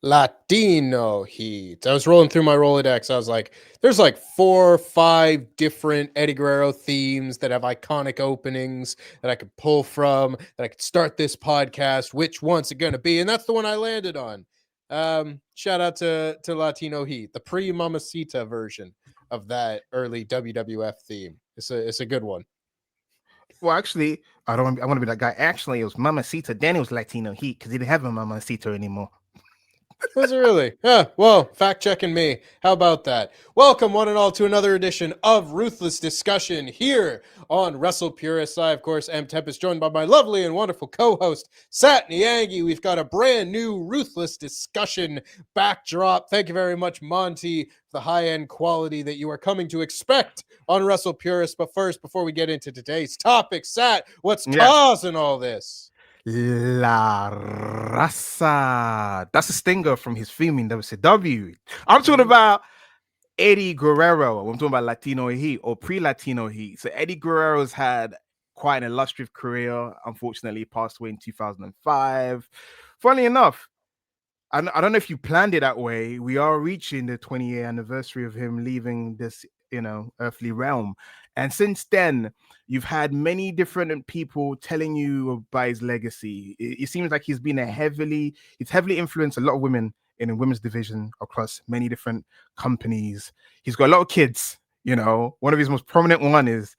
Latino Heat. I was rolling through my Rolodex. I was like, there's like 4 or 5 different Eddie Guerrero themes that have iconic openings that I could pull from, that I could start this podcast. Which one's it going to be? And that's the one I landed on. Shout out to Latino Heat, the pre-Mamacita version of that early WWF theme. It's a good one. Well, actually, I want to be that guy. Actually, it was Mamacita. Then it was Latino Heat because he didn't have a Mamacita anymore. Was it really? Yeah, well, fact checking me. How about that? Welcome, one and all, to another edition of Ruthless Discussion here on Wrestle Purists. I, of course, am Tempest, joined by my lovely and wonderful co-host, Sat Niangi. We've got a brand new Ruthless Discussion backdrop. Thank you very much, Monty, for the high-end quality that you are coming to expect on Wrestle Purists. But first, before we get into today's topic, Sat, what's causing all this? La Raza. That's a stinger from his film in WCW. I'm talking about Eddie Guerrero. I'm talking about Latino Heat or pre-Latino Heat. So Eddie Guerrero's had quite an illustrious career. Unfortunately, he passed away in 2005. Funnily enough, I don't know if you planned it that way. We are reaching the 20-year anniversary of him leaving this, earthly realm. And since then, you've had many different people telling you about his legacy. It seems like he's heavily influenced a lot of women in the women's division across many different companies. He's got a lot of kids. One of his most prominent one is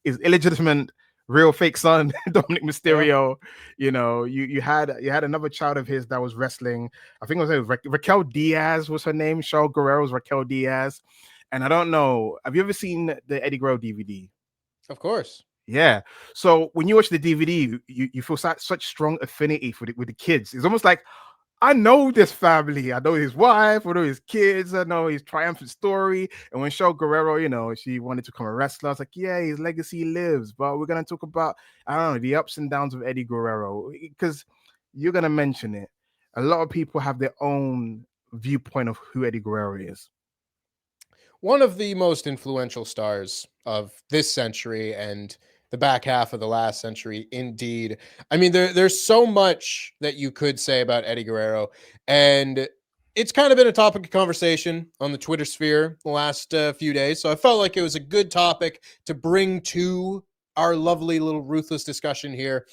illegitimate real fake son, Dominic Mysterio. Yeah. You had another child of his that was wrestling. I think it was Raquel Diaz was her name. Charles Guerrero's Raquel Diaz. And I don't know, have you ever seen the Eddie Guerrero DVD? Of course. Yeah. So when you watch the DVD, you feel such strong affinity with the kids. It's almost like, I know this family. I know his wife. I know his kids. I know his triumphant story. And when Charles Guerrero, she wanted to become a wrestler, I was like, yeah, his legacy lives. But we're going to talk about, I don't know, the ups and downs of Eddie Guerrero. Because you're going to mention it. A lot of people have their own viewpoint of who Eddie Guerrero is. One of the most influential stars of this century and the back half of the last century, indeed. I mean, there's so much that you could say about Eddie Guerrero, and it's kind of been a topic of conversation on the Twitter sphere the last few days. So I felt like it was a good topic to bring to our lovely little Ruthless Discussion here.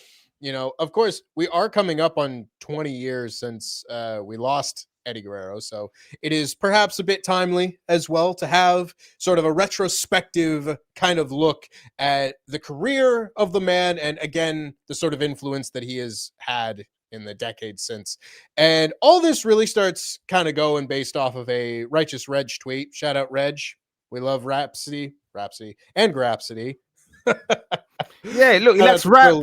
Of course, we are coming up on 20 years since we lost Eddie Guerrero. So it is perhaps a bit timely as well to have sort of a retrospective kind of look at the career of the man and, again, the sort of influence that he has had in the decades since. And all this really starts kind of going based off of a Righteous Reg tweet. Shout out Reg. We love Rhapsody, and Grapsody. Yeah, look, let's rap.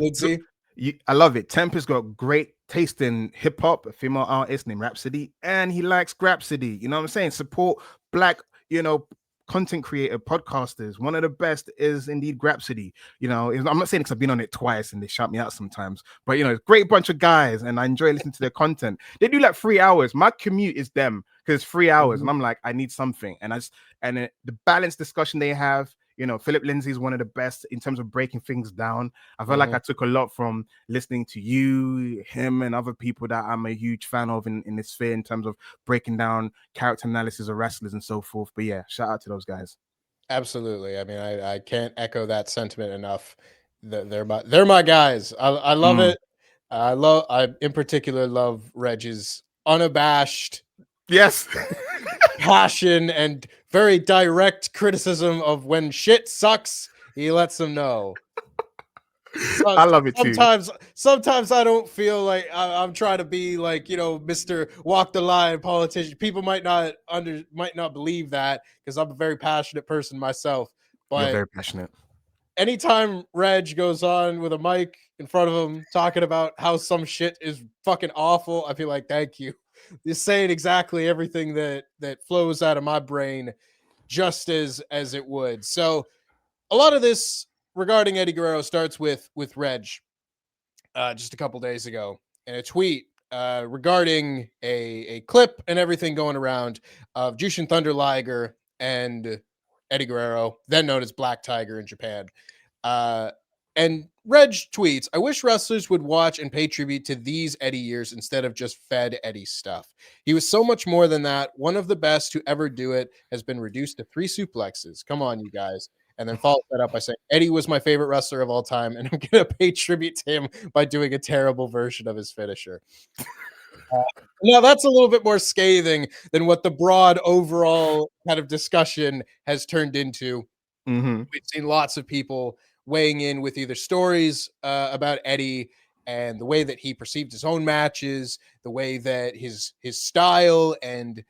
I love it. Tempest got great taste in hip hop, a female artist named Rhapsody, and he likes Grapsody. You know what I'm saying? Support black, content creator podcasters. One of the best is indeed Grapsody. I'm not saying because I've been on it twice and they shout me out sometimes, but great bunch of guys, and I enjoy listening to their content. They do like 3 hours. My commute is them because it's 3 hours, and I'm like, I need something, and the balanced discussion they have. Philip Lindsay is one of the best in terms of breaking things down. I feel like I took a lot from listening to you, him, and other people that I'm a huge fan of in this sphere in terms of breaking down character analysis of wrestlers and so forth. But yeah, shout out to those guys. Absolutely. I mean, I can't echo that sentiment enough. They're my guys. I love it. I in particular love Reg's unabashed passion and very direct criticism of when shit sucks, he lets them know. I love it too. Sometimes I don't feel like I'm trying to be like, Mr. Walk the Line politician. People might not believe that because I'm a very passionate person myself. But you're very passionate. Anytime Reg goes on with a mic in front of him talking about how some shit is fucking awful, I feel like, thank you. You're saying exactly everything that flows out of my brain. just as it would. So a lot of this regarding Eddie Guerrero starts with Reg just a couple days ago in a tweet regarding a clip and everything going around of Jushin Thunder Liger and Eddie Guerrero, then known as Black Tiger in Japan. Uh, and Reg tweets, I wish wrestlers would watch and pay tribute to these Eddie years instead of just fed Eddie stuff. He was so much more than that. One of the best to ever do it has been reduced to 3 suplexes. Come on, you guys. And then follows that up by saying, Eddie was my favorite wrestler of all time, and I'm going to pay tribute to him by doing a terrible version of his finisher. Now, that's a little bit more scathing than what the broad overall kind of discussion has turned into. Mm-hmm. We've seen lots of people weighing in with either stories about Eddie and the way that he perceived his own matches, the way that his style and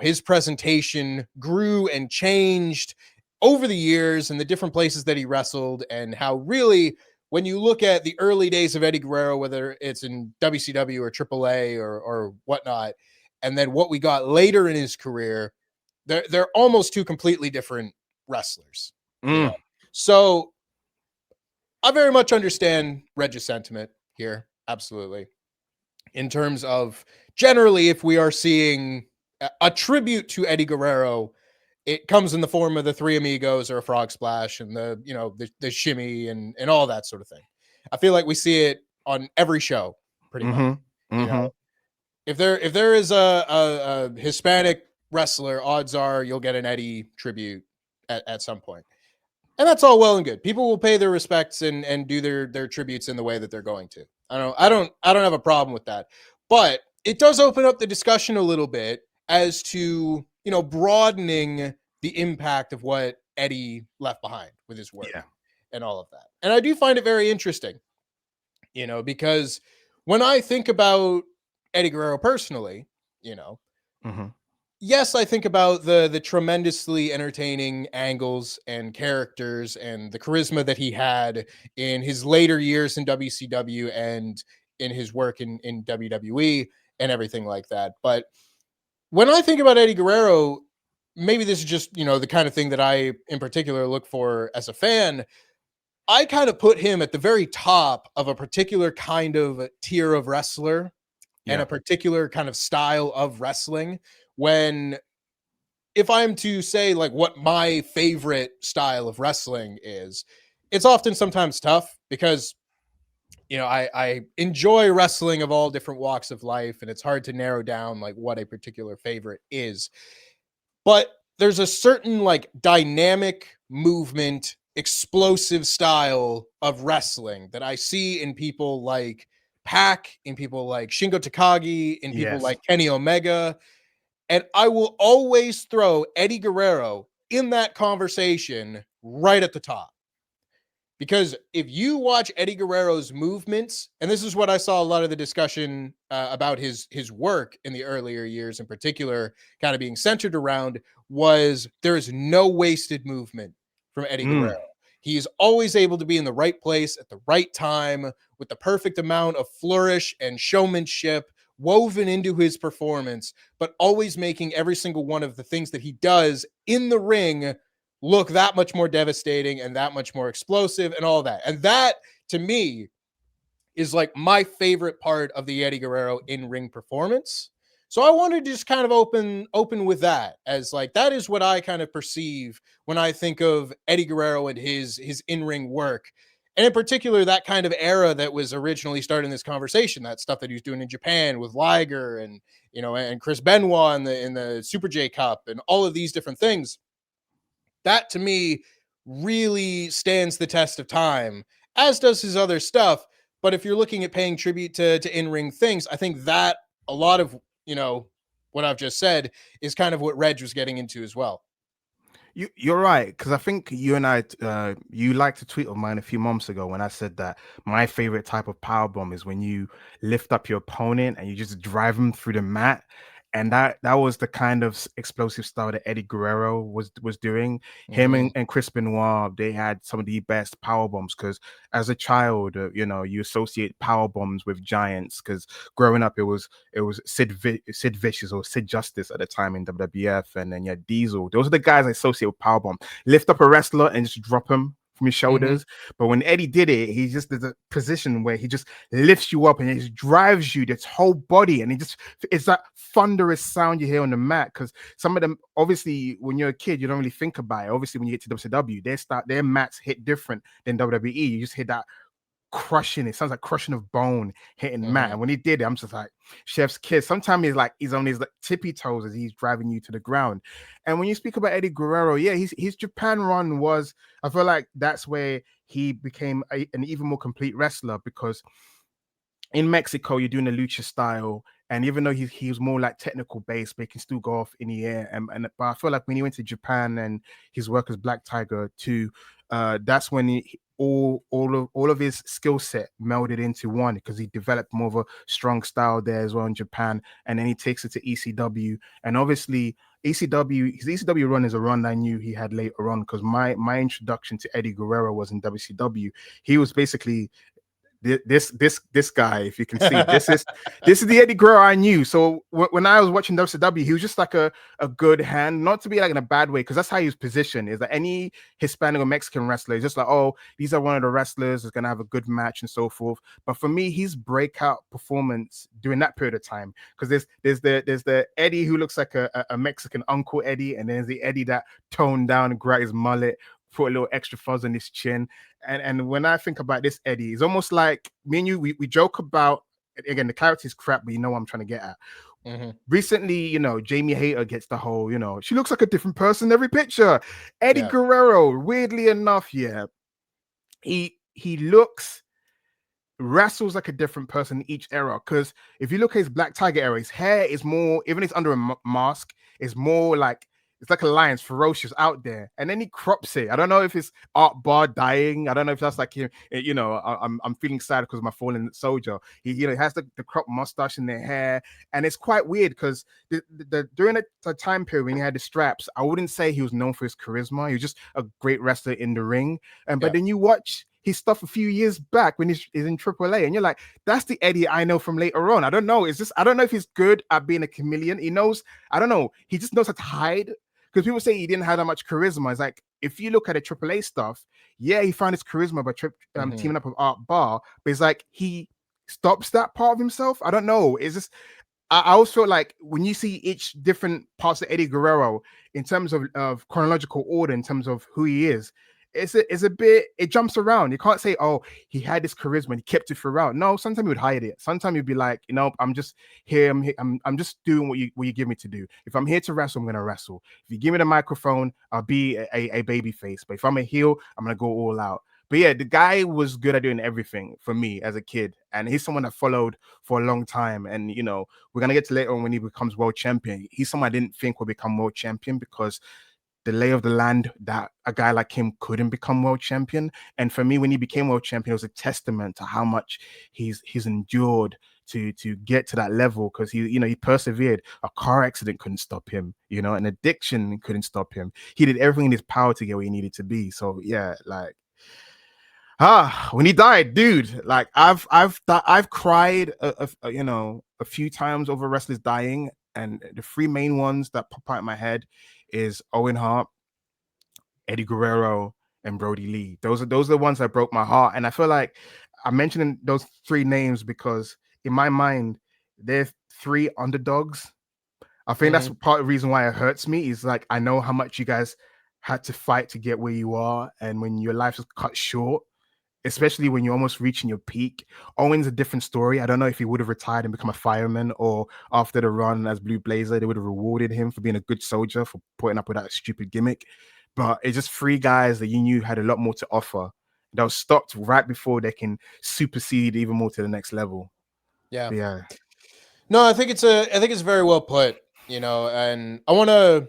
his presentation grew and changed over the years and the different places that he wrestled, and how really when you look at the early days of Eddie Guerrero, whether it's in WCW or AAA or whatnot, and then what we got later in his career, they're almost two completely different wrestlers. So I very much understand Reg's sentiment here, absolutely, in terms of generally if we are seeing a tribute to Eddie Guerrero, it comes in the form of the Three Amigos or a Frog Splash and the shimmy and all that sort of thing. I feel like we see it on every show pretty much. If there is a Hispanic wrestler, odds are you'll get an Eddie tribute at some point. And that's all well and good. People will pay their respects and do their tributes in the way that they're going to. I don't have a problem with that. But it does open up the discussion a little bit as to, broadening the impact of what Eddie left behind with his work and all of that. And I do find it very interesting, because when I think about Eddie Guerrero personally, yes, I think about the tremendously entertaining angles and characters and the charisma that he had in his later years in WCW and in his work in WWE and everything like that. But when I think about Eddie Guerrero, maybe this is just, the kind of thing that I in particular look for as a fan. I kind of put him at the very top of a particular kind of tier of wrestler and a particular kind of style of wrestling. When, if I'm to say like what my favorite style of wrestling is, it's often sometimes tough because, I enjoy wrestling of all different walks of life, and it's hard to narrow down like what a particular favorite is. But there's a certain like dynamic movement, explosive style of wrestling that I see in people like Pac, in people like Shingo Takagi, in people like Kenny Omega. And I will always throw Eddie Guerrero in that conversation right at the top. Because if you watch Eddie Guerrero's movements, and this is what I saw a lot of the discussion about his work in the earlier years in particular, kind of being centered around, was there is no wasted movement from Eddie Guerrero. He is always able to be in the right place at the right time with the perfect amount of flourish and showmanship woven into his performance, but always making every single one of the things that he does in the ring look that much more devastating and that much more explosive and all that. And that, to me, is like my favorite part of the Eddie Guerrero in-ring performance. So I wanted to just kind of open with that, as like that is what I kind of perceive when I think of Eddie Guerrero and his in-ring work. And in particular, that kind of era that was originally starting this conversation, that stuff that he was doing in Japan with Liger and, and Chris Benoit in the Super J Cup and all of these different things. That to me really stands the test of time, as does his other stuff. But if you're looking at paying tribute to in-ring things, I think that a lot of, what I've just said is kind of what Reg was getting into as well. You're right, because I think you and I, you liked a tweet of mine a few months ago when I said that my favorite type of powerbomb is when you lift up your opponent and you just drive them through the mat. and that was the kind of explosive style that Eddie Guerrero was doing. Him Hmm. and Chris Benoit, they had some of the best power bombs because as a child, you associate power bombs with giants because growing up it was Sid Vicious or Sid Justice at the time in WWF, and then you had Diesel. Those are the guys I associate with power bomb. Lift up a wrestler and just drop him from his Hmm. shoulders. But when Eddie did it, he just did a position where he just lifts you up and it just drives you its whole body, and it's that thunderous sound you hear on the mat. Because some of them, obviously, when you're a kid, you don't really think about it. Obviously, when you get to WCW, their mats hit different than WWE. You just hear that crushing. It sounds like crushing of bone hitting Matt. Hmm. And when he did it, I'm just like chef's kiss. Sometimes he's on his like tippy toes as he's driving you to the ground. And when you speak about Eddie Guerrero, yeah, his Japan run was. I feel like that's where he became an even more complete wrestler because in Mexico, you're doing the lucha style, and even though he was more like technical based, but he can still go off in the air. And but I feel like when he went to Japan and his work as Black Tiger too, that's when all of his skill set melded into one because he developed more of a strong style there as well in Japan, and then he takes it to ECW, and obviously. His ECW run is a run I knew he had later on because my introduction to Eddie Guerrero was in WCW. He was basically this guy, if you can see, this is the Eddie Guerrero I knew. So when I was watching WCW, he was just like a good hand, not to be like in a bad way, because that's how he was positioned. Is that any Hispanic or Mexican wrestler is just like, oh, these are one of the wrestlers is gonna have a good match and so forth. But for me, his breakout performance during that period of time, because there's the Eddie who looks like a Mexican Uncle Eddie, and there's the Eddie that toned down and got his mullet, put a little extra fuzz on his chin. And when I think about this Eddie, it's almost like me and you, we joke about, again, the character is crap, but you know what I'm trying to get at. Hmm. Recently, Jamie Hayter gets the whole, she looks like a different person every picture. Eddie Yeah. Guerrero, weirdly enough, yeah, he looks wrestles like a different person in each era. Because if you look at his Black Tiger era, his hair is more, even it's under a mask, is more like it's like a lion's ferocious out there, and then he crops it. I don't know if it's Art Bar dying. I don't know if that's like him. I'm feeling sad because my fallen soldier. He has the crop mustache in their hair, and it's quite weird because during the time period when he had the straps, I wouldn't say he was known for his charisma. He was just a great wrestler in the ring, and but Yeah. then you watch his stuff a few years back when he's in AAA, and you're like, that's the Eddie I know from later on. I don't know. It's just I don't know if he's good at being a chameleon. He knows. I don't know. He just knows how to hide. Because people say he didn't have that much charisma. It's like if you look at the AAA stuff, yeah, he found his charisma by Hmm. teaming up with Art Barr, but it's like he stops that part of himself. I don't know. It's just I always feel like when you see each different parts of Eddie Guerrero in terms of chronological order, in terms of who he is, it's a bit, it jumps around. You can't say, oh, he had this charisma and he kept it throughout. No, sometimes he would hide it. Sometimes he'd be like, I'm just here. I'm just doing what you give me to do. If I'm here to wrestle, I'm gonna wrestle. If you give me the microphone, I'll be a baby face. But if I'm a heel, I'm gonna go all out. But yeah, the guy was good at doing everything for me as a kid, and he's someone that followed for a long time. And we're gonna get to later on when he becomes world champion. He's someone I didn't think would become world champion because the lay of the land that a guy like him couldn't become world champion. And for me, when he became world champion, it was a testament to how much he's endured to get to that level because he persevered. A car accident couldn't stop him, an addiction couldn't stop him. He did everything in his power to get where he needed to be. So yeah, like when he died, dude, like I've cried a few times over wrestlers dying, and the three main ones that pop out in my head is Owen Hart, Eddie Guerrero, and Brody Lee. Those are the ones that broke my heart, and I feel like I'm mentioning those three names because in my mind they're three underdogs. I think that's Hmm. part of the reason why it hurts me is like I know how much you guys had to fight to get where you are, and when your life is cut short, especially when you're almost reaching your peak. Owen's a different story. I don't know if he would have retired and become a fireman, or after the run as Blue Blazer, they would have rewarded him for being a good soldier for putting up with that stupid gimmick. But it's just three guys that you knew had a lot more to offer that was stopped right before they can supersede even more to the next level. Yeah. But yeah. No, I think it's very well put, and I want to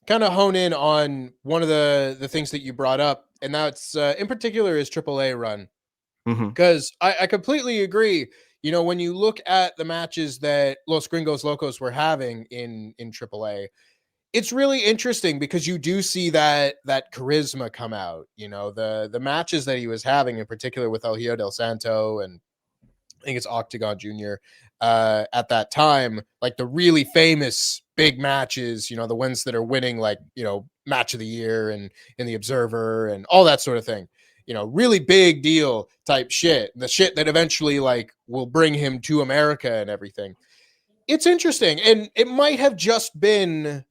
kind of hone in on one of the things that you brought up, and that's in particular his AAA run, Mm-hmm. because I completely agree. when you look at the matches that Los Gringos Locos were having in AAA, it's really interesting because you do see that charisma come out. The matches that he was having, in particular with El Hijo del Santo and I think it's Octagon Jr. At that time, like the really famous big matches, the ones that are winning, like, match of the year and in the Observer and all that sort of thing. Really big deal type shit. The shit that eventually like will bring him to America and everything. It's interesting. And it might have just been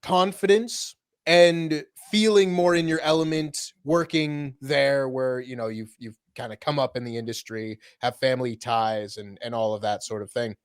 confidence and feeling more in your element working there where you've kind of come up in the industry, have family ties and all of that sort of thing.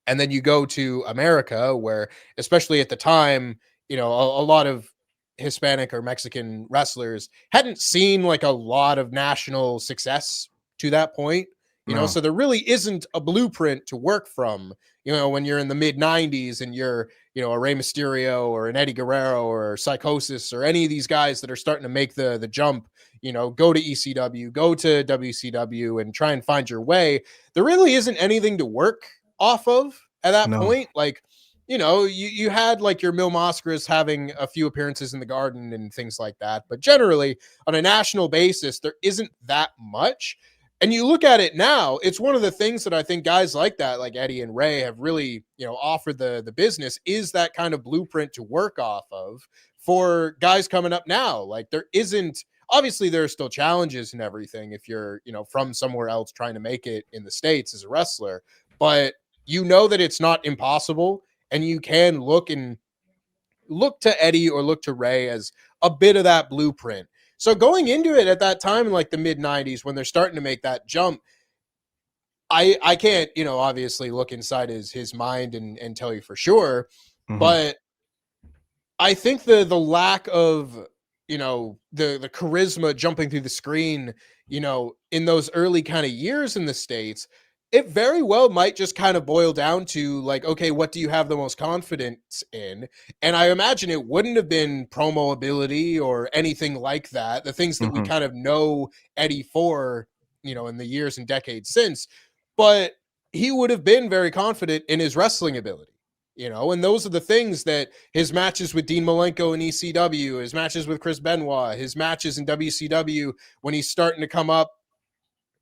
And then you go to America where, especially at the time, a lot of Hispanic or Mexican wrestlers hadn't seen like a lot of national success to that point. No. So there really isn't a blueprint to work from. When you're in the mid 90s and you're a Rey Mysterio or an Eddie Guerrero or Psychosis or any of these guys that are starting to make the jump, go to ECW, go to WCW and try and find your way. There really isn't anything to work off of at that No. point. Like, you had like your Mil Mascaras having a few appearances in the Garden and things like that, but generally on a national basis, there isn't that much. And you look at it now, it's one of the things that I think guys like that, like Eddie and Ray, have really, offered the business, is that kind of blueprint to work off of for guys coming up now. Like there isn't, obviously there are still challenges and everything if you're, from somewhere else trying to make it in the States as a wrestler, but that it's not impossible, and you can look to Eddie or look to Ray as a bit of that blueprint. So going into it at that time in like the mid 90s when they're starting to make that jump, I can't, obviously look inside his mind and tell you for sure, Mhm. but I think the lack of the charisma jumping through the screen, in those early kind of years in the States, it very well might just kind of boil down to like, okay, what do you have the most confidence in? And I imagine it wouldn't have been promo ability or anything like that, the things that we Mhm. kind of know Eddie for, in the years and decades since, but he would have been very confident in his wrestling ability. And those are the things that his matches with Dean Malenko in ECW, his matches with Chris Benoit, his matches in WCW when he's starting to come up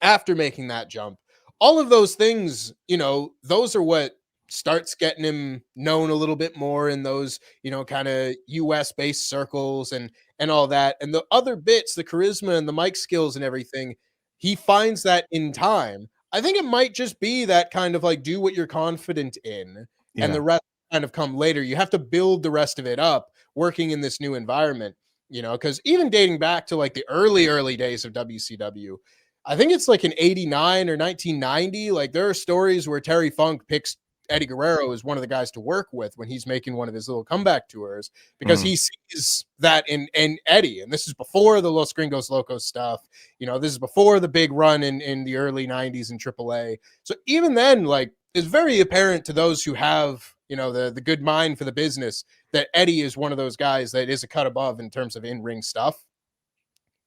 after making that jump. All of those things, those are what starts getting him known a little bit more in those, kind of US based circles and all that. And the other bits, the charisma and the mic skills and everything, he finds that in time. I think it might just be that kind of like do what you're confident in and Yeah. the rest kind of come later. You have to build the rest of it up working in this new environment, because even dating back to like the early days of WCW, I think it's like in 89 or 1990. Like there are stories where Terry Funk picks Eddie Guerrero as one of the guys to work with when he's making one of his little comeback tours because Mm. he sees that in Eddie. And this is before the Los Gringos Locos stuff. This is before the big run in the early 90s in AAA. So even then, like, it's very apparent to those who have, the good mind for the business that Eddie is one of those guys that is a cut above in terms of in-ring stuff.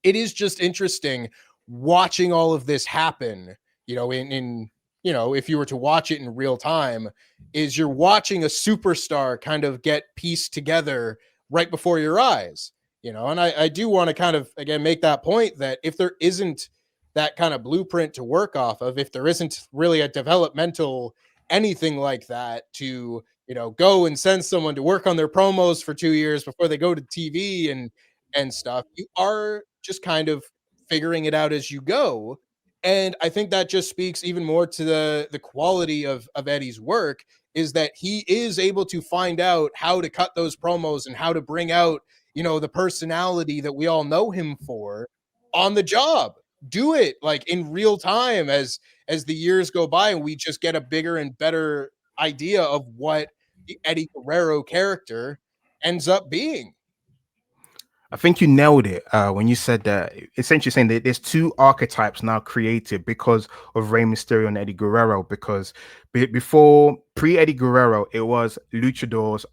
It is just interesting watching all of this happen, in if you were to watch it in real time, is you're watching a superstar kind of get pieced together right before your eyes, and I do want to kind of again make that point that if there isn't that kind of blueprint to work off of, if there isn't really a developmental anything like that to, go and send someone to work on their promos for 2 years before they go to TV and stuff, you are just kind of figuring it out as you go. And I think that just speaks even more to the quality of Eddie's work, is that he is able to find out how to cut those promos and how to bring out, the personality that we all know him for on the job. Do it like in real time as the years go by and we just get a bigger and better idea of what the Eddie Guerrero character ends up being. I think you nailed it when you said that. Essentially, saying that there's two archetypes now created because of Rey Mysterio and Eddie Guerrero. Because before pre Eddie Guerrero, it was luchadors,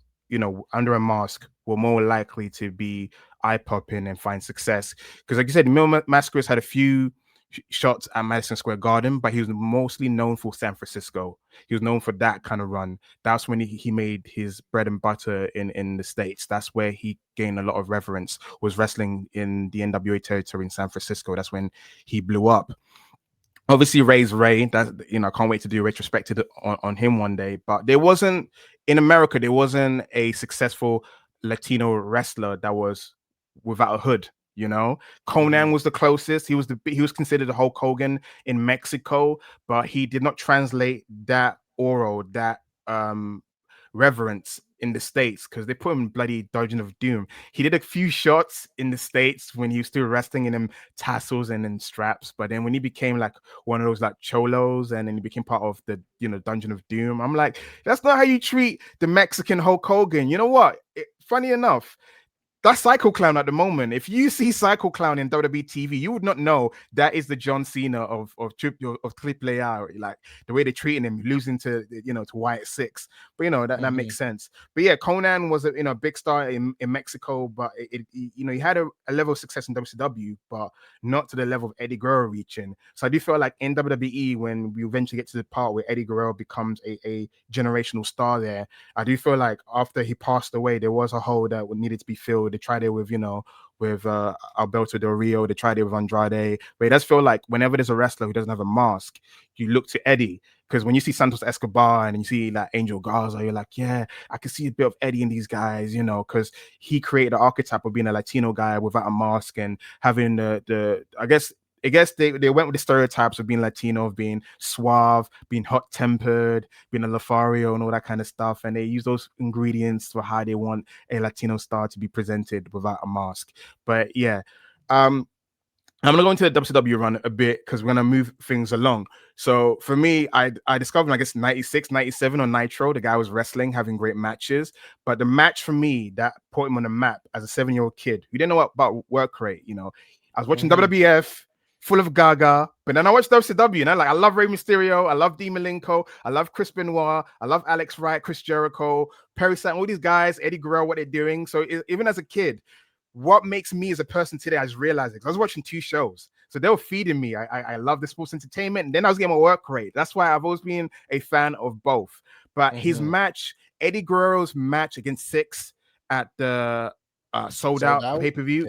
under a mask, were more likely to be eye popping and find success. Because, like you said, Mil Mascaras had a few shots at Madison Square Garden, but he was mostly known for San Francisco. He was known for that kind of run. That's when he made his bread and butter in the States. That's where he gained a lot of reverence, was wrestling in the NWA territory in San Francisco. That's when he blew up. Obviously Ray's Ray. That, you know, I can't wait to do a retrospective on him one day. But there wasn't, in America, there wasn't a successful Latino wrestler that was without a hood. You know, Conan was the closest. He was considered a Hulk Hogan in Mexico, but he did not translate that aura, that reverence in the States, because they put him in bloody Dungeon of Doom. He did a few shots in the States when he was still wrestling in them tassels and in straps, but then when he became like one of those like cholos, and then he became part of the, you know, Dungeon of Doom, I'm like, that's not how you treat the Mexican Hulk Hogan. You know what? Funny enough, that's Psycho Clown at the moment. If you see Psycho Clown in WWE TV, you would not know that is the John Cena of Triple A. Like the way they're treating him, losing to, you know, to Wyatt Six. But you know that makes sense. But yeah, Conan was a, you know, big star in Mexico, but you know, he had a level of success in WCW, but not to the level of Eddie Guerrero reaching. So I do feel like in WWE, when we eventually get to the part where Eddie Guerrero becomes a generational star there, I do feel like after he passed away, there was a hole that needed to be filled. They tried it with, you know, with Alberto Del Rio. They tried it with Andrade. But it does feel like whenever there's a wrestler who doesn't have a mask, you look to Eddie. Because when you see Santos Escobar and you see like Angel Garza, you're like, yeah, I can see a bit of Eddie in these guys, you know, because he created the archetype of being a Latino guy without a mask and having I guess they went with the stereotypes of being Latino, of being suave, being hot-tempered, being a Lothario and all that kind of stuff. And they use those ingredients for how they want a Latino star to be presented without a mask. But yeah, I'm going to go into the WCW run a bit because we're going to move things along. So for me, I discovered, I guess, 96, 97 on Nitro. The guy was wrestling, having great matches. But the match for me that put him on the map as a 7-year-old kid, who didn't know about work rate, you know, I was watching WWF, full of Gaga, but then I watched WCW, and I love Rey Mysterio, I love Dean Malenko, I love Chris Benoit, I love Alex Wright, Chris Jericho, Perry Saturn, all these guys, Eddie Guerrero, what they're doing. So even as a kid, what makes me as a person today, I just realized it. I was watching 2 shows, so they were feeding me. I love the sports entertainment, and then I was getting my work rate. That's why I've always been a fan of both. But his match, Eddie Guerrero's match against Six at the sold out pay-per-view.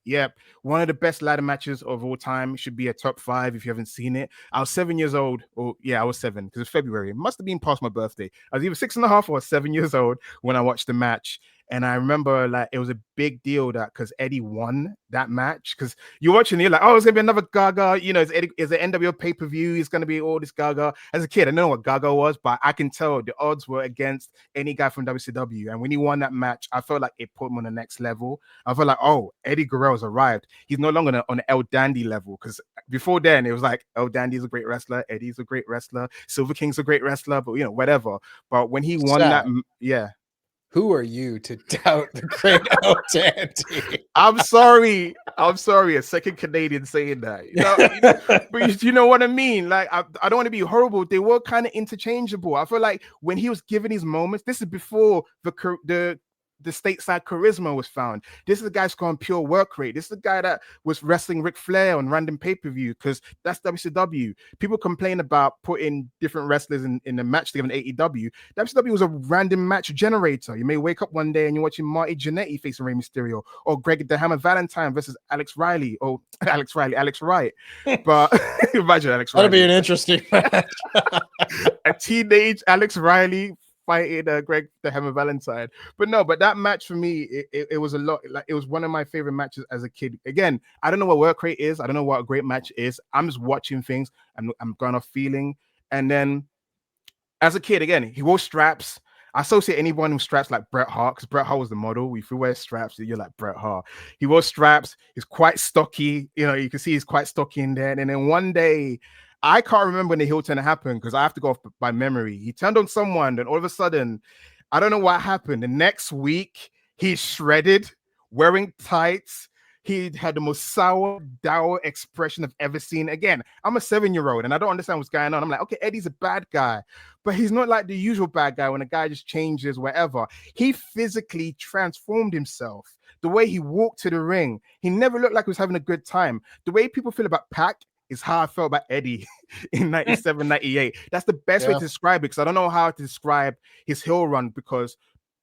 Yeah. One of the best ladder matches of all time. Should be a top 5 if you haven't seen it. I was 7 years old. I was 7 because it's February. It must have been past my birthday. I was either 6.5 or 7 years old when I watched the match. And I remember like it was a big deal that because Eddie won that match, because you're watching, you're like, oh, it's gonna be another Gaga, you know, it's an NWO pay-per-view, it's gonna be all this Gaga. As a kid, I didn't know what Gaga was, but I can tell the odds were against any guy from WCW. And when he won that match, I felt like it put him on the next level. I felt like, oh, Eddie Guerrero's arrived. He's no longer on the El Dandy level, because before then it was like El Dandy's a great wrestler, Eddie's a great wrestler, Silver King's a great wrestler, but you know, whatever. But when he won that, yeah. Who are you to doubt the great El Dandy? I'm sorry. A second Canadian saying that. But you know what I mean? Like, I don't want to be horrible. They were kind of interchangeable. I feel like when he was given his moments, this is before the stateside charisma was found. This is the guy's gone pure work rate. This is the guy that was wrestling Ric Flair on random pay-per-view, because that's WCW. People complain about putting different wrestlers in the match together in AEW. WCW was a random match generator. You may wake up one day and you're watching Marty Jannetty facing Rey Mysterio, or Greg the Hammer Valentine versus Alex Wright. But imagine Alex Riley. That'll be an interesting match. A teenage Alex Riley fighting Greg the Hammer Valentine. But that match for me, it was a lot. Like, it was one of my favorite matches as a kid. Again, I don't know what work rate is. I don't know what a great match is. I'm just watching things. I'm going off feeling. And then as a kid, again, he wore straps. I associate anyone with straps like Bret Hart, because Bret Hart was the model. If you wear straps, you're like Bret Hart. He wore straps. He's quite stocky. You know, you can see he's quite stocky in there. And then one day, I can't remember when the heel turn happened because I have to go off by memory. He turned on someone, and all of a sudden, I don't know what happened. The next week, he's shredded, wearing tights. He had the most sour, dour expression I've ever seen. Again, I'm a 7-year-old and I don't understand what's going on. I'm like, okay, Eddie's a bad guy, but he's not like the usual bad guy when a guy just changes, whatever. He physically transformed himself. The way he walked to the ring, he never looked like he was having a good time. The way people feel about Pac is how I felt about Eddie in 97, 98. That's the best way Yeah, to describe it, because I don't know how to describe his heel run, because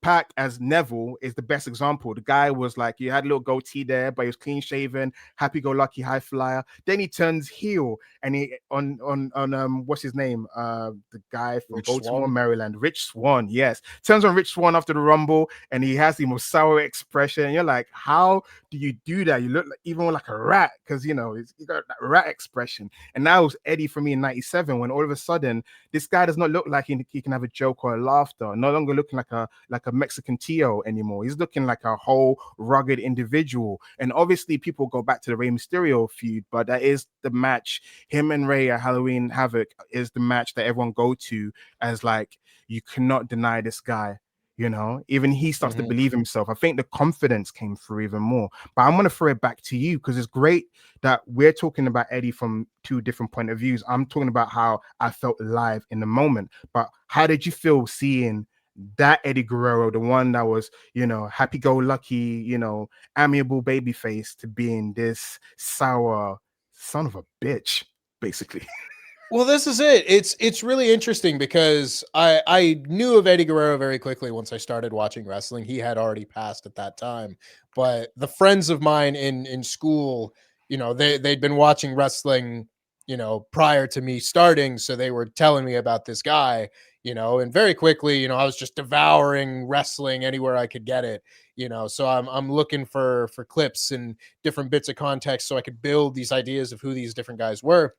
Pac as Neville is the best example. The guy was like, you had a little goatee there, but he was clean shaven, happy go lucky, high flyer. Then he turns heel, and he on what's his name? The guy from Rich Baltimore, Swan. Maryland, Rich Swan. Yes, turns on Rich Swan after the Rumble, and he has the most sour expression. And you're like, how do you do that? You look like, even like a rat, because you know you got that rat expression. And that was Eddie for me in '97, when all of a sudden this guy does not look like he can have a joke or a laughter. No longer looking like a Mexican Tio anymore. He's looking like a whole rugged individual. And obviously, people go back to the Rey Mysterio feud, but that is the match. Him and Rey at Halloween Havoc is the match that everyone go to as like, you cannot deny this guy. You know, even he starts to believe himself. I think the confidence came through even more. But I'm going to throw it back to you, because it's great that we're talking about Eddie from two different point of views. I'm talking about how I felt live in the moment. But how did you feel seeing that Eddie Guerrero, the one that was, you know, happy-go-lucky, you know, amiable babyface, to being this sour son of a bitch, basically? Well, this is it. It's really interesting because I knew of Eddie Guerrero very quickly once I started watching wrestling. He had already passed at that time, but the friends of mine in school, you know, they'd been watching wrestling, you know, prior to me starting, so they were telling me about this guy, you know, and very quickly, you know, I was just devouring wrestling anywhere I could get it, you know. So I'm looking for clips and different bits of context so I could build these ideas of who these different guys were.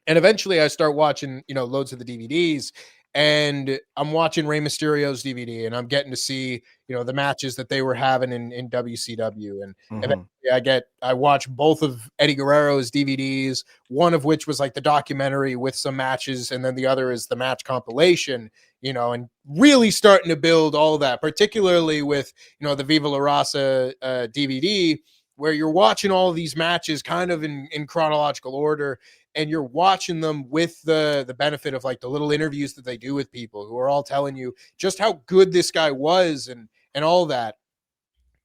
And eventually I start watching, you know, loads of the DVDs, and I'm watching Rey Mysterio's DVD, and I'm getting to see, you know, the matches that they were having in WCW. And Mm-hmm. eventually I watch both of Eddie Guerrero's DVDs, one of which was like the documentary with some matches, and then the other is the match compilation, you know, and really starting to build all that, particularly with, you know, the Viva La Raza DVD, where you're watching all of these matches kind of in chronological order, and you're watching them with the benefit of like the little interviews that they do with people who are all telling you just how good this guy was and all that.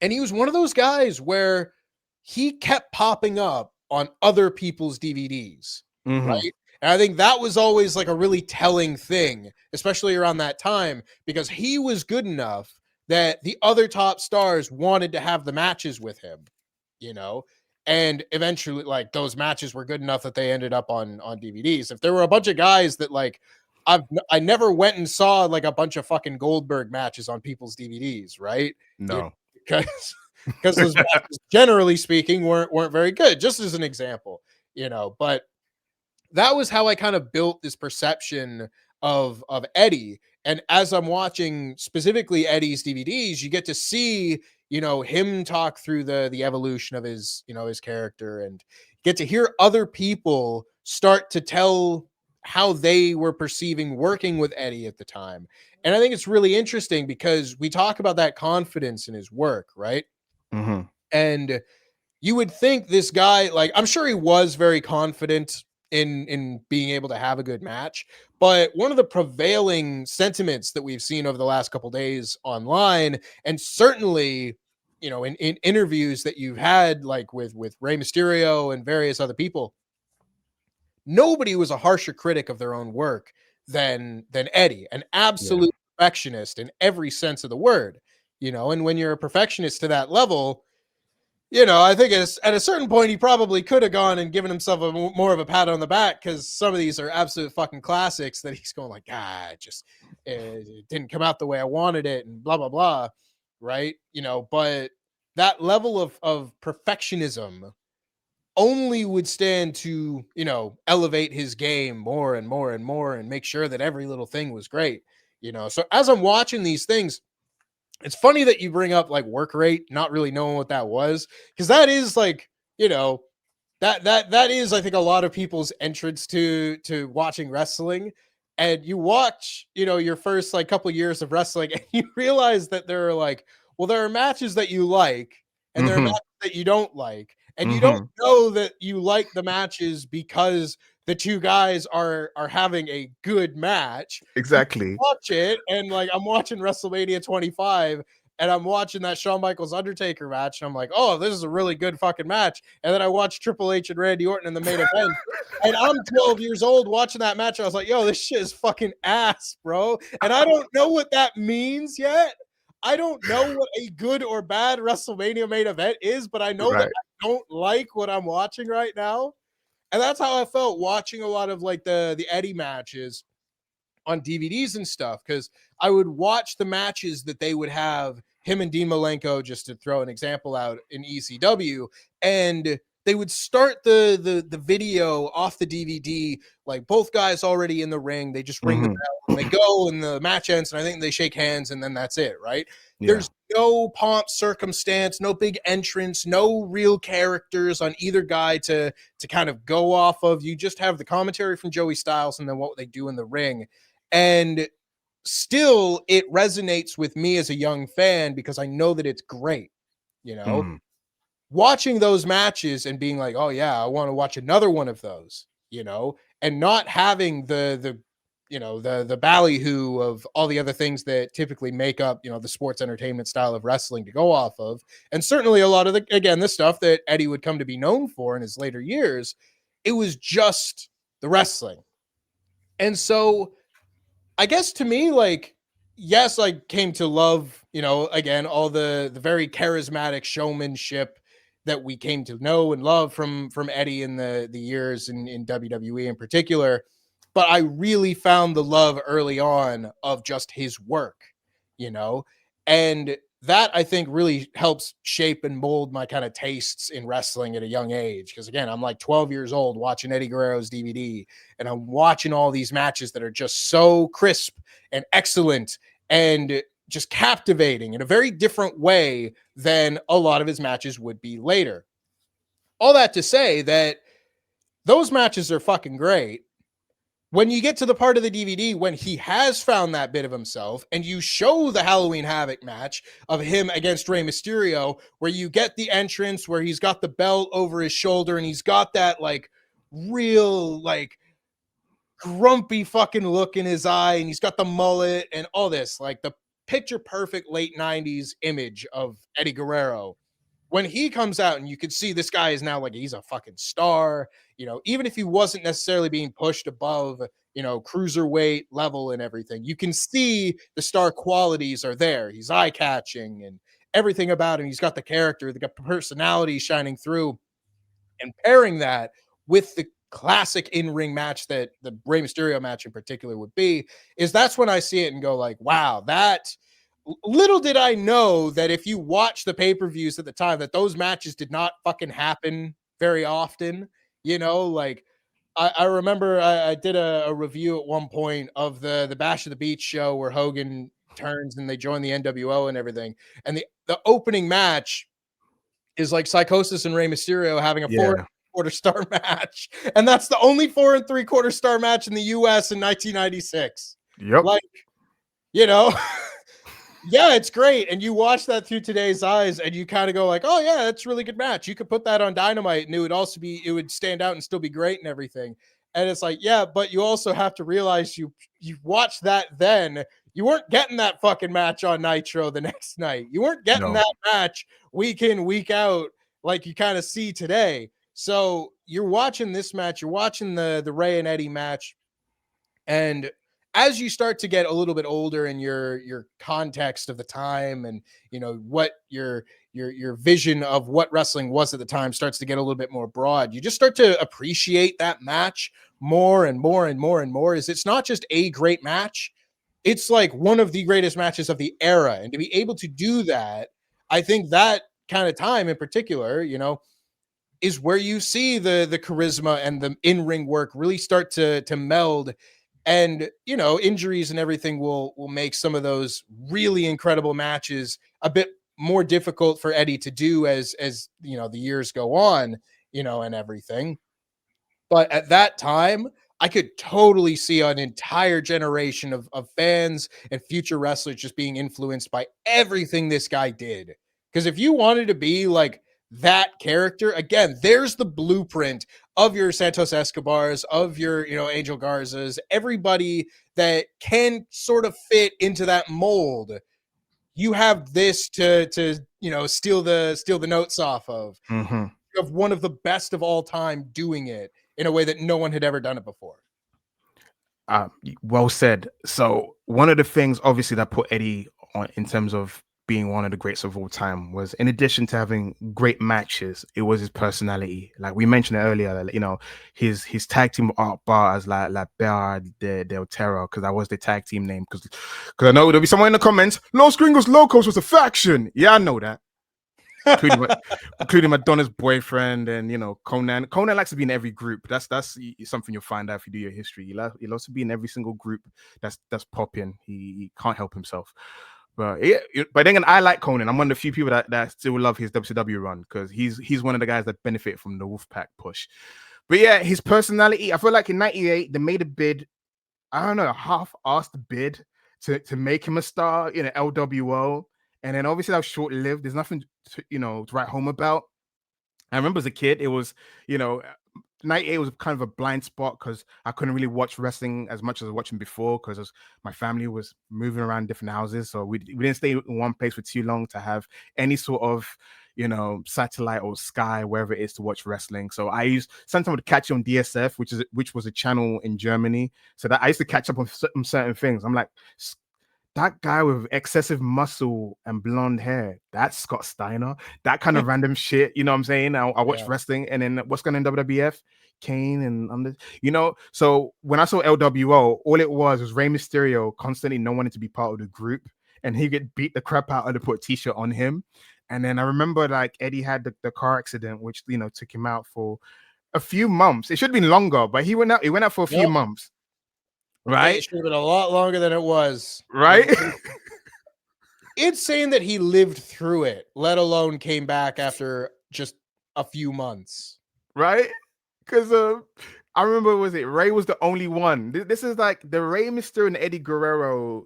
And he was one of those guys where he kept popping up on other people's DVDs, Mm-hmm. right? And I think that was always like a really telling thing, especially around that time, because he was good enough that the other top stars wanted to have the matches with him, you know. And eventually, like, those matches were good enough that they ended up on DVDs. If there were a bunch of guys that like I never went and saw like a bunch of fucking Goldberg matches on people's DVDs, right? You No. because because those matches, generally speaking, weren't very good. Just as an example, you know. But that was how I kind of built this perception of Eddie. And as I'm watching specifically Eddie's DVDs, you get to see, you know, him talk through the evolution of his, you know, his character, and get to hear other people start to tell how they were perceiving working with Eddie at the time. And I think it's really interesting because we talk about that confidence in his work, right? Mm-hmm. And you would think this guy, like, I'm sure he was very confident in being able to have a good match, but one of the prevailing sentiments that we've seen over the last couple days online, and certainly, you know, in interviews that you've had, like with Rey Mysterio and various other people, nobody was a harsher critic of their own work than Eddie, an Yeah. absolute perfectionist in every sense of the word, you know. And when you're a perfectionist to that level, you know, I think at a certain point he probably could have gone and given himself more of a pat on the back, because some of these are absolute fucking classics that he's going like, it just it didn't come out the way I wanted it, and blah blah blah, right? You know, but that level of perfectionism only would stand to, you know, elevate his game more and more and more, and make sure that every little thing was great, you know. So as I'm watching these things, it's funny that you bring up like work rate, not really knowing what that was, because that is like, you know, that is, I think, a lot of people's entrance to watching wrestling. And you watch, you know, your first like couple years of wrestling, and you realize that there are like, well, there are matches that you like, and there are Mm-hmm. matches that you don't like, and you don't Mm-hmm. know that you like the matches because the two guys are having a good match. You Exactly. watch it, and like I'm watching WrestleMania 25, and I'm watching that Shawn Michaels Undertaker match, and I'm like, oh, this is a really good fucking match. And then I watched Triple H and Randy Orton in the main event, and I'm 12 years old watching that match. And I was like, yo, this shit is fucking ass, bro. And I don't know what that means yet. I don't know what a good or bad WrestleMania main event is, but I know that I don't like what I'm watching right now. And that's how I felt watching a lot of like the Eddie matches on DVDs and stuff, because I would watch the matches that they would have him and Dean Malenko, just to throw an example out, in ECW, and they would start the video off the DVD, like both guys already in the ring. They just ring the bell and they go, and the match ends, and I think they shake hands, and then that's it, right? Yeah. There's no pomp, circumstance, no big entrance, no real characters on either guy to kind of go off of. You just have the commentary from Joey Styles and then what they do in the ring. And still, it resonates with me as a young fan because I know that it's great, you know? Watching those matches and being like, oh yeah, I want to watch another one of those, you know, and not having the ballyhoo of all the other things that typically make up, you know, the sports entertainment style of wrestling to go off of. And certainly a lot of the stuff that Eddie would come to be known for in his later years, it was just the wrestling. And so I guess to me, like, yes, I came to love, you know, again, all the very charismatic showmanship that we came to know and love from Eddie in the years in WWE in particular. But I really found the love early on of just his work, you know, and that I think really helps shape and mold my kind of tastes in wrestling at a young age. Because again, I'm like 12 years old watching Eddie Guerrero's DVD, and I'm watching all these matches that are just so crisp and excellent and just captivating in a very different way than a lot of his matches would be later. All that to say that those matches are fucking great. When you get to the part of the DVD when he has found that bit of himself and you show the Halloween Havoc match of him against Rey Mysterio, where you get the entrance where he's got the belt over his shoulder and he's got that like real like grumpy fucking look in his eye, and he's got the mullet and all this, like the picture perfect late 90s image of Eddie Guerrero. When he comes out and you can see this guy is now like, he's a fucking star, you know, even if he wasn't necessarily being pushed above, you know, cruiserweight level and everything, you can see the star qualities are there. He's eye catching and everything about him. He's got the character, the personality shining through, and pairing that with the classic in-ring match that the Rey Mysterio match in particular would be, is that's when I see it and go like, wow, that little did I know that if you watch the pay-per-views at the time, that those matches did not fucking happen very often, you know, like I remember I did a review at one point of the Bash of the Beach show where Hogan turns and they join the NWO and everything. And the opening match is like Psychosis and Rey Mysterio having a 4.75 star match. And that's the only 4.75 star match in the US in 1996. Yep. Like, you know, yeah, it's great. And you watch that through today's eyes and you kind of go like, oh yeah, that's a really good match. You could put that on Dynamite and it would stand out and still be great and everything. And it's like, yeah, but you also have to realize you watched that then. You weren't getting that fucking match on Nitro the next night. You weren't getting that match week in, week out, like you kind of see today. So you're watching this match, you're watching the Rey and Eddie match, and as you start to get a little bit older in your context of the time, and you know what your vision of what wrestling was at the time starts to get a little bit more broad, you just start to appreciate that match more and more and more and more. Is it's not just a great match, it's like one of the greatest matches of the era. And to be able to do that, I think that kind of time in particular, you know, is where you see the charisma and the in-ring work really start to meld. And you know, injuries and everything will make some of those really incredible matches a bit more difficult for Eddie to do as you know the years go on, you know, and everything. But at that time, I could totally see an entire generation of fans and future wrestlers just being influenced by everything this guy did. Because if you wanted to be like that character, again, there's the blueprint of your Santos Escobars, of your, you know, Angel Garzas, everybody that can sort of fit into that mold. you have this to steal the notes off of. Mm-hmm. You have one of the best of all time doing it in a way that no one had ever done it before. Well said. So one of the things, obviously, that put Eddie on in terms of being one of the greats of all time was, in addition to having great matches, it was his personality. Like we mentioned it earlier, his tag team bar as La Barra del Terror, because that was the tag team name. Because I know there'll be someone in the comments, Los Gringos Locos was a faction. Yeah, I know that. including Madonna's boyfriend and Conan. Conan likes to be in every group. That's something you'll find out if you do your history. He loves to be in every single group that's popping. He can't help himself. But yeah, but then I like Conan. I'm one of the few people that still love his WCW run, because he's one of the guys that benefit from the Wolfpack push. But yeah, his personality. I feel like in '98 they made a bid. I don't know, half-assed bid to make him a star in LWO. And then obviously that was short-lived. There's nothing to write home about. I remember as a kid, it was, 98 was kind of a blind spot because I couldn't really watch wrestling as much as I was watching before, because my family was moving around different houses. So we didn't stay in one place for too long to have any sort of, satellite or Sky, wherever it is, to watch wrestling. So I sometimes would catch it on DSF, which was a channel in Germany. So that I used to catch up on certain things. I'm like, that guy with excessive muscle and blonde hair, that's Scott Steiner. That kind of random shit, you know what I'm saying? I watched wrestling, and then what's going on in WWF? Kane and so when I saw LWO, all it was Rey Mysterio constantly not wanting to be part of the group, and he get beat the crap out of to put a t-shirt on him. And then I remember like Eddie had the car accident, which took him out for a few months. It should have been longer, but he went out for a few months. Right? It should have been a lot longer than it was. Right? It's saying that he lived through it, let alone came back after just a few months. Right? Because I remember, was it Ray was the only one? This is like the Rey Mysterio and Eddie Guerrero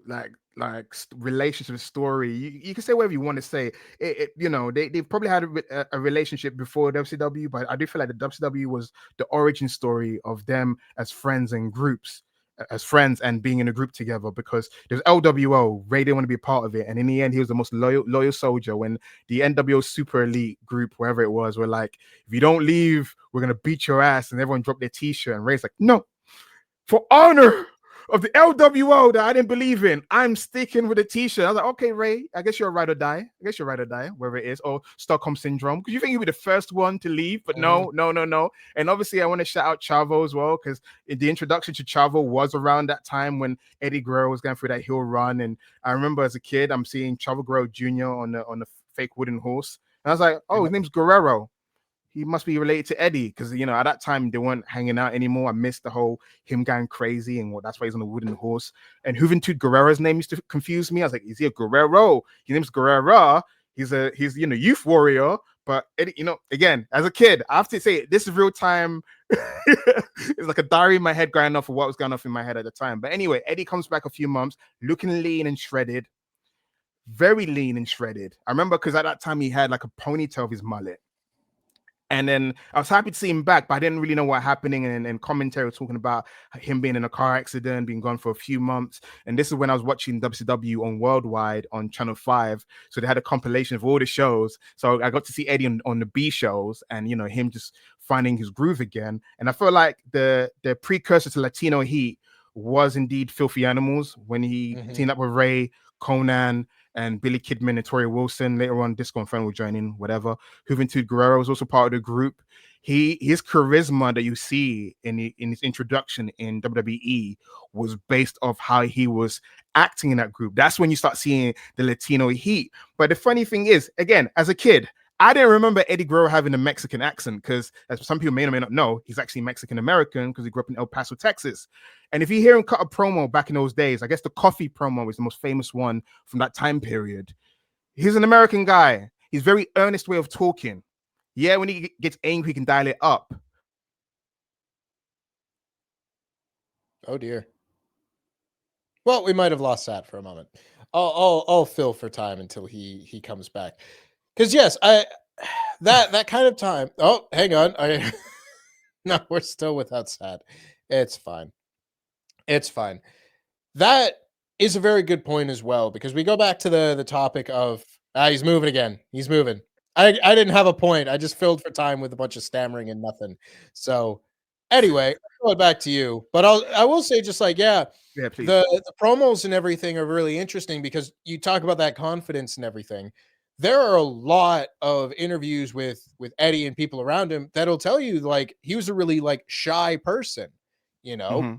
relationship story. You can say whatever you want to say. They probably had a relationship before WCW, but I do feel like the WCW was the origin story of them as friends and groups. As friends and being in a group together, because there's LWO. Ray didn't want to be a part of it, and in the end, he was the most loyal soldier. When the NWO Super Elite group, wherever it was, were like, if you don't leave, we're gonna beat your ass, and everyone dropped their t-shirt, and Ray's like, no, for honor of the LWO that I didn't believe in, I'm sticking with the t-shirt. I was like, okay, Ray, I guess you're a ride or die. Wherever it is, or Stockholm Syndrome, because you think you'll be the first one to leave, but no. And obviously, I want to shout out Chavo as well, because the introduction to Chavo was around that time when Eddie Guerrero was going through that heel run. And I remember as a kid, I'm seeing Chavo Guerrero Jr. on the fake wooden horse, and I was like, oh, his name's Guerrero. He must be related to Eddie, because at that time they weren't hanging out anymore. I missed the whole him going crazy, and that's why he's on the wooden horse. And Juventud Guerrero's name used to confuse me. I was like, is he a Guerrero? His name's Guerrero. He's youth warrior. But Eddie, again, as a kid, I have to say this is real time. It's like a diary in my head going off of what was going off in my head at the time. But anyway, Eddie comes back a few months, looking lean and shredded, very lean and shredded. I remember because at that time he had like a ponytail of his mullet. And then I was happy to see him back, but I didn't really know what happening. And commentary was talking about him being in a car accident, being gone for a few months. And this is when I was watching WCW on Worldwide on Channel 5. So they had a compilation of all the shows. So I got to see Eddie on the B shows, and him just finding his groove again. And I feel like the precursor to Latino Heat was indeed Filthy Animals, when he teamed up with Ray, Conan, and Billy Kidman and Tori Wilson. Later on, Disco Inferno will join in, whatever. Juventud Guerrero was also part of the group. His charisma that you see in his introduction in WWE was based off how he was acting in that group. That's when you start seeing the Latino heat. But the funny thing is, again, as a kid, I didn't remember Eddie Guerrero having a Mexican accent, because as some people may or may not know, he's actually Mexican-American because he grew up in El Paso, Texas. And if you hear him cut a promo back in those days, I guess the coffee promo is the most famous one from that time period. He's an American guy. He's very earnest way of talking. Yeah, when he gets angry, he can dial it up. Oh, dear. Well, we might have lost Sat for a moment. I'll fill for time until he comes back. Because yes, that kind of time. Oh, hang on. No, we're still without Sat. It's fine. That is a very good point as well, because we go back to the topic of he's moving again. He's moving. I didn't have a point. I just filled for time with a bunch of stammering and nothing. So anyway, going back to you, but I will say just like yeah, Yeah, please. the promos and everything are really interesting because you talk about that confidence and everything. There are a lot of interviews with Eddie and people around him that'll tell you like he was a really like shy person, you know, Hmm.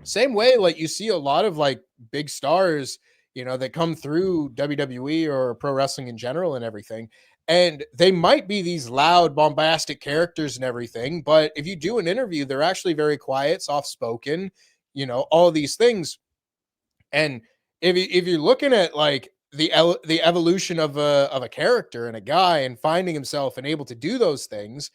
same way, like you see a lot of like big stars, that come through WWE or pro wrestling in general and everything. And they might be these loud, bombastic characters and everything, but if you do an interview, they're actually very quiet, soft spoken, all these things. And if you're looking at like the evolution of a character and a guy and finding himself and able to do those things,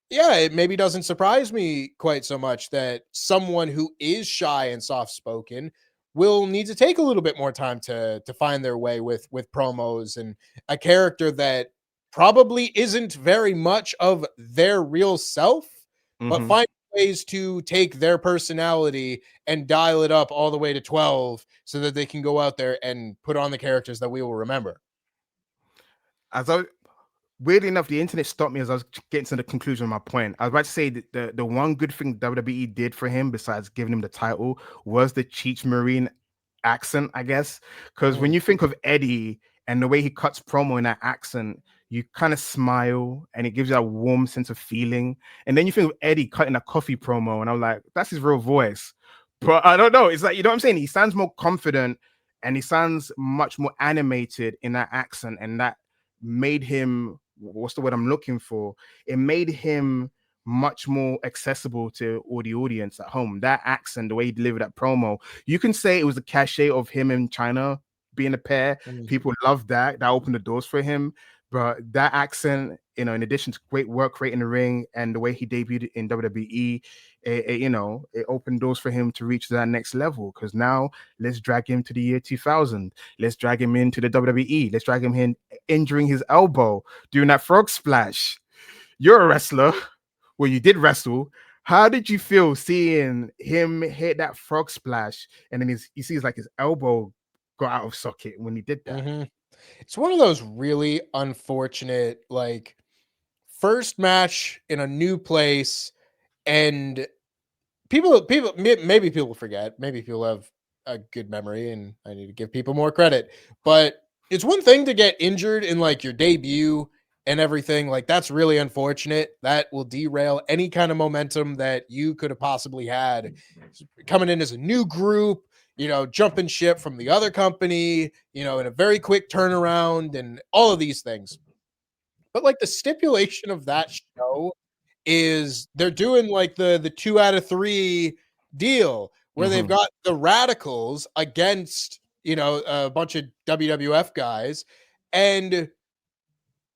yeah, it maybe doesn't surprise me quite so much that someone who is shy and soft spoken will need to take a little bit more time to find their way with promos and a character that probably isn't very much of their real self, but Hmm. find ways to take their personality and dial it up all the way to 12 so that they can go out there and put on the characters that we will remember. As I Weirdly enough, the internet stopped me as I was getting to the conclusion of my point. I was about to say that the one good thing WWE did for him, besides giving him the title, was the Cheech Marine accent, I guess. Because when Mm, you think of Eddie and the way he cuts promo in that accent, you kind of smile and it gives you that warm sense of feeling. And then you think of Eddie cutting a coffee promo, and I'm like, that's his real voice. But I don't know. It's like, you know what I'm saying? He sounds more confident and he sounds much more animated in that accent, and that made him, what's the word I'm looking for? It made him much more accessible to all the audience at home. That accent, the way he delivered that promo, you can say it was the cachet of him in China being a pair. mm, People loved that. That opened the doors for him. But that accent, in addition to great work rate in the ring and the way he debuted in WWE, it opened doors for him to reach that next level. Because now let's drag him to the year 2000. Let's drag him into the WWE. Let's drag him in, injuring his elbow, doing that frog splash. You're a wrestler. Well, you did wrestle. How did you feel seeing him hit that frog splash and then you see like his elbow got out of socket when he did that? mhm. It's one of those really unfortunate, like, first match in a new place, and maybe people forget, maybe people have a good memory, and I need to give people more credit, but it's one thing to get injured in, like, your debut and everything, like, that's really unfortunate. That will derail any kind of momentum that you could have possibly had coming in as a new group, jumping ship from the other company, in a very quick turnaround and all of these things. But like the stipulation of that show is they're doing like the 2 out of 3 deal where they've Mm-hmm. got the Radicals against, a bunch of WWF guys, and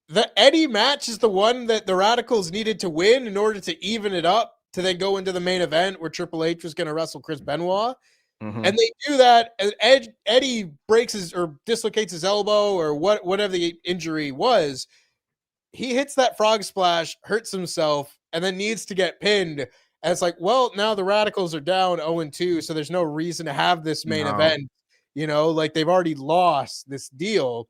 the Eddie match is the one that the Radicals needed to win in order to even it up to then go into the main event where Triple H was gonna wrestle Chris Benoit. Mm-hmm. And they do that, and Eddie breaks his or dislocates his elbow or whatever the injury was. He hits that frog splash, hurts himself, and then needs to get pinned. And it's like, well, now the Radicals are down 0-2, so there's no reason to have this main No. event. Like they've already lost this deal,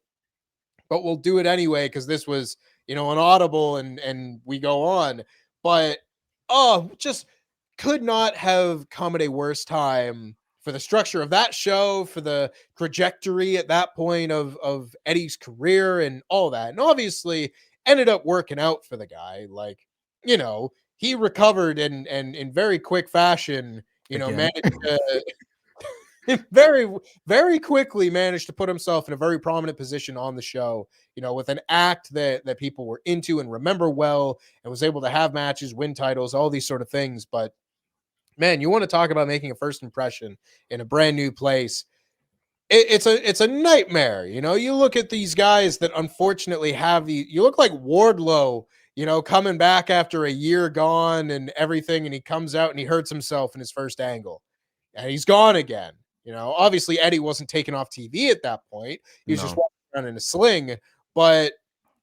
but we'll do it anyway because this was, an audible, and we go on. But oh, just could not have come at a worse time for the structure of that show, for the trajectory at that point of Eddie's career and all that. And obviously ended up working out for the guy. Like, he recovered and in very quick fashion, Again. managed to very, very quickly managed to put himself in a very prominent position on the show, with an act that people were into and remember well, and was able to have matches, win titles, all these sort of things. But man, you want to talk about making a first impression in a brand new place. It's a nightmare. You look at these guys that unfortunately have you look like Wardlow, coming back after a year gone and everything, and he comes out and he hurts himself in his first angle and he's gone again. Obviously Eddie wasn't taken off TV at that point. He was just No. walking around in a sling, but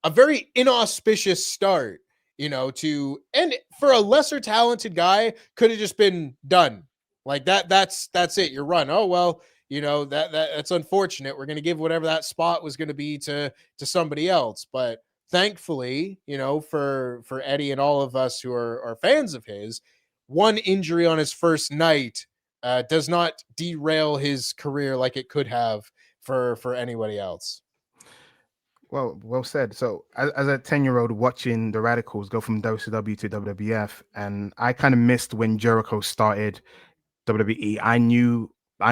a very inauspicious start, to and for a lesser talented guy could have just been done. Like that's it. You're run. Oh well, That's unfortunate. We're going to give whatever that spot was going to be to somebody else. But thankfully, for Eddie and all of us who are fans of his, one injury on his first night does not derail his career like it could have for anybody else. Well said. So, as a 10-year-old watching the Radicals go from WCW to WWF, and I kind of missed when Jericho started WWE. I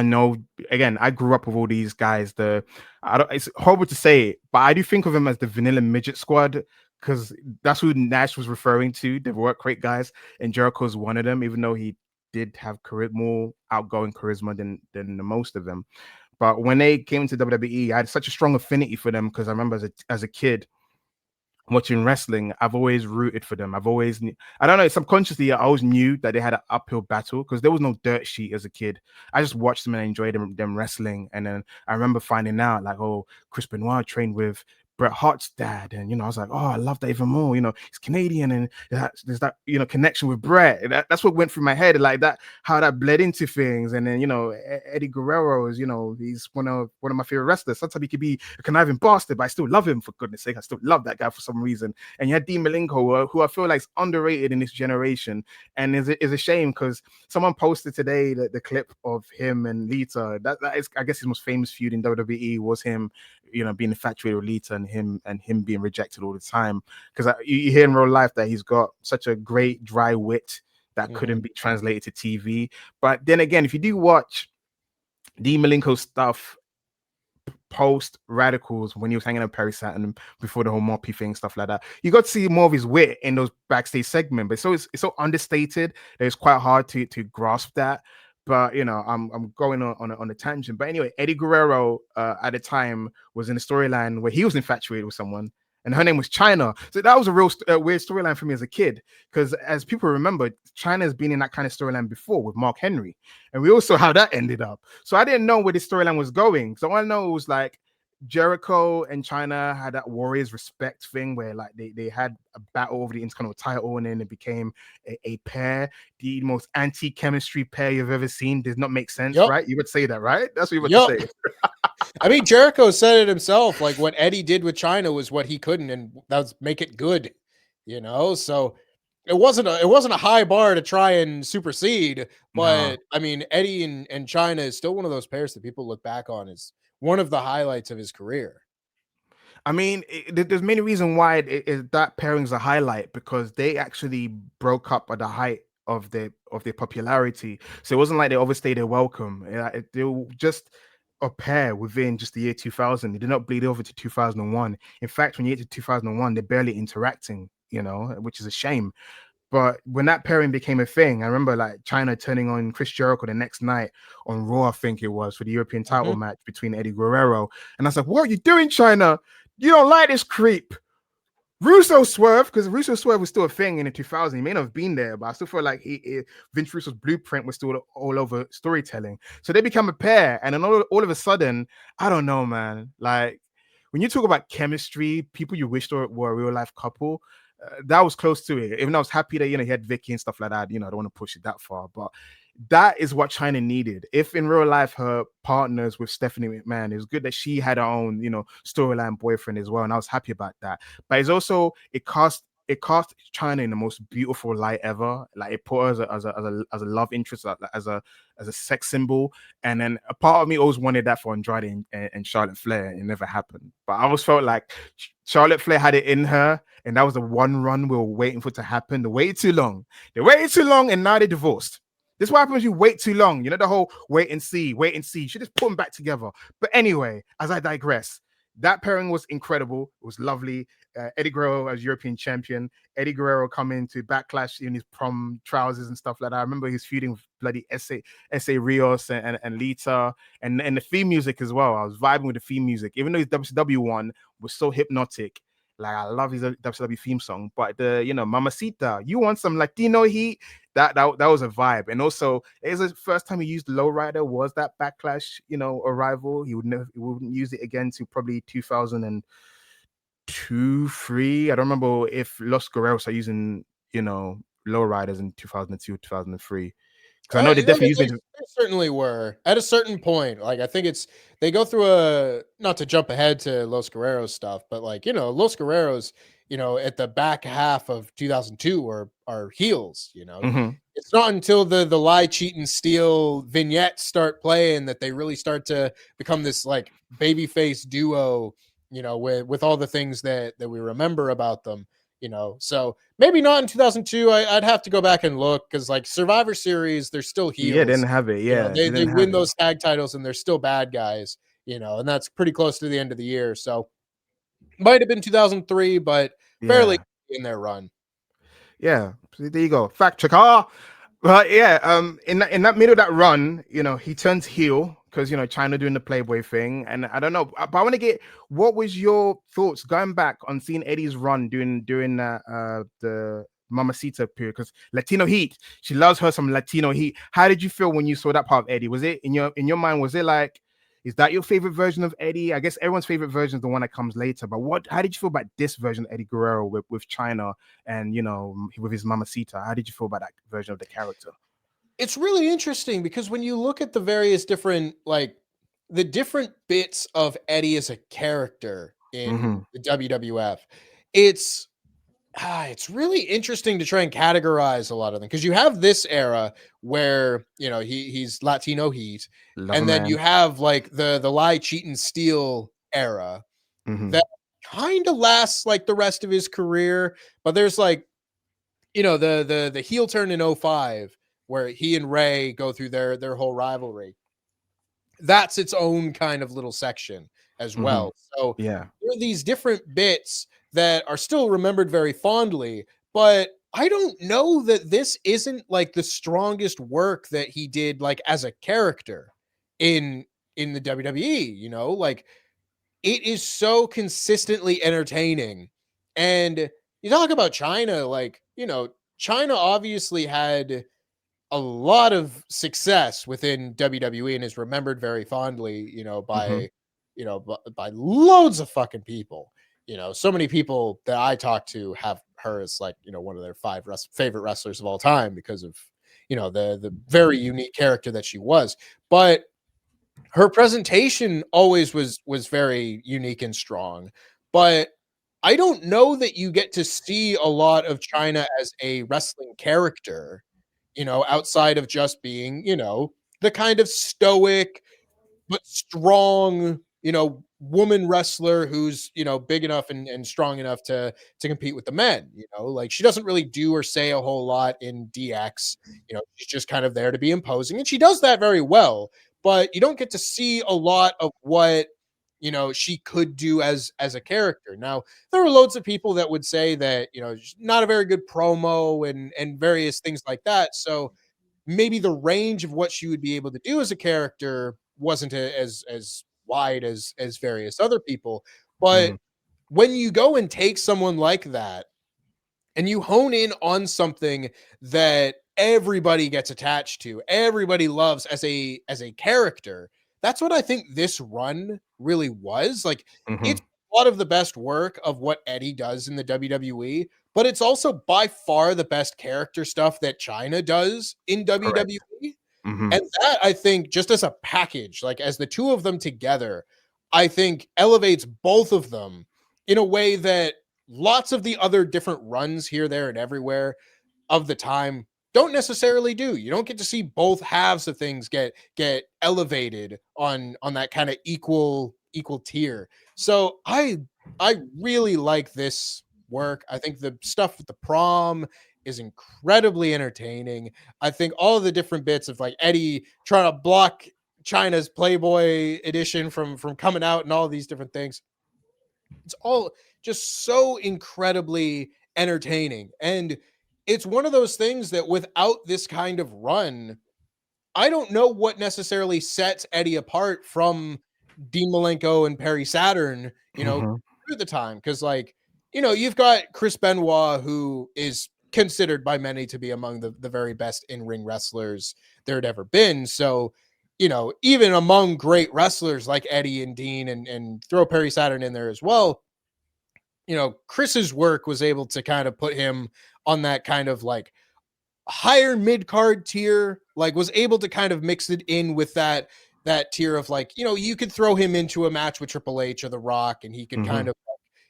know. Again, I grew up with all these guys. I don't. It's horrible to say it, but I do think of them as the Vanilla Midget Squad because that's who Nash was referring to. They were great guys, and Jericho's one of them. Even though he did have more outgoing charisma than the most of them. But when they came to WWE, I had such a strong affinity for them because I remember as a kid watching wrestling, I've always rooted for them. I don't know, subconsciously, I always knew that they had an uphill battle because there was no dirt sheet as a kid. I just watched them and enjoyed them wrestling. And then I remember finding out, like, oh, Chris Benoit trained with Bret Hart's dad. And, I was like, oh, I love that even more. He's Canadian and there's that, connection with Bret. That's what went through my head, like that, how that bled into things. And then, Eddie Guerrero is, he's one of my favorite wrestlers. Sometimes he could be a conniving bastard, but I still love him, for goodness sake. I still love that guy for some reason. And you had Dean Malenko, who I feel like is underrated in this generation. And is a shame because someone posted today the clip of him and Lita. That is, I guess, his most famous feud in WWE was him, being infatuated with Lita and him being rejected all the time. Because you hear in real life that he's got such a great dry wit that couldn't be translated to TV. But then again, if you do watch Dean Malenko's stuff post Radicals when he was hanging out with Perry Saturn before the whole Moppy thing, stuff like that, you got to see more of his wit in those backstage segments. But it's so understated that it's quite hard to grasp that. But I'm going on a tangent. But anyway, Eddie Guerrero at the time was in a storyline where he was infatuated with someone, and her name was China. So that was a real weird storyline for me as a kid, because as people remember, China has been in that kind of storyline before with Mark Henry, and we also how that ended up. So I didn't know where this storyline was going. So all I know was like Jericho and China had that Warriors respect thing where like they had a battle over the Intercontinental title, and then it became a pair, the most anti-chemistry pair you've ever seen. Does not make sense, right? You would say that, right? That's what you would say. I mean, Jericho said it himself. Like what Eddie did with China was what he couldn't, and that was make it good. So it wasn't a high bar to try and supersede. But no. I mean, Eddie and China is still one of those pairs that people look back on as one of the highlights of his career. I mean, there's many reasons why that pairing's a highlight, because they actually broke up at the height of their popularity. So it wasn't like they overstayed their welcome. They were just a pair within just the year 2000. They did not bleed over to 2001. In fact, when you get to 2001, they're barely interacting, which is a shame. But when that pairing became a thing, I remember like China turning on Chris Jericho the next night on Raw, I think it was, for the European title match between Eddie Guerrero. And I was like, what are you doing, China? You don't like this creep. Russo Swerve, because Russo Swerve was still a thing in the 2000s. He may not have been there, but I still feel like Vince Russo's blueprint was still all over storytelling. So they become a pair. And then all of a sudden, I don't know, man. Like, when you talk about chemistry, people you wished were a real life couple, that was close to it. Even though I was happy that, he had Vicky and stuff like that, I don't want to push it that far. But that is what China needed. If in real life her partners with Stephanie McMahon, it was good that she had her own, storyline boyfriend as well, and I was happy about that. But it's also it cast China in the most beautiful light ever. Like it put her as a love interest, as a sex symbol. And then a part of me always wanted that for Andrade and Charlotte Flair. It never happened. But I always felt like Charlotte Flair had it in her, and that was the one run we were waiting for it to happen. They waited too long. And now they divorced. This is what happens when you wait too long. The whole wait and see. You should just put them back together. But anyway, as I digress, that pairing was incredible. It was lovely. Eddie Guerrero as European champion. Eddie Guerrero coming to Backlash in his prom trousers and stuff like that. I remember he was feuding with bloody S.A. Rios and Lita and the theme music as well. I was vibing with the theme music. Even though his WCW one was so hypnotic, like I love his WCW theme song, but the Mamacita, you want some Latino heat? That was a vibe. And also, it was the first time he used Lowrider was that Backlash, arrival. He wouldn't use it again to probably 2002, 3. I don't remember if Los Guerreros are using Lowriders in 2002, 2003. Because I know they definitely used it. They certainly were at a certain point. Like I think they go through a, not to jump ahead to Los Guerreros stuff, but like Los Guerreros, at the back half of 2002 are heels. Mm-hmm. It's not until the lie, cheat, and steal vignettes start playing that they really start to become this like babyface duo. With all the things that we remember about them. So maybe not in 2002. I'd have to go back and look because like Survivor Series, they're still Yeah, they heels. didn't have it. Yeah, they They didn't have win it. those tag titles and they're still bad guys. And that's pretty close to the end of the year. So might have been 2003, but fairly Yeah. in their run. Yeah. So there you go. Fact check. But yeah, in that middle of that run, he turns heel because China doing the Playboy thing, and I don't know, but I want to get, what was your thoughts going back on seeing Eddie's run during the Mamacita period? Because Latino Heat, she loves her some Latino Heat. How did you feel when you saw that part of Eddie? Was it in your mind? Was it like, is that your favorite version of Eddie? I guess everyone's favorite version is the one that comes later. But how did you feel about this version of Eddie Guerrero with China and with his Mamacita? How did you feel about that version of the character? It's really interesting because when you look at the various different like the different bits of Eddie as a character in Mm-hmm. the WWF, it's it's really interesting to try and categorize a lot of them because you have this era where he's Latino Heat, Love a and then you man. have like the lie, cheat, and steal era Mm-hmm. that kind of lasts like the rest of his career. But there's like the heel turn in '05 where he and Ray go through their whole rivalry. That's its own kind of little section as Mm-hmm. well. So Yeah. there are these different bits that are still remembered very fondly, but I don't know that this isn't like the strongest work that he did like as a character in the WWE, like it is so consistently entertaining. And you talk about China, like, China obviously had a lot of success within WWE and is remembered very fondly, Mm-hmm. by loads of fucking people. So many people that I talk to have her as like, one of their favorite wrestlers of all time because of, the very unique character that she was. But her presentation always was very unique and strong. But I don't know that you get to see a lot of China as a wrestling character, outside of just being, the kind of stoic but strong, woman wrestler who's, big enough and strong enough to compete with the men, like she doesn't really do or say a whole lot in DX, she's just kind of there to be imposing and she does that very well, but you don't get to see a lot of what she could do as a character. Now, there are loads of people that would say that, she's not a very good promo and various things like that. So maybe the range of what she would be able to do as a character wasn't as wide as various other people. But Mm-hmm. when you go and take someone like that and you hone in on something that everybody gets attached to, everybody loves as a character, that's what I think this run really was. Like Mm-hmm. it's a lot of the best work of what Eddie does in the WWE, but it's also by far the best character stuff that China does in Correct. WWE. Mm-hmm. And that I think just as a package, like as the two of them together, I think elevates both of them in a way that lots of the other different runs here, there, and everywhere of the time don't necessarily do. You don't get to see both halves of things get elevated on that kind of equal tier. So I really like this work. I think the stuff with the prom is incredibly entertaining. I think all of the different bits of like Eddie trying to block China's Playboy edition from coming out and all of these different things. It's all just so incredibly entertaining. And it's one of those things that without this kind of run, I don't know what necessarily sets Eddie apart from Dean Malenko and Perry Saturn, Mm-hmm. through the time. Because, like, you've got Chris Benoit, who is considered by many to be among the very best in ring wrestlers there had ever been. So, even among great wrestlers like Eddie and Dean, and throw Perry Saturn in there as well, Chris's work was able to kind of put him on that kind of like higher mid-card tier, like was able to kind of mix it in with that tier of like, you know, you could throw him into a match with Triple H or The Rock and he could kind of,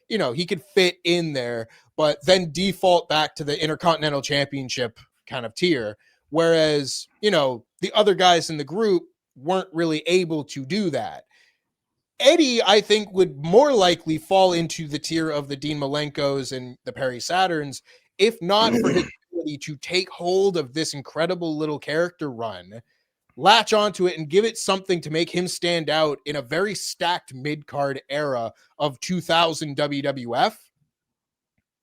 you know, he could fit in there, but then default back to the Intercontinental Championship kind of tier. Whereas, you know, the other guys in the group weren't really able to do that. Eddie, I think, would more likely fall into the tier of the Dean Malenkos and the Perry Saturns, if not for his ability to take hold of this incredible little character run, latch onto it, and give it something to make him stand out in a very stacked mid-card era of 2000 WWF.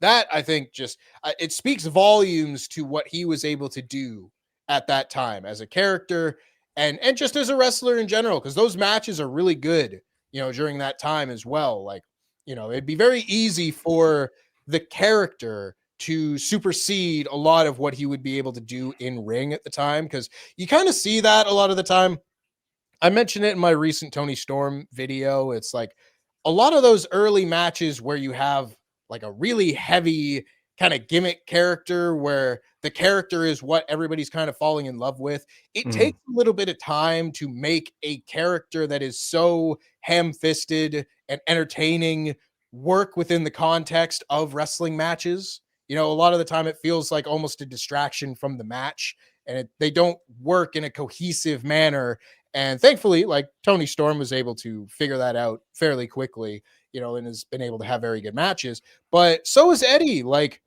That, I think, just it speaks volumes to what he was able to do at that time as a character and just as a wrestler in general, because those matches are really good, you know, during that time as well. Like, you know, it'd be very easy for the character to supersede a lot of what he would be able to do in ring at the time, because you kind of see that a lot of the time. I mentioned it in my recent Tony Storm video. It's like a lot of those early matches where you have like a really heavy kind of gimmick character where the character is what everybody's kind of falling in love with. It takes a little bit of time to make a character that is so ham-fisted and entertaining work within the context of wrestling matches. You know, a lot of the time it feels like almost a distraction from the match, and they don't work in a cohesive manner. And thankfully, like Tony Storm was able to figure that out fairly quickly, you know, and has been able to have very good matches. But so is Eddie. Like,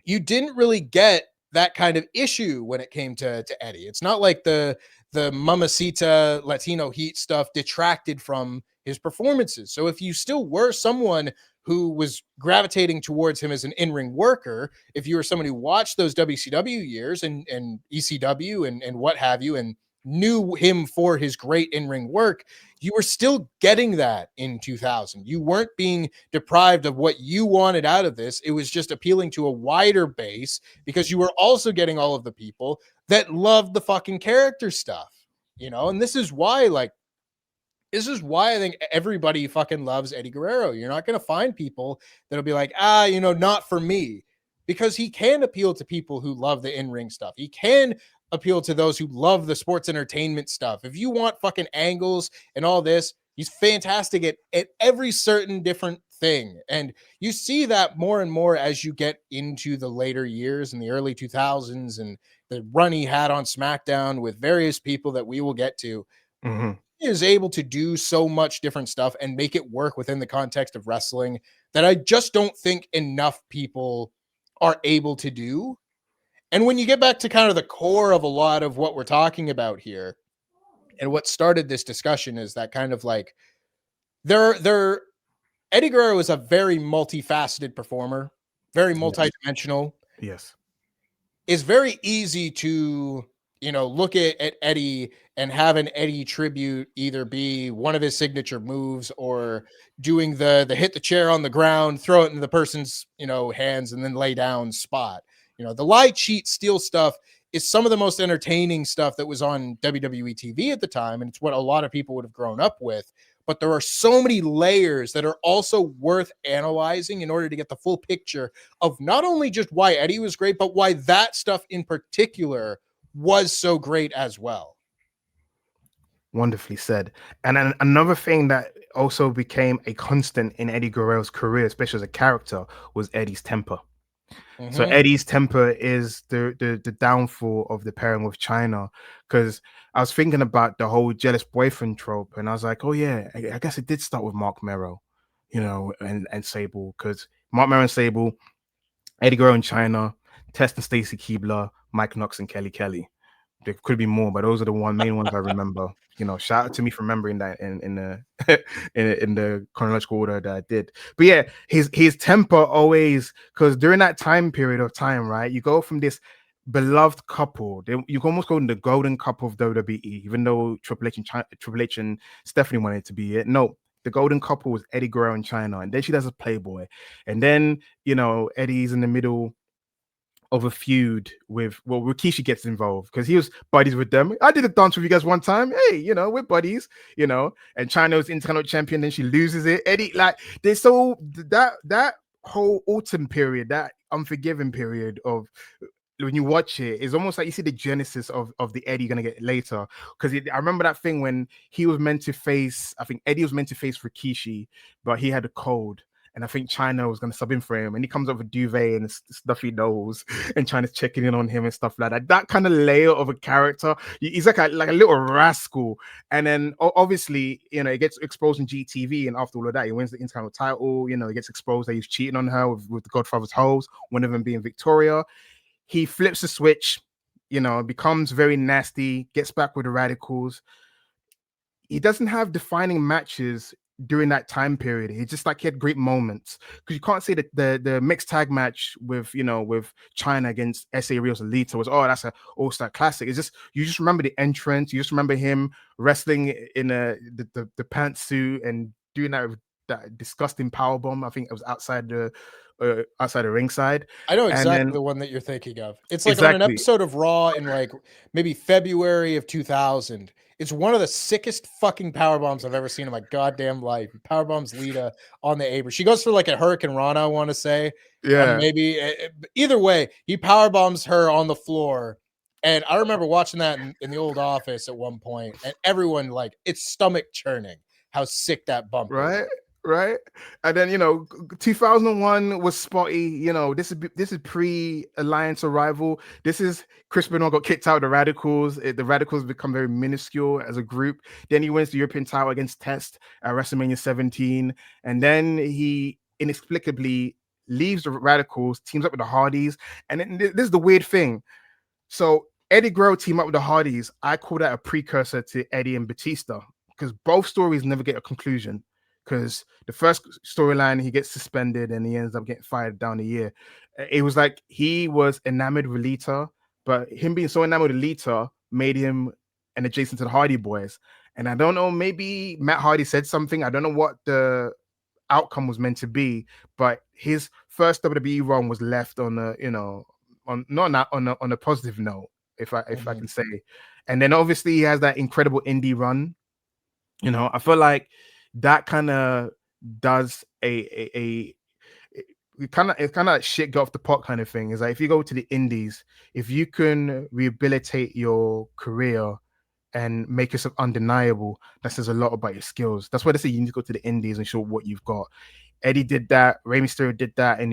you didn't really get that kind of issue when it came to Eddie. It's not like the Mamacita Latino Heat stuff detracted from his performances. So if you still were someone who was gravitating towards him as an in-ring worker, if you were someone who watched those WCW years and ECW and what have you, and knew him for his great in-ring work, you were still getting that in 2000. You weren't being deprived of what you wanted out of this. It was just appealing to a wider base because you were also getting all of the people that loved the fucking character stuff, you know? And this is why, like, this is why I think everybody fucking loves Eddie Guerrero. You're not going to find people that'll be like, you know, not for me, because he can appeal to people who love the in-ring stuff. He can appeal to those who love the sports entertainment stuff. If you want fucking angles and all this, he's fantastic at every certain different thing. And you see that more and more as you get into the later years in the early 2000s and the run he had on SmackDown with various people that we will get to. He is able to do so much different stuff and make it work within the context of wrestling that I just don't think enough people are able to do. And when you get back to kind of the core of a lot of what we're talking about here, and what started this discussion is that kind of like there Eddie Guerrero is a very multifaceted performer, very multidimensional. Yes. It's very easy to, you know, look at Eddie and have an Eddie tribute either be one of his signature moves or doing the hit the chair on the ground, throw it into the person's, you know, hands and then lay down spot. You know, the lie, cheat, steal stuff is some of the most entertaining stuff that was on WWE TV at the time, and it's what a lot of people would have grown up with. But there are so many layers that are also worth analyzing in order to get the full picture of not only just why Eddie was great, but why that stuff in particular was so great as well. Wonderfully said. And then another thing that also became a constant in Eddie Guerrero's career, especially as a character, was Eddie's temper. So Eddie's temper is the downfall of the pairing with China, because I was thinking about the whole jealous boyfriend trope, and I was like, oh yeah, I guess it did start with Mark Merrow, you know, and Sable, because Mark Merrow and Sable, Eddie Guerrero and China, Test and Stacy Keibler, Mike Knox and Kelly Kelly. There could be more, but those are the main ones I remember. You know, shout out to me for remembering that in the in the chronological order that I did. But yeah, his temper always, because during that time period of time, right, you go from this beloved couple, you can almost go in the golden couple of WWE, even though Triple H and Stephanie wanted it to be it. No, the golden couple was Eddie Guerrero and China, and then she does a Playboy, and then, you know, Eddie's in the middle of a feud with, well, Rikishi gets involved because he was buddies with them. I did a dance with you guys one time. Hey, you know, we're buddies, you know, and China's Intercontinental Champion, then she loses it. Eddie, like, there's so that whole autumn period, that unforgiven period of when you watch it, it's almost like you see the genesis of the Eddie you're gonna get later. Because I remember that thing when he was meant to face, I think Eddie was meant to face Rikishi, but he had a cold. And I think China was going to sub in for him. And he comes up with duvet and stuffy nose and China's checking in on him and stuff like that. That kind of layer of a character. He's like a little rascal. And then obviously, it gets exposed in GTV. And after all of that, he wins the Intercontinental title. He gets exposed that he's cheating on her with the Godfather's hoes, one of them being Victoria. He flips the switch, becomes very nasty, gets back with the Radicals. He doesn't have defining matches during that time period. He just he had great moments, because you can't say that the mixed tag match with China against SA Rios Alita was that's an all-star classic. It's just you just remember the entrance, you just remember him wrestling in the pantsuit and doing that disgusting power bomb. I think it was outside the ringside. I know And exactly then the one that you're thinking of. It's like on an exactly, episode of Raw in like maybe February of 2000. It's one of the sickest fucking power bombs I've ever seen in my goddamn life. Power bombs Lita on the apron. She goes for like a Hurricane Rana, I want to say. yeah, Maybe either way, he power bombs her on the floor. And I remember watching that in the old office at one point, and everyone it's stomach churning how sick that bump is. right. Right, and then 2001 was spotty. This is pre-alliance arrival. This is Chris Benoit got kicked out of the Radicals. The Radicals become very minuscule as a group. Then he wins the European title against Test at WrestleMania 17, and then he inexplicably leaves the Radicals, teams up with the Hardys, and then this is the weird thing. So Eddie Guerrero team up with the Hardys. I call that a precursor to Eddie and Batista, because both stories never get a conclusion. Because the first storyline, he gets suspended and he ends up getting fired down a year. It was like he was enamored with Lita, but him being so enamored with Lita made him an adjacent to the Hardy Boys. And I don't know, maybe Matt Hardy said something. I don't know what the outcome was meant to be, but his first WWE run was left on a, on a positive note, if I can say. And then obviously he has that incredible indie run. I feel like that kind of does it's kind of like shit get off the pot kind of thing. Is like if you go to the indies, if you can rehabilitate your career and make yourself undeniable, that says a lot about your skills. That's why they say you need to go to the indies and show what you've got. Eddie did that. Rey Mysterio did that in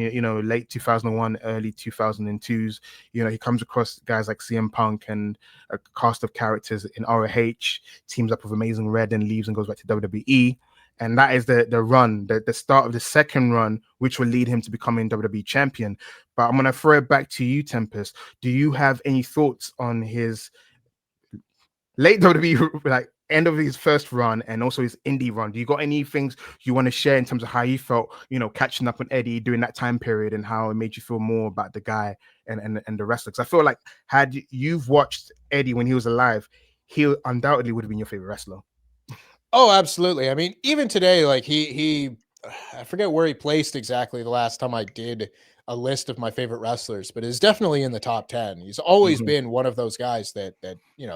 late 2001, early 2002s. He comes across guys like CM Punk and a cast of characters in ROH, teams up with Amazing Red and leaves and goes back to WWE. And that is the run, the start of the second run, which will lead him to becoming WWE champion. But I'm gonna throw it back to you, Tempest. Do you have any thoughts on his late WWE, end of his first run and also his indie run? Do you got any things you want to share in terms of how you felt, catching up with Eddie during that time period and how it made you feel more about the guy and the wrestler? Because I feel like had you've watched Eddie when he was alive, he undoubtedly would have been your favorite wrestler. Oh, absolutely. I mean, even today, he I forget where he placed exactly the last time I did a list of my favorite wrestlers, but is definitely in the top 10. He's always been one of those guys that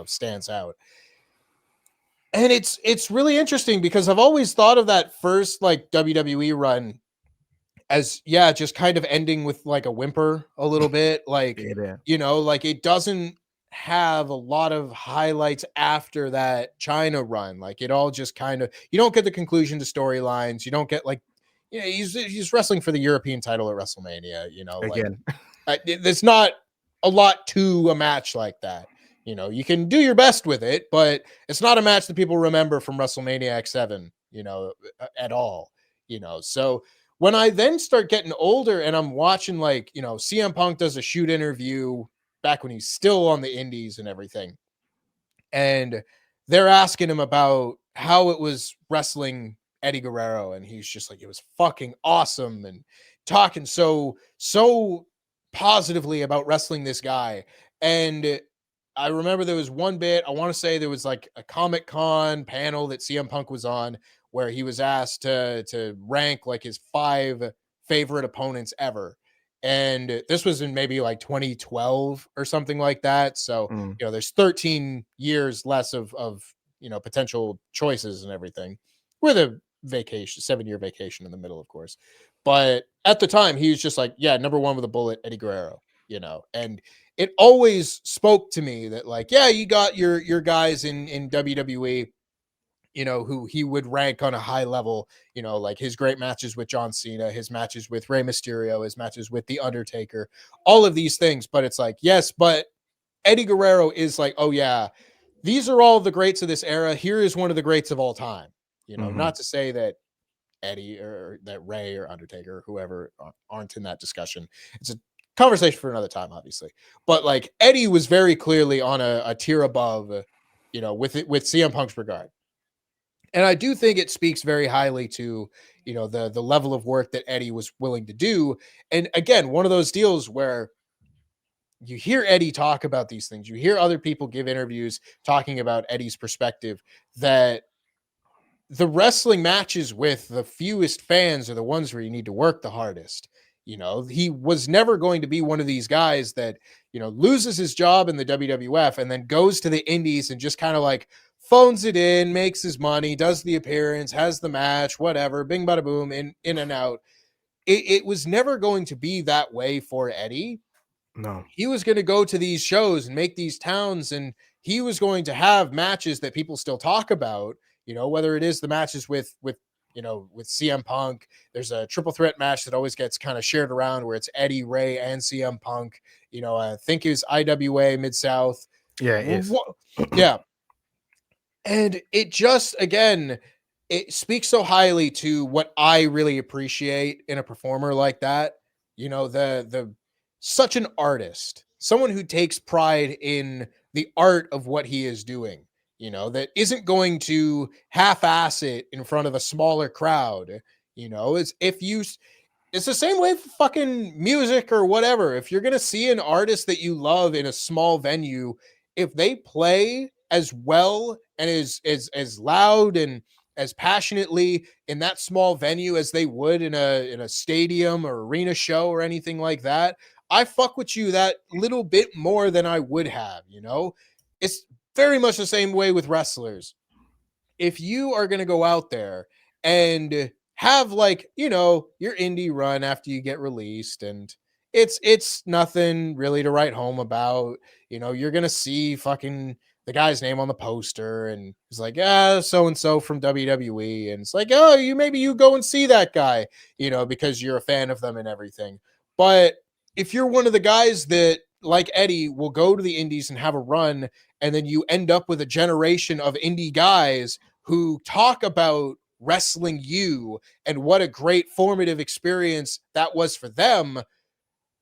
stands out. And it's really interesting because I've always thought of that first WWE run as just kind of ending with a whimper a little bit, Yeah. it doesn't have a lot of highlights after that China run. It all just kind of, you don't get the conclusion to storylines. You don't get he's wrestling for the European title at WrestleMania, Again. there's not a lot to a match like that. You can do your best with it, but it's not a match that people remember from WrestleMania X7, at all, So when I then start getting older and I'm watching CM Punk does a shoot interview back when he's still on the indies and everything, and they're asking him about how it was wrestling Eddie Guerrero, and he's just like, it was fucking awesome, and talking so positively about wrestling this guy. And I remember there was one bit, I want to say there was a Comic Con panel that CM Punk was on where he was asked to rank his 5 favorite opponents ever. And this was in maybe 2012 or something like that. So, there's 13 years less of potential choices and everything, with a vacation, 7-year vacation in the middle, of course. But at the time, he was just number 1 with a bullet, Eddie Guerrero. and it always spoke to me that, like, yeah, you got your guys in WWE, who he would rank on a high level, like his great matches with John Cena, his matches with Rey Mysterio, his matches with The Undertaker, all of these things. But it's like, yes, but Eddie Guerrero is like, oh yeah, these are all the greats of this era. Here is one of the greats of all time. Mm-hmm. Not to say that Eddie or that Ray or Undertaker or whoever aren't in that discussion. It's a conversation for another time, obviously. But like Eddie was very clearly on a tier above, with CM Punk's regard. And I do think it speaks very highly to, the level of work that Eddie was willing to do. And again, one of those deals where you hear Eddie talk about these things, you hear other people give interviews talking about Eddie's perspective, that the wrestling matches with the fewest fans are the ones where you need to work the hardest. He was never going to be one of these guys that, loses his job in the WWF and then goes to the indies and just kind of like phones it in, makes his money, does the appearance, has the match, whatever, bing, bada, boom, in and out. It was never going to be that way for Eddie. No. He was going to go to these shows and make these towns, and he was going to have matches that people still talk about, whether it is the matches with CM Punk. There's a triple threat match that always gets kind of shared around where it's Eddie, Ray, and CM Punk. I think it was IWA Mid South. Yeah, it is. Yeah. And it just, again, it speaks so highly to what I really appreciate in a performer like that. The such an artist, someone who takes pride in the art of what he is doing, that isn't going to half-ass it in front of a smaller crowd. It's the same way for fucking music or whatever. If you're going to see an artist that you love in a small venue, if they play as well and as loud and as passionately in that small venue as they would in a stadium or arena show or anything like that, I fuck with you that little bit more than I would have. It's very much the same way with wrestlers. If you are going to go out there and have, like, your indie run after you get released, and it's nothing really to write home about, you're going to see fucking the guy's name on the poster and it's like, so and so from WWE, and it's like, oh, maybe you go and see that guy, because you're a fan of them and everything. But if you're one of the guys that, like Eddie, will go to the indies and have a run, and then you end up with a generation of indie guys who talk about wrestling you and what a great formative experience that was for them,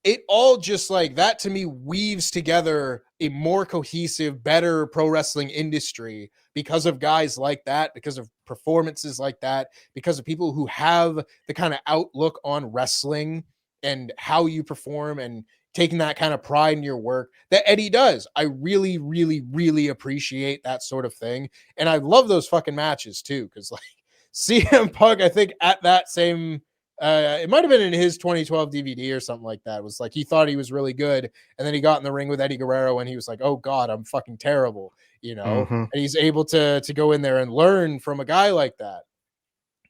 it all just, like, that to me weaves together a more cohesive, better pro wrestling industry because of guys like that, because of performances like that, because of people who have the kind of outlook on wrestling and how you perform and taking that kind of pride in your work that Eddie does. I really, really, really appreciate that sort of thing. And I love those fucking matches too. Cause like CM Punk, I think at that same, it might have been in his 2012 DVD or something like that. It was like he thought he was really good, and then he got in the ring with Eddie Guerrero, and he was like, "Oh God, I'm fucking terrible," Mm-hmm. And he's able to go in there and learn from a guy like that.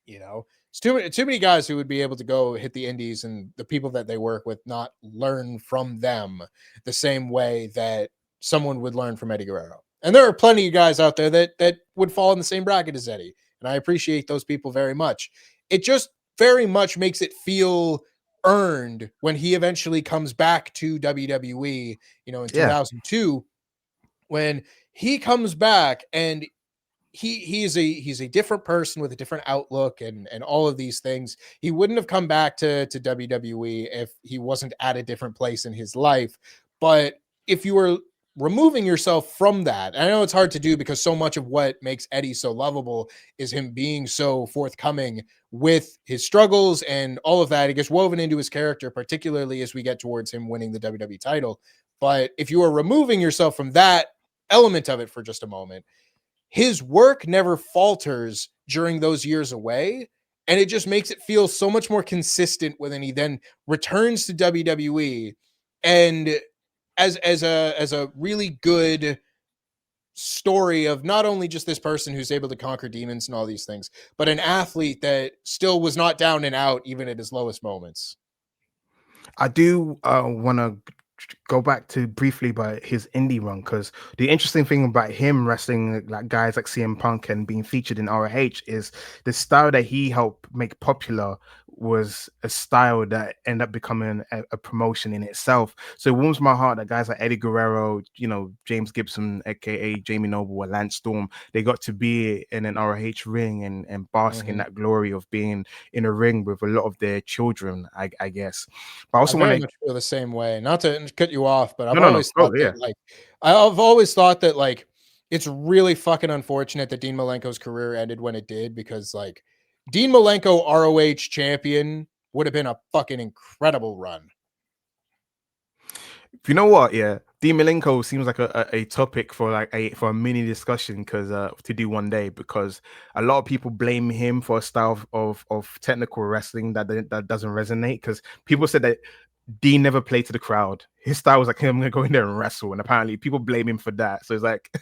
It's too many guys who would be able to go hit the indies and the people that they work with not learn from them the same way that someone would learn from Eddie Guerrero. And there are plenty of guys out there that would fall in the same bracket as Eddie, and I appreciate those people very much. It just very much makes it feel earned when he eventually comes back to WWE, in Yeah. 2002, when he comes back and he's a different person with a different outlook and all of these things. He wouldn't have come back to WWE if he wasn't at a different place in his life. But if you were removing yourself from that, I know it's hard to do because so much of what makes Eddie so lovable is him being so forthcoming with his struggles and all of that. It gets woven into his character, particularly as we get towards him winning the WWE title. But if you are removing yourself from that element of it for just a moment, his work never falters during those years away. And it just makes it feel so much more consistent when he then returns to WWE and as a really good story of not only just this person who's able to conquer demons and all these things, but an athlete that still was not down and out even at his lowest moments. I do want to go back to briefly about his indie run, because the interesting thing about him wrestling like guys like CM Punk and being featured in ROH is the style that he helped make popular was a style that ended up becoming a promotion in itself. So it warms my heart that guys like Eddie Guerrero, James Gibson, aka Jamie Noble, or Lance Storm, they got to be in an ROH ring and bask in that glory of being in a ring with a lot of their children, I guess. But I I also want very to much feel the same way. Not to cut you off, but I've no. always Oh thought yeah. that I've always thought that it's really fucking unfortunate that Dean Malenko's career ended when it did, because Dean Malenko ROH champion would have been a fucking incredible run. You know what? Yeah, Dean Malenko seems like a topic for for a mini discussion, because to do one day, because a lot of people blame him for a style of technical wrestling that doesn't resonate, because people said that Dean never played to the crowd. His style was like, I'm gonna go in there and wrestle, and apparently people blame him for that. So it's like,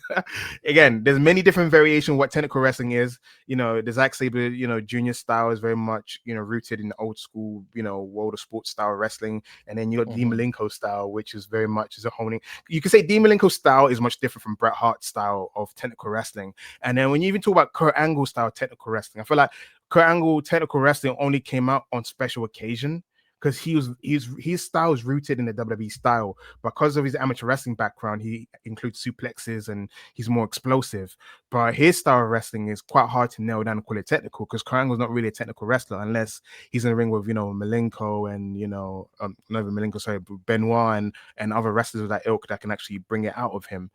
again, there's many different variations what technical wrestling is. The Zack Sabre, junior style is very much, rooted in the old school, world of sports style wrestling, and then you got Dean Malenko style, which is very much as a honing. You could say Dean Malenko style is much different from Bret Hart's style of technical wrestling. And then when you even talk about Kurt Angle style technical wrestling, I feel like Kurt Angle technical wrestling only came out on special occasion, because his style is rooted in the WWE style. Because of his amateur wrestling background, he includes suplexes and he's more explosive. But his style of wrestling is quite hard to nail down and call it technical, because Kurt Angle's not really a technical wrestler unless he's in the ring with Malenko and not even Malenko, sorry, Benoit and other wrestlers of that ilk that can actually bring it out of him.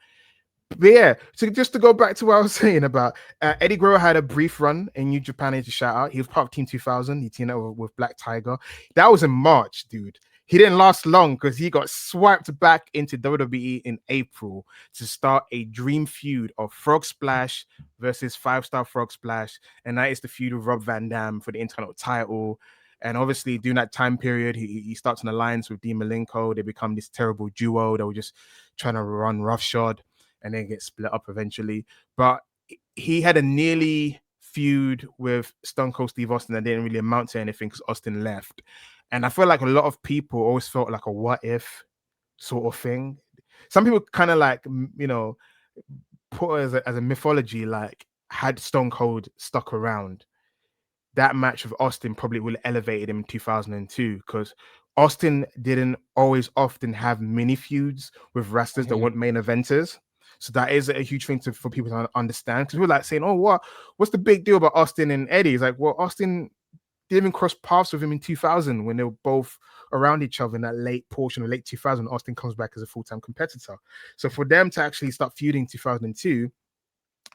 But yeah, so just to go back to what I was saying about Eddie Guerrero had a brief run in New Japan. I need to shout out. He was part of Team 2000. He teamed up with Black Tiger. That was in March, dude. He didn't last long because he got swiped back into WWE in April to start a dream feud of Frog Splash versus 5-Star Frog Splash. And that is the feud with Rob Van Dam for the Intercontinental title. And obviously, during that time period, he starts an alliance with Dean Malenko. They become this terrible duo that were just trying to run roughshod, and then get split up eventually. But he had a nearly feud with Stone Cold Steve Austin that didn't really amount to anything because Austin left. And I feel like a lot of people always felt like a what if sort of thing. Some people kind of put it as a mythology, like had Stone Cold stuck around, that match with Austin probably would have elevated him in 2002, because Austin didn't always often have mini feuds with wrestlers that weren't main eventers. So that is a huge thing for people to understand, because we're like saying, oh, what's the big deal about Austin and Eddie? It's like, well, Austin didn't even cross paths with him in 2000 when they were both around each other in that late portion of late 2000. Austin comes back as a full-time competitor. So for them to actually start feuding in 2002,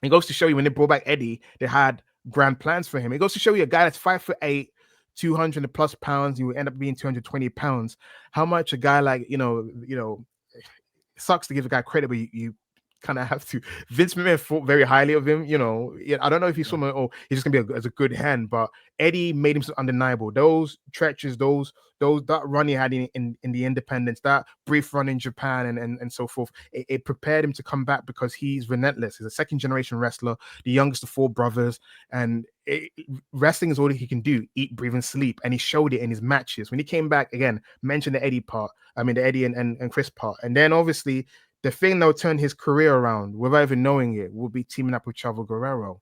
it goes to show you when they brought back Eddie, they had grand plans for him. It goes to show you a guy that's 5'8", 200 plus pounds, you will end up being 220 pounds. How much a guy like, it sucks to give a guy credit, but you kind of have to. Vince McMahon thought very highly of him. I don't know if he's someone, he's just gonna be as a good hand, but Eddie made him so undeniable. Those stretches, that run he had in the independence, that brief run in Japan and so forth, it prepared him to come back, because he's relentless. He's a second generation wrestler, the youngest of 4 brothers, and wrestling is all he can do: eat, breathe, and sleep. And he showed it in his matches. When he came back again, mentioned the Eddie part. I mean, the Eddie and Chris part, and then obviously the thing that would turn his career around without even knowing it would be teaming up with Chavo Guerrero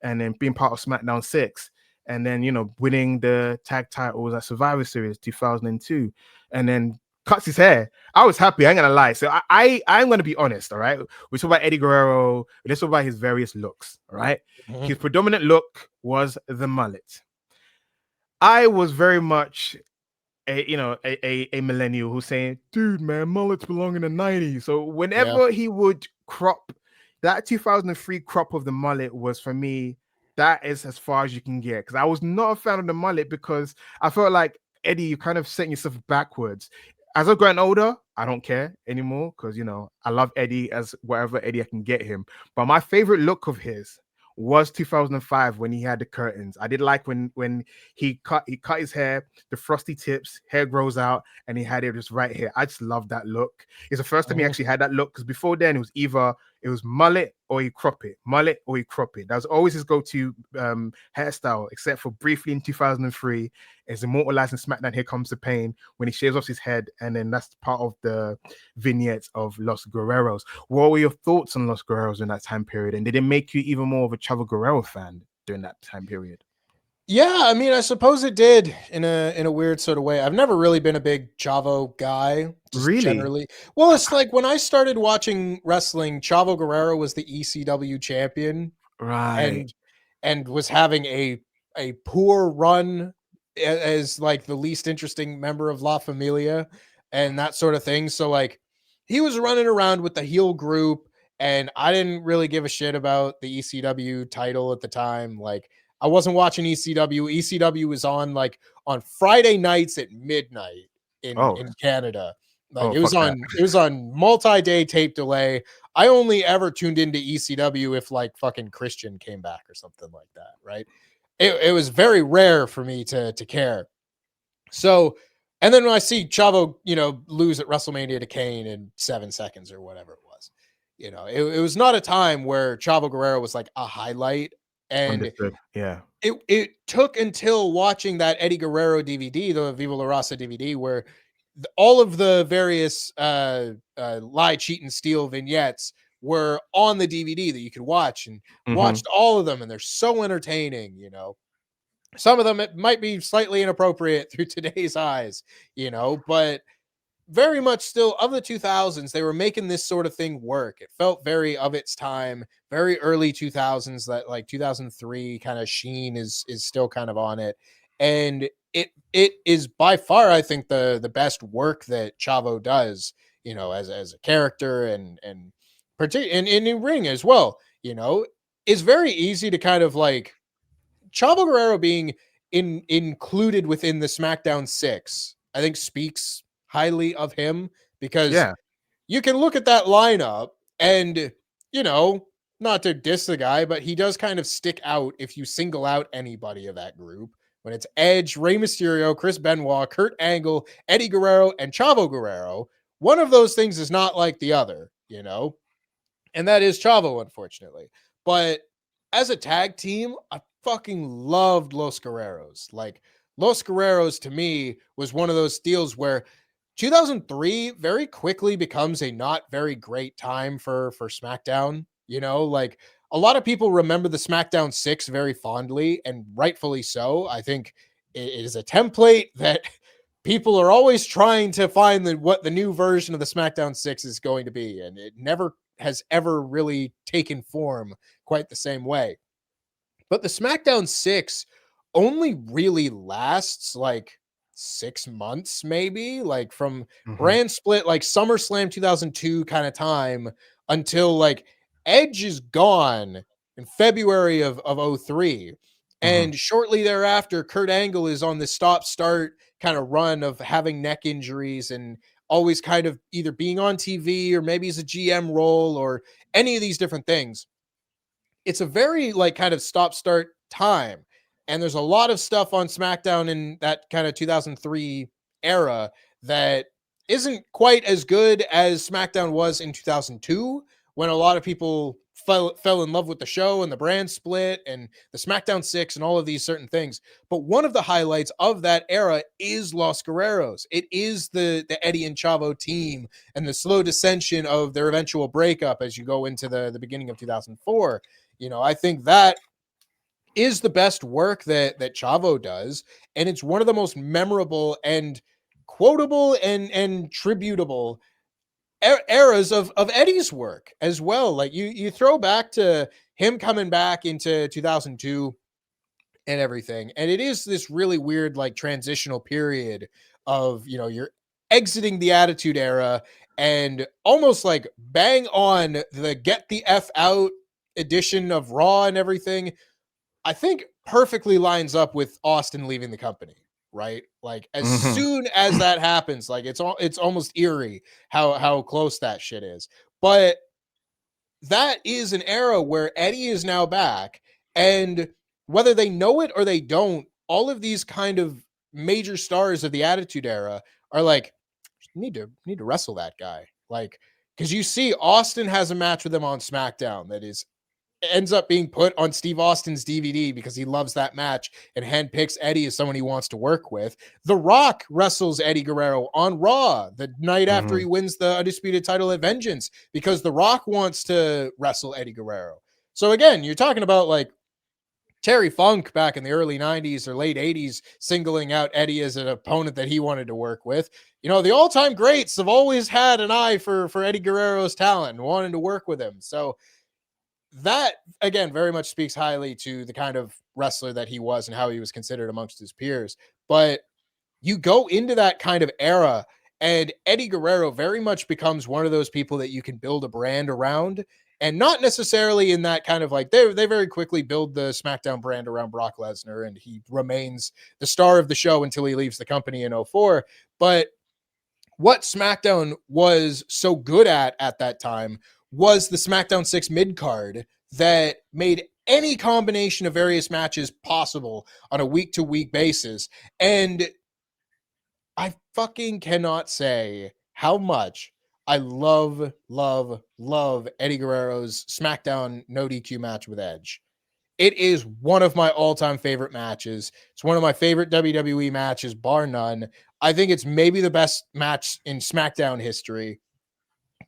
and then being part of SmackDown 6, and then, winning the tag titles at Survivor Series 2002, and then cuts his hair. I was happy. I ain't gonna lie. So I'm gonna be honest. All right. We talk about Eddie Guerrero. Let's talk about his various looks. All right. His predominant look was the mullet. I was very much a millennial who's saying, dude, man, mullets belong in the 90s. So whenever he would crop, that 2003 crop of the mullet was, for me, that is as far as you can get. Because I was not a fan of the mullet, because I felt like, Eddie, you're kind of setting yourself backwards. As I've gotten older, I don't care anymore, because I love Eddie as whatever Eddie I can get him. But my favorite look of his was 2005 when he had the curtains. I did like when he cut his hair, the frosty tips, hair grows out, and he had it just right here. I just love that look. It's the first time he actually had that look, because before then it it was mullet or you crop it, mullet or you crop it. That was always his go-to hairstyle, except for briefly in 2003, is immortalized in SmackDown. Here Comes the Pain when he shaves off his head, and then that's part of the vignettes of Los Guerreros. What were your thoughts on Los Guerreros in that time period, and did it make you even more of a Chavo Guerrero fan during that time period? Yeah, I mean, I suppose it did in a weird sort of way. I've never really been a big Chavo guy, just Really? generally. Well, it's like when I started watching wrestling, Chavo Guerrero was the ECW champion, Right. and was having a poor run as like the least interesting member of La Familia and that sort of thing. So like he was running around with the heel group, and I didn't really give a shit about the ECW title at the time. Like I wasn't watching ECW. ECW was on like on Friday nights at midnight Oh, in Canada. Like oh, fuck that. it was on multi-day tape delay. I only ever tuned into ECW if like fucking Christian came back or something like that, right? It was very rare for me to care. So, and then when I see Chavo, lose at WrestleMania to Kane in 7 seconds or whatever it was, it was not a time where Chavo Guerrero was like a highlight. And Understood. Yeah. it took until watching that Eddie Guerrero DVD, the Viva La Raza DVD, where all of the various lie, cheat, and steal vignettes were on the DVD that you could watch, and Mm-hmm. watched all of them, and they're so entertaining. Some of them it might be slightly inappropriate through today's eyes, but very much still of the 2000s, they were making this sort of thing work. It felt very of its time, very early 2000s, that like 2003 kind of sheen is still kind of on it. And it is by far, I think, the best work that Chavo does, as a character, and in ring as well. It's very easy to kind of like Chavo Guerrero being included within the SmackDown 6, I think speaks highly of him, because Yeah. you can look at that lineup and, not to diss the guy, but he does kind of stick out if you single out anybody of that group. When it's Edge, Rey Mysterio, Chris Benoit, Kurt Angle, Eddie Guerrero, and Chavo Guerrero, one of those things is not like the other, and that is Chavo, unfortunately. But as a tag team, I fucking loved Los Guerreros. Like, Los Guerreros to me was one of those deals where 2003 very quickly becomes a not very great time for SmackDown. Like a lot of people remember the SmackDown 6 very fondly, and rightfully so. I think it is a template that people are always trying to find what the new version of the SmackDown 6 is going to be, and it never has ever really taken form quite the same way. But the SmackDown 6 only really lasts like 6 months, maybe, like from Mm-hmm. brand split, like SummerSlam 2002 kind of time, until like Edge is gone in February of 03. Mm-hmm. And shortly thereafter, Kurt Angle is on the stop start kind of run of having neck injuries and always kind of either being on TV or maybe as a GM role or any of these different things. It's a very like kind of stop start time, and there's a lot of stuff on SmackDown in that kind of 2003 era that isn't quite as good as SmackDown was in 2002, when a lot of people fell in love with the show and the brand split and the SmackDown 6 and all of these certain things. But one of the highlights of that era is Los Guerreros. It is the Eddie and Chavo team and the slow dissension of their eventual breakup as you go into the beginning of 2004. I think that is the best work that Chavo does, and it's one of the most memorable and quotable and tributable eras of Eddie's work as well. Like you throw back to him coming back into 2002 and everything, and it is this really weird like transitional period of, you're exiting the Attitude Era and almost like bang on the get the F out edition of Raw and everything. I think perfectly lines up with Austin leaving the company, right? Like as Mm-hmm. soon as that happens, like it's almost eerie how close that shit is. But that is an era where Eddie is now back, and whether they know it or they don't, all of these kind of major stars of the Attitude Era are like, need to wrestle that guy. Like Because you see, Austin has a match with him on SmackDown that is ends up being put on Steve Austin's DVD because he loves that match and handpicks Eddie as someone he wants to work with. The Rock wrestles Eddie Guerrero on Raw the night after he wins the Undisputed title at Vengeance because The Rock wants to wrestle Eddie Guerrero. So again, you're talking about like Terry Funk back in the early 90s or late 80s singling out Eddie as an opponent that he wanted to work with. You know, the all-time greats have always had an eye for Eddie Guerrero's talent and wanted to work with him. So that, again, very much speaks highly to the kind of wrestler that he was and how he was considered amongst his peers. But you go into that kind of era, and Eddie Guerrero very much becomes one of those people that you can build a brand around, and not necessarily in that kind of like they very quickly build the SmackDown brand around Brock Lesnar, and he remains the star of the show until he leaves the company in 04. But what SmackDown was so good at that time was the SmackDown 6 mid card that made any combination of various matches possible on a week to week basis. And I fucking cannot say how much I love Eddie Guerrero's SmackDown no DQ match with Edge. It is one of my all-time favorite matches. It's one of my favorite WWE matches, bar none. I think it's maybe the best match in SmackDown history.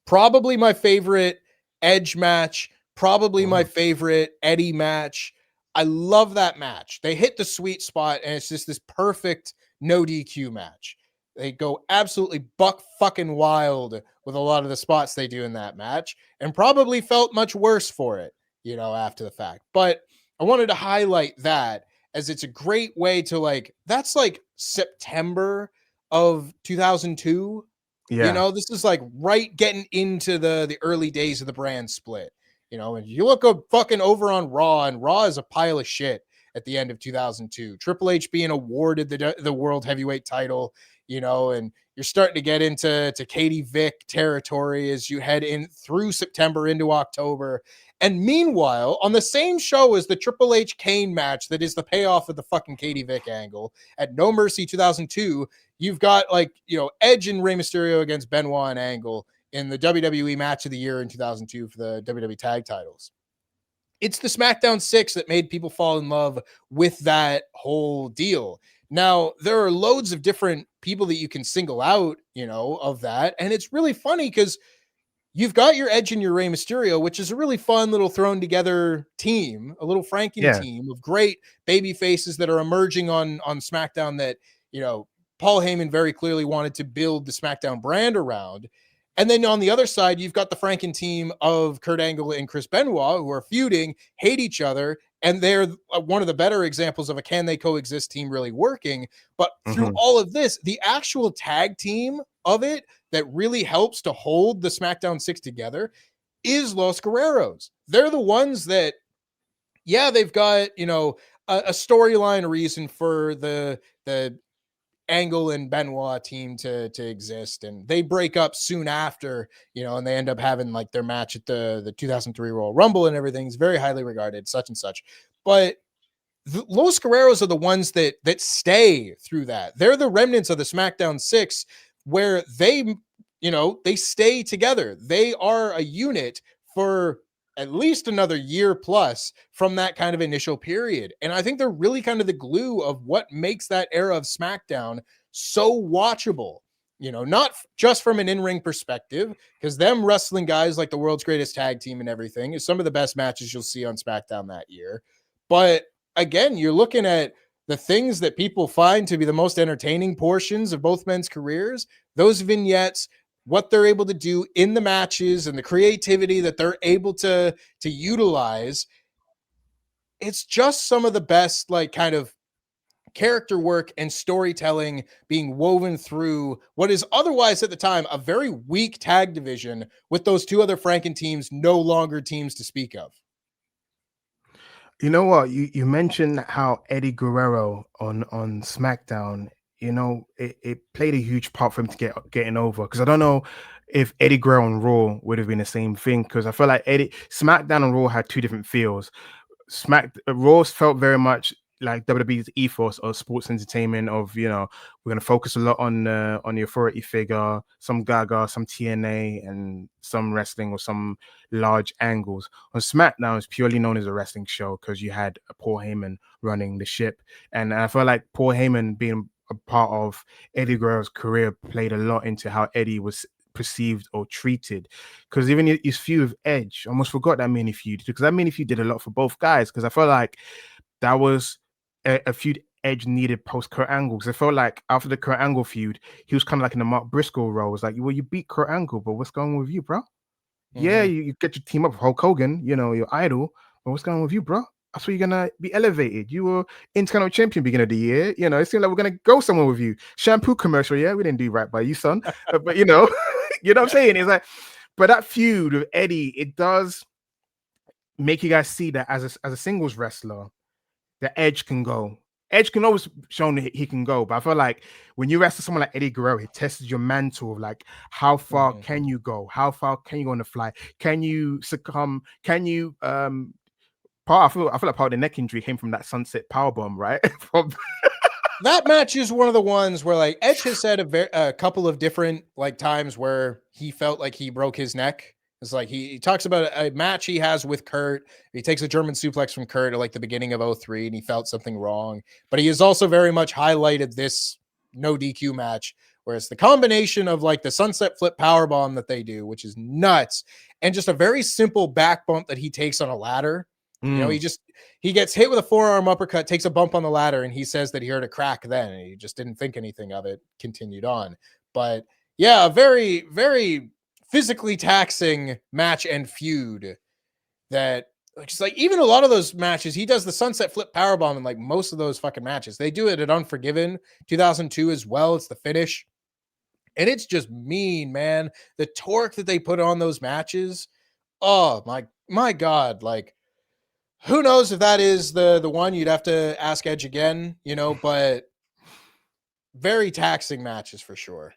Probably my favorite Edge match, probably my favorite Eddie match. I love that match. They hit the sweet spot, and it's just this perfect no DQ match. They go absolutely buck fucking wild with a lot of the spots they do in that match, and probably felt much worse for it, you know, after the fact. But I wanted to highlight that as it's a great way to like, that's like September of 2002. You Yeah. know, this is like right getting into the early days of the brand split. You know, and you look up fucking over on Raw, and Raw is a pile of shit at the end of 2002. Triple H being awarded the world heavyweight title, you know, and you're starting to get into Katie Vick territory as you head in through September into October. And meanwhile, on the same show as the Triple H Kane match that is the payoff of the fucking Katie Vick angle at No Mercy 2002, you've got like, you know, Edge and Rey Mysterio against Benoit and Angle in the WWE match of the year in 2002 for the WWE tag titles. It's the SmackDown 6 that made people fall in love with that whole deal. Now, there are loads of different people that you can single out, you know, of that. And it's really funny because you've got your Edge and your Rey Mysterio, which is a really fun little thrown together team, a little Franken Yeah. team of great baby faces that are emerging on SmackDown that, you know, Paul Heyman very clearly wanted to build the SmackDown brand around. And then on the other side, you've got the Franken team of Kurt Angle and Chris Benoit, who are feuding, hate each other, and they're one of the better examples of a can they coexist team really working. But through all of this, the actual tag team of it that really helps to hold the SmackDown 6 together is Los Guerreros. They're the ones that, yeah, they've got, you know, a storyline reason for the Angle and Benoit team to exist, and they break up soon after, you know, and they end up having like their match at the 2003 Royal Rumble and everything's very highly regarded, such and such. But Los Guerreros are the ones that stay through that. They're the remnants of the SmackDown 6 where they, you know, they stay together. They are a unit for at least another year plus from that kind of initial period. And I think they're really kind of the glue of what makes that era of SmackDown so watchable. You know, not just from an in-ring perspective, because them wrestling guys like the world's greatest tag team and everything is some of the best matches you'll see on SmackDown that year. But again, you're looking at the things that people find to be the most entertaining portions of both men's careers, those vignettes, what they're able to do in the matches and the creativity that they're able to utilize. It's just some of the best, like, kind of character work and storytelling being woven through what is otherwise at the time a very weak tag division with those two other Franken teams no longer teams to speak of. You know what? You mentioned how Eddie Guerrero on SmackDown, you know, it played a huge part for him to getting over. Because I don't know if Eddie Guerrero on Raw would have been the same thing. Because I feel like SmackDown and Raw had two different feels. Raw felt very much like WWE's ethos of sports entertainment of, we're gonna focus a lot on the authority figure, some Gaga, some TNA, and some wrestling or some large angles. On SmackDown, it's purely known as a wrestling show because you had Paul Heyman running the ship, and I feel like Paul Heyman being a part of Eddie Guerrero's career played a lot into how Eddie was perceived or treated, because even his feud with Edge, I almost forgot that mini feud, because that mini feud did a lot for both guys, because I felt like that was a feud Edge needed post Kurt Angle, because I felt like after the Kurt Angle feud, he was kind of like in the Mark Briscoe role. It's like, well, you beat Kurt Angle, but what's going on with you, bro? Yeah, Mhm. you get your team up with Hulk Hogan, your idol, but what's going on with you, bro? I thought you're gonna be elevated. You were Intercontinental Champion beginning of the year. It seemed like we're gonna go somewhere with you. Shampoo commercial, yeah, we didn't do right by you, son. But you know what I'm saying? It's like, but that feud with Eddie, it does make you guys see that as a singles wrestler, the Edge can go. Edge can always show that he can go, but I feel like when you wrestle someone like Eddie Guerrero, he tests your mantle of like, how far Mhm. can you go? How far can you go on the fly? Can you succumb? Can you I feel like part of the neck injury came from that sunset powerbomb, right? That match is one of the ones where like Edge has said a couple of different like times where he felt like he broke his neck. It's like he talks about a match he has with Kurt. He takes a German suplex from Kurt at like the beginning of 03 and he felt something wrong. But he has also very much highlighted this no DQ match where it's the combination of like the sunset flip power bomb that they do, which is nuts, and just a very simple back bump that he takes on a ladder. Mm. He gets hit with a forearm uppercut, takes a bump on the ladder, and he says that he heard a crack then, and he just didn't think anything of it, continued on. But yeah, a very, very physically taxing match and feud that it's like even a lot of those matches, he does the sunset flip powerbomb in like most of those fucking matches. They do it at Unforgiven 2002 as well. It's the finish. And it's just mean, man. The torque that they put on those matches. Oh my God. Like who knows if that is the one? You'd have to ask Edge again, but very taxing matches for sure.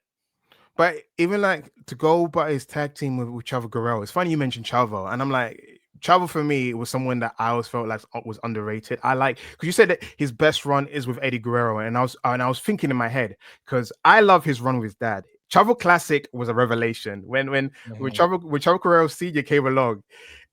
But even like to go by his tag team with Chavo Guerrero, it's funny you mentioned Chavo, and I'm like, Chavo for me was someone that I always felt like was underrated. I like because you said that his best run is with Eddie Guerrero, and I was thinking in my head because I love his run with his dad. Chavo Classic was a revelation when Mhm. Chavo Guerrero Senior came along,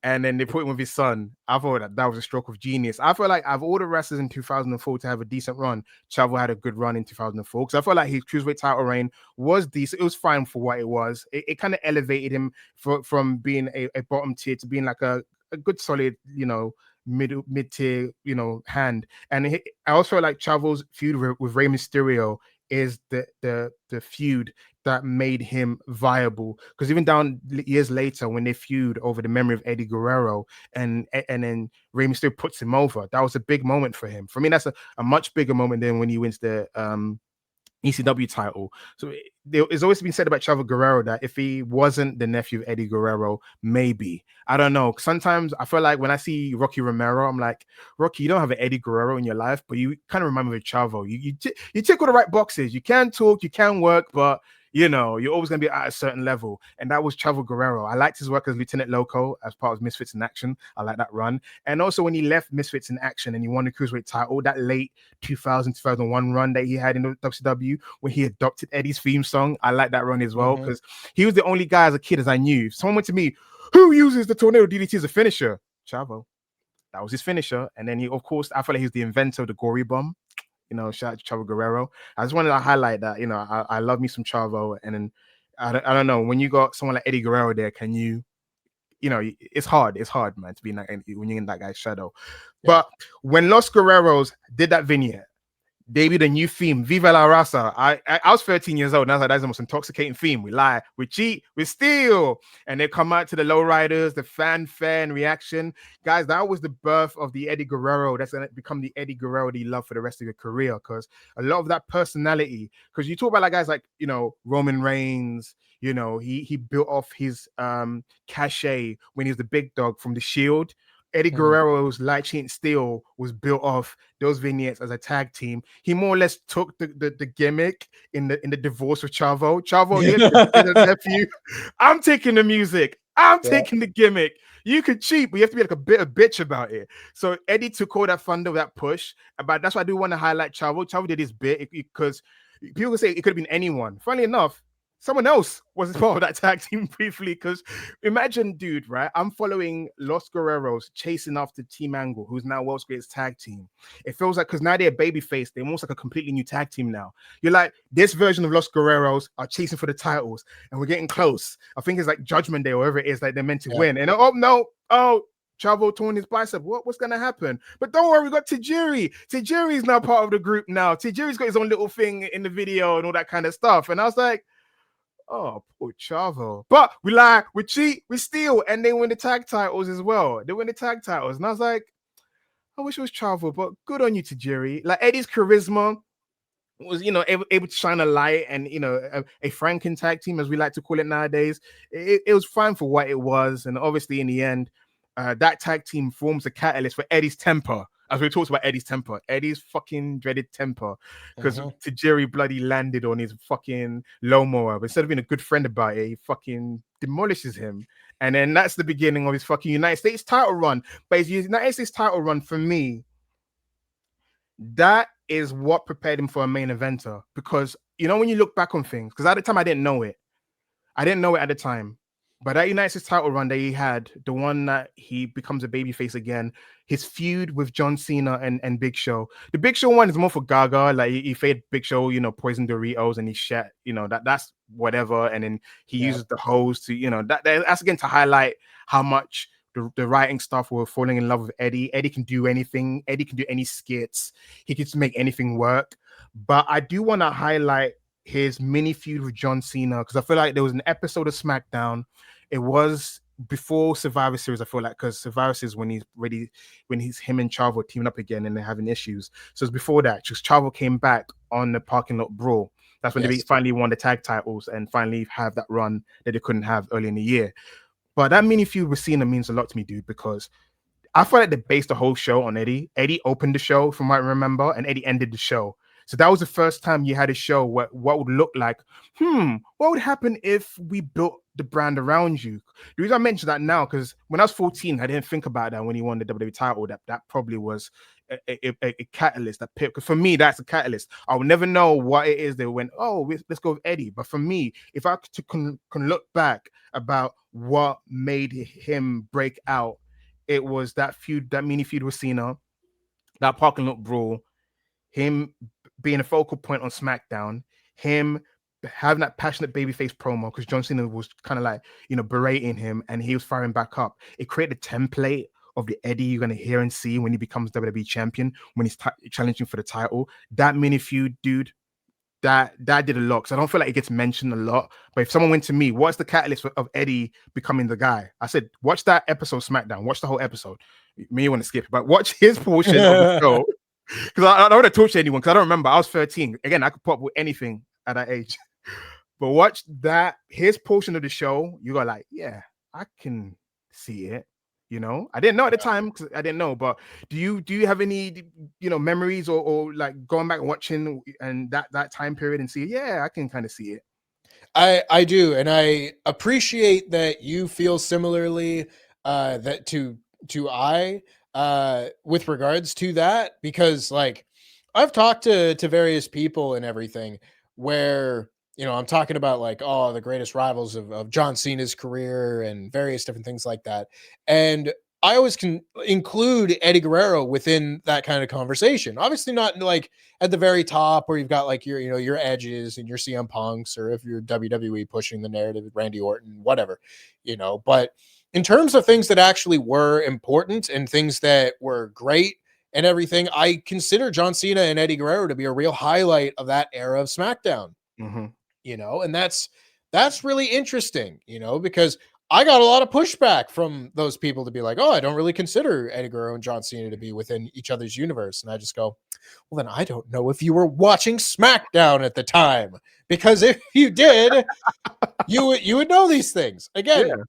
and then they put him with his son. I thought that was a stroke of genius. I feel like I've all the wrestlers in 2004 to have a decent run. Chavo had a good run in 2004 because I felt like his cruiserweight title reign was decent. It was fine for what it was. It kind of elevated him from being a bottom tier to being like a good solid, mid tier, hand. And I also feel like Chavo's feud with Rey Mysterio is the feud that made him viable, because even down years later when they feud over the memory of Eddie Guerrero and then Rey Mysterio puts him over, that was a big moment for him. For me, that's a much bigger moment than when he wins the ECW title. So it's always been said about Chavo Guerrero that if he wasn't the nephew of Eddie Guerrero, maybe. I don't know. Sometimes I feel like when I see Rocky Romero, I'm like, Rocky, you don't have an Eddie Guerrero in your life, but you kind of remind me of Chavo. You tick all the right boxes. You can talk, you can work, but you're always going to be at a certain level. And that was Chavo Guerrero. I liked his work as Lieutenant Loco as part of Misfits in Action. I like that run. And also when he left Misfits in Action and he won the Cruiserweight title, that late 2001 run that he had in the WCW when he adopted Eddie's theme song. I like that run as well Mhm. because he was the only guy as a kid as I knew. If someone went to me, who uses the Tornado DDT as a finisher? Chavo. That was his finisher. And then of course, I feel like he was the inventor of the Gory Bomb. Shout out to Chavo Guerrero. I just wanted to highlight that, I love me some Chavo. And then I don't know, when you got someone like Eddie Guerrero there, can you, it's hard, man, to be in that when you're in that guy's shadow. Yeah. But when Los Guerreros did that vignette, debuted a new theme, Viva la Raza. I was 13 years old, and I was like, that's the most intoxicating theme. We lie, we cheat, we steal. And they come out to the lowriders, the fanfare and reaction. Guys, that was the birth of the Eddie Guerrero. That's going to become the Eddie Guerrero that you love for the rest of your career, because a lot of that personality, because you talk about like guys like, Roman Reigns, he built off his cachet when he was the big dog from the Shield. Eddie Mhm. Guerrero's Light Cheat Steel was built off those vignettes as a tag team. He more or less took the gimmick in the divorce with Chavo. Chavo, you're the nephew. I'm taking the music. I'm Yeah. taking the gimmick. You could cheat, but you have to be like a bit of bitch about it. So Eddie took all that thunder, that push. But that's why I do want to highlight Chavo. Chavo did his bit because people say it could have been anyone. Funny enough, someone else was part of that tag team briefly. Because imagine, dude, right? I'm following Los Guerreros chasing after Team Angle, who's now world's greatest tag team. It feels like because now they're babyface, they're almost like a completely new tag team now. You're like, this version of Los Guerreros are chasing for the titles, and we're getting close. I think it's like Judgment Day or whatever it is that they're meant to win. And oh no, oh, Chavo torn his bicep. What's gonna happen? But don't worry, we got Tajiri. Tajiri's now part of the group now. Tajiri's got his own little thing in the video and all that kind of stuff. And I was like, oh, poor Chavo. But we lie, we cheat, we steal, and they win the tag titles as well. They win the tag titles. And I was like, I wish it was Chavo, but good on you, Tajiri. Like Eddie's charisma was, able to shine a light, and a Franken tag team, as we like to call it nowadays. It was fine for what it was, and obviously in the end, that tag team forms a catalyst for Eddie's temper. As we talked about Eddie's temper, Eddie's fucking dreaded temper, because Tajiri bloody landed on his fucking lawnmower. But instead of being a good friend about it, he fucking demolishes him. And then that's the beginning of his fucking United States title run. But his United States title run, for me, that is what prepared him for a main eventer. Because, when you look back on things, because at the time I didn't know it. I didn't know it at the time. But that United States title run that he had, the one that he becomes a babyface again, his feud with John Cena and Big Show. The Big Show one is more for Gaga. Like he fed Big Show, poison Doritos, and he shat, that's whatever. And then he uses the hose to, that's again to highlight how much the writing staff were falling in love with Eddie. Eddie can do anything. Eddie can do any skits. He can make anything work. But I do want to highlight his mini feud with John Cena, because I feel like there was an episode of SmackDown. It was before Survivor Series, I feel like, because Survivor Series when he's him and Chavo teaming up again and they're having issues. So it's before that, just Chavo came back on the parking lot brawl. That's when they finally won the tag titles and finally have that run that they couldn't have early in the year. But that mini feud with Cena means a lot to me, dude, because I feel like they based the whole show on Eddie. Eddie opened the show, from what I remember, and Eddie ended the show. So that was the first time you had a show what would look like, what would happen if we built the brand around you? The reason I mention that now, because when I was 14, I didn't think about that when he won the WWE title. That probably was a catalyst. That because for me, that's a catalyst. I will never know what it is they went, let's go with Eddie. But for me, if I can look back about what made him break out, it was that feud, that mini feud with Cena, that parking lot brawl, him being a focal point on SmackDown, him having that passionate babyface promo, because John Cena was kind of like, berating him, and he was firing back up. It created a template of the Eddie you're going to hear and see when he becomes WWE champion, when he's challenging for the title. That mini feud, dude, that did a lot, because I don't feel like it gets mentioned a lot. But if someone went to me, what's the catalyst of Eddie becoming the guy? I said, watch that episode of SmackDown. Watch the whole episode. You want to skip it, but watch his portion of the show. Because I don't want to torture anyone, because I don't remember. I was 13. Again, I could put up with anything at that age. But watch that, his portion of the show. You go like, yeah, I can see it. I didn't know at the time, because I didn't know. But do you have any memories or like going back and watching and that time period and see? Yeah, I can kind of see it. I do, and I appreciate that you feel similarly that to I with regards to that, because like I've talked to various people and everything where I'm talking about like, the greatest rivals of John Cena's career and various different things like that, and I always can include Eddie Guerrero within that kind of conversation. Obviously not like at the very top where you've got like your Edges and your CM Punks, or if you're WWE pushing the narrative, Randy Orton, whatever, but in terms of things that actually were important and things that were great and everything, I consider John Cena and Eddie Guerrero to be a real highlight of that era of SmackDown. And that's really interesting, because I got a lot of pushback from those people to be like, I don't really consider Eddie Guerrero and John Cena to be within each other's universe. And I just go, well, then I don't know if you were watching SmackDown at the time, because if you did, you would know these things. Again,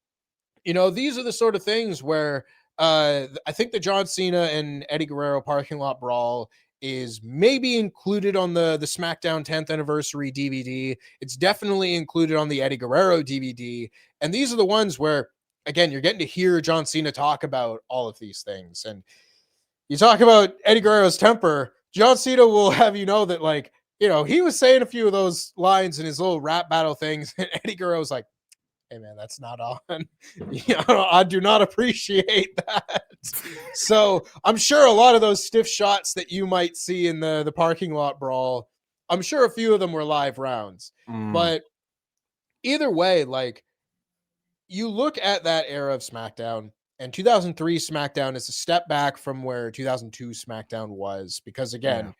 these are the sort of things where I think the John Cena and Eddie Guerrero parking lot brawl is maybe included on the SmackDown 10th anniversary DVD. It's definitely included on the Eddie Guerrero DVD. And these are the ones where again, you're getting to hear John Cena talk about all of these things. And you talk about Eddie Guerrero's temper, John Cena will have you know that, like, he was saying a few of those lines in his little rap battle things, and Eddie Guerrero's like, hey man, that's not on. I do not appreciate that. So I'm sure a lot of those stiff shots that you might see in the parking lot brawl, I'm sure a few of them were live rounds. But either way, like, you look at that era of SmackDown, and 2003 SmackDown is a step back from where 2002 SmackDown was, because again,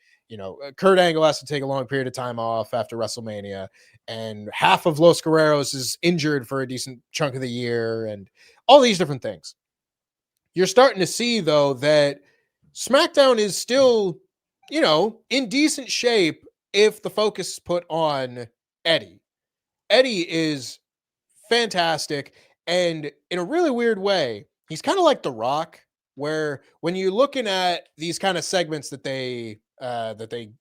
Kurt Angle has to take a long period of time off after WrestleMania, and half of Los Guerreros is injured for a decent chunk of the year, and all these different things. You're starting to see, though, that SmackDown is still, in decent shape if the focus is put on Eddie. Eddie is fantastic, and in a really weird way, he's kind of like The Rock, where when you're looking at these kind of segments that they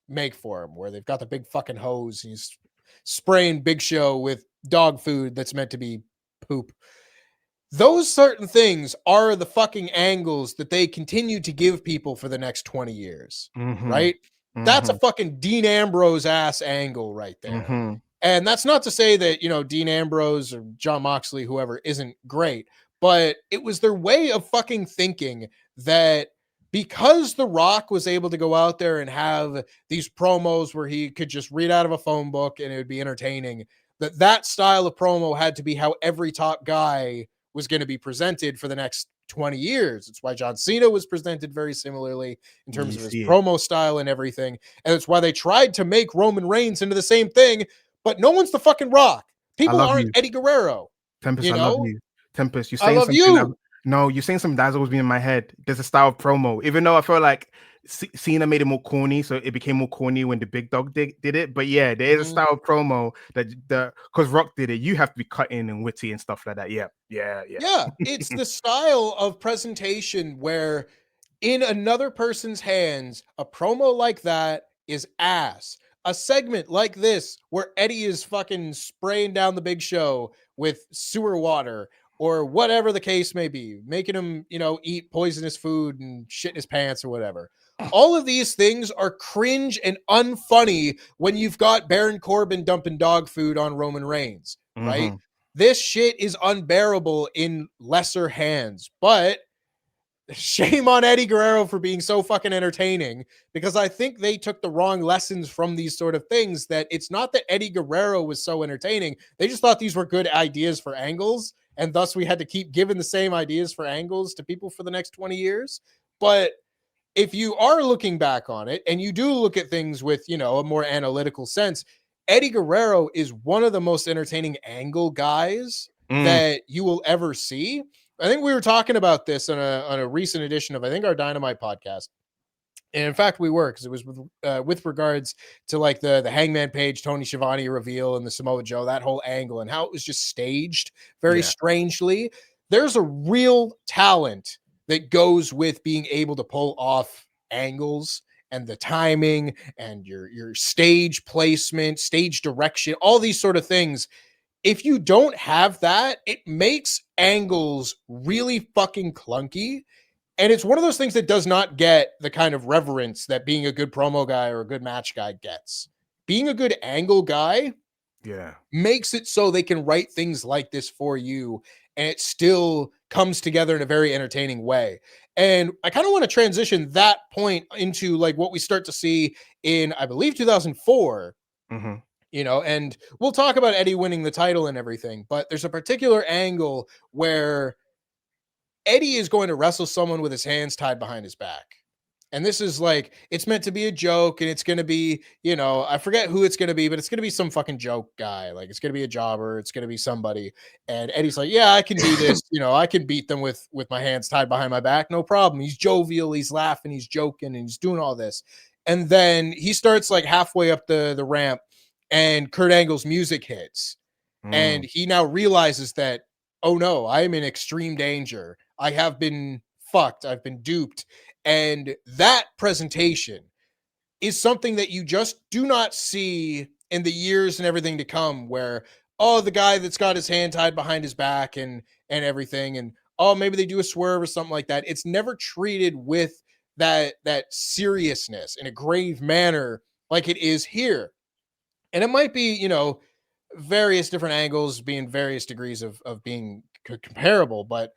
make for him, where they've got the big fucking hose, he's spraying Big Show with dog food that's meant to be poop. Those certain things are the fucking angles that they continue to give people for the next 20 years, right? That's a fucking Dean Ambrose ass angle right there. And that's not to say that, Dean Ambrose or John Moxley, whoever, isn't great, but it was their way of fucking thinking that because The Rock was able to go out there and have these promos where he could just read out of a phone book and it would be entertaining, that style of promo had to be how every top guy was going to be presented for the next 20 years. It's why John Cena was presented very similarly in terms of his promo style and everything. And it's why they tried to make Roman Reigns into the same thing, but no one's the fucking Rock. People aren't Eddie Guerrero. Tempest, I love you. Tempest, you're saying something. You're saying something that's always been in my head. There's a style of promo, even though I feel like Cena made it more corny, so it became more corny when the big dog did it. But yeah, there is a style of promo that because Rock did it, you have to be cutting and witty and stuff like that. Yeah. It's the style of presentation where in another person's hands, a promo like that is ass. A segment like this where Eddie is fucking spraying down the Big Show with sewer water or whatever the case may be, making him, eat poisonous food and shit in his pants or whatever. All of these things are cringe and unfunny when you've got Baron Corbin dumping dog food on Roman Reigns, right? This shit is unbearable in lesser hands, but shame on Eddie Guerrero for being so fucking entertaining, because I think they took the wrong lessons from these sort of things, that it's not that Eddie Guerrero was so entertaining. They just thought these were good ideas for angles, and thus we had to keep giving the same ideas for angles to people for the next 20 years. But if you are looking back on it and you do look at things with, a more analytical sense, Eddie Guerrero is one of the most entertaining angle guys that you will ever see. I think we were talking about this on a recent edition of, I think, our Dynamite podcast. And in fact, we were, because it was with regards to like the Hangman Page, Tony Schiavone reveal and the Samoa Joe, that whole angle and how it was just staged very strangely. There's a real talent that goes with being able to pull off angles and the timing and your stage placement, stage direction, all these sort of things. If you don't have that, it makes angles really fucking clunky. And it's one of those things that does not get the kind of reverence that being a good promo guy or a good match guy gets. Being a good angle guy makes it so they can write things like this for you, and it still comes together in a very entertaining way. And I kind of want to transition that point into like what we start to see in, I believe, 2004. And we'll talk about Eddie winning the title and everything, but there's a particular angle where Eddie is going to wrestle someone with his hands tied behind his back. And this is like, it's meant to be a joke, and it's going to be, I forget who it's going to be, but it's going to be some fucking joke guy. Like, it's going to be a jobber. It's going to be somebody. And Eddie's like, yeah, I can do this. I can beat them with my hands tied behind my back. No problem. He's jovial. He's laughing. He's joking, and he's doing all this. And then he starts like halfway up the ramp, and Kurt Angle's music hits. And he now realizes that, oh no, I am in extreme danger. I have been fucked. I've been duped. And that presentation is something that you just do not see in the years and everything to come, where, oh, the guy that's got his hand tied behind his back and and everything, and oh, maybe they do a swerve or something like that. It's never treated with that seriousness in a grave manner like it is here. And it might be, various different angles being various degrees of being comparable, but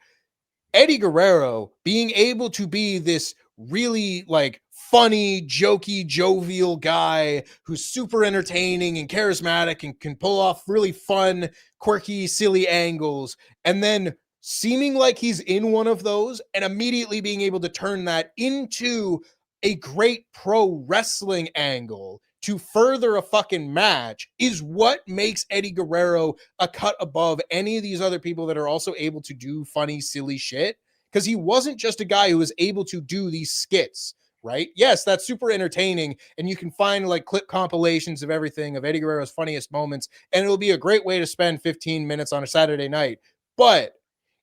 Eddie Guerrero being able to be this really like funny, jokey, jovial guy who's super entertaining and charismatic and can pull off really fun, quirky, silly angles, and then seeming like he's in one of those and immediately being able to turn that into a great pro wrestling angle to further a fucking match is what makes Eddie Guerrero a cut above any of these other people that are also able to do funny, silly shit. Because he wasn't just a guy who was able to do these skits, right? Yes, that's super entertaining. And you can find like clip compilations of everything of Eddie Guerrero's funniest moments. And it'll be a great way to spend 15 minutes on a Saturday night. But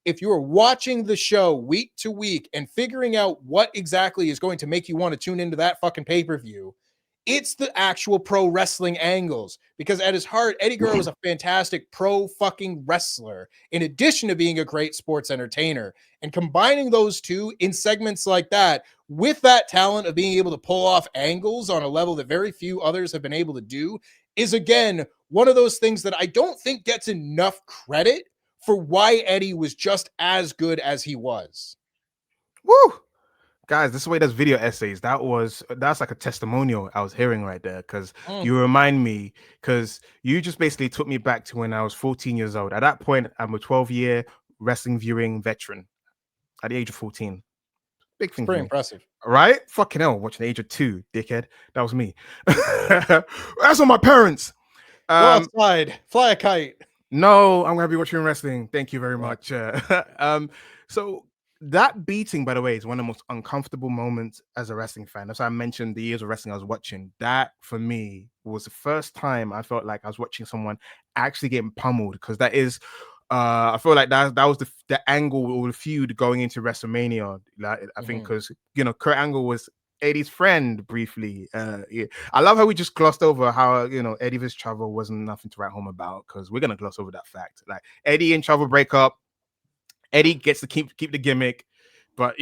if you're watching the show week to week and figuring out what exactly is going to make you want to tune into that fucking pay-per-view, it's the actual pro wrestling angles, because at his heart, Eddie Guerrero is a fantastic pro fucking wrestler, in addition to being a great sports entertainer. And combining those two in segments like that with that talent of being able to pull off angles on a level that very few others have been able to do is, again, one of those things that I don't think gets enough credit for why Eddie was just as good as he was. Woo! Guys, this is the way does video essays. That's like a testimonial I was hearing right there, because you remind me, because you just basically took me back to when I was 14 years old. At that point, I'm a 12-year wrestling viewing veteran at the age of 14. Big thing. Pretty impressive. Right? Fucking hell, watching the age of 2, dickhead. That was me. That's on my parents. Go outside, fly a kite. No, I'm gonna be watching wrestling. Thank you very much. So that beating, by the way, is one of the most uncomfortable moments as a wrestling fan. That's why I mentioned the years of wrestling I was watching. That for me was the first time I felt like I was watching someone actually getting pummeled, because that is I feel like that was the angle or the feud going into WrestleMania. Like, I think because Kurt Angle was Eddie's friend briefly. Yeah. I love how we just glossed over how Eddie vs. Trouble wasn't nothing to write home about, because we're gonna gloss over that fact. Like, Eddie and Trouble break up. Eddie gets to keep the gimmick, but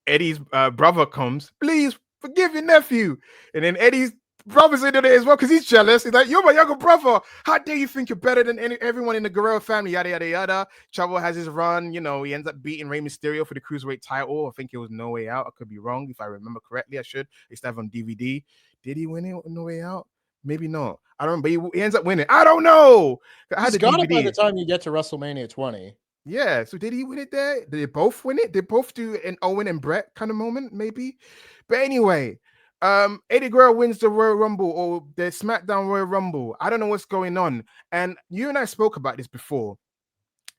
Eddie's brother comes, please forgive your nephew, and then Eddie's brother's into it as well because he's jealous. He's like, "You're my younger brother. How dare you think you're better than everyone in the Guerrero family?" Yada yada yada. Trouble has his run. He ends up beating Rey Mysterio for the cruiserweight title. I think it was No Way Out. I could be wrong. If I remember correctly, I should. It's have on DVD. Did he win it with No Way Out? Maybe not. I don't know, but he ends up winning. I don't know. He's got it by the time you get to WrestleMania 20. Yeah, so did he win it there? Did they both win it? Did both do an Owen and Brett kind of moment, maybe? But anyway, Eddie Guerrero wins the Royal Rumble, or the SmackDown Royal Rumble. I don't know what's going on. And you and I spoke about this before.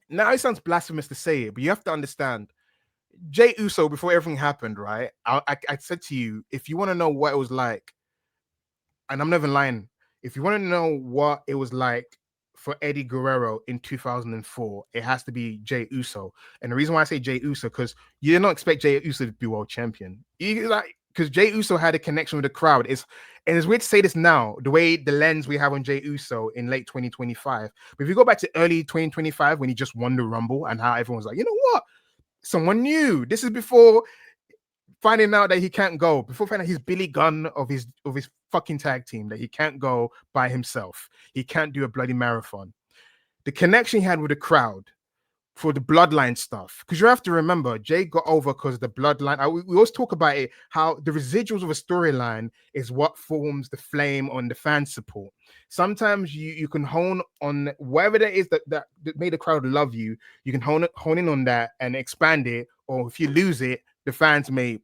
Now it sounds blasphemous to say it, but you have to understand, Jey Uso, before everything happened, right? I said to you, if you want to know what it was like, and I'm never lying, if you want to know what it was like for Eddie Guerrero in 2004, it has to be Jey Uso. And the reason why I say Jey Uso, because you did not expect Jey Uso to be world champion. Because Jey Uso had a connection with the crowd. And it's weird to say this now, the way the lens we have on Jey Uso in late 2025. But if you go back to early 2025, when he just won the Rumble, and how everyone was like, you know what? Someone new. This is before finding out that he can't go, before finding out he's Billy Gunn of his fucking tag team, that he can't go by himself. He can't do a bloody marathon. The connection he had with the crowd for the bloodline stuff, because you have to remember, Jay got over because the bloodline. We always talk about it, how the residuals of a storyline is what forms the flame on the fan support. Sometimes you can hone on whatever that is that made the crowd love you. You can hone in on that and expand it, or if you lose it, the fans may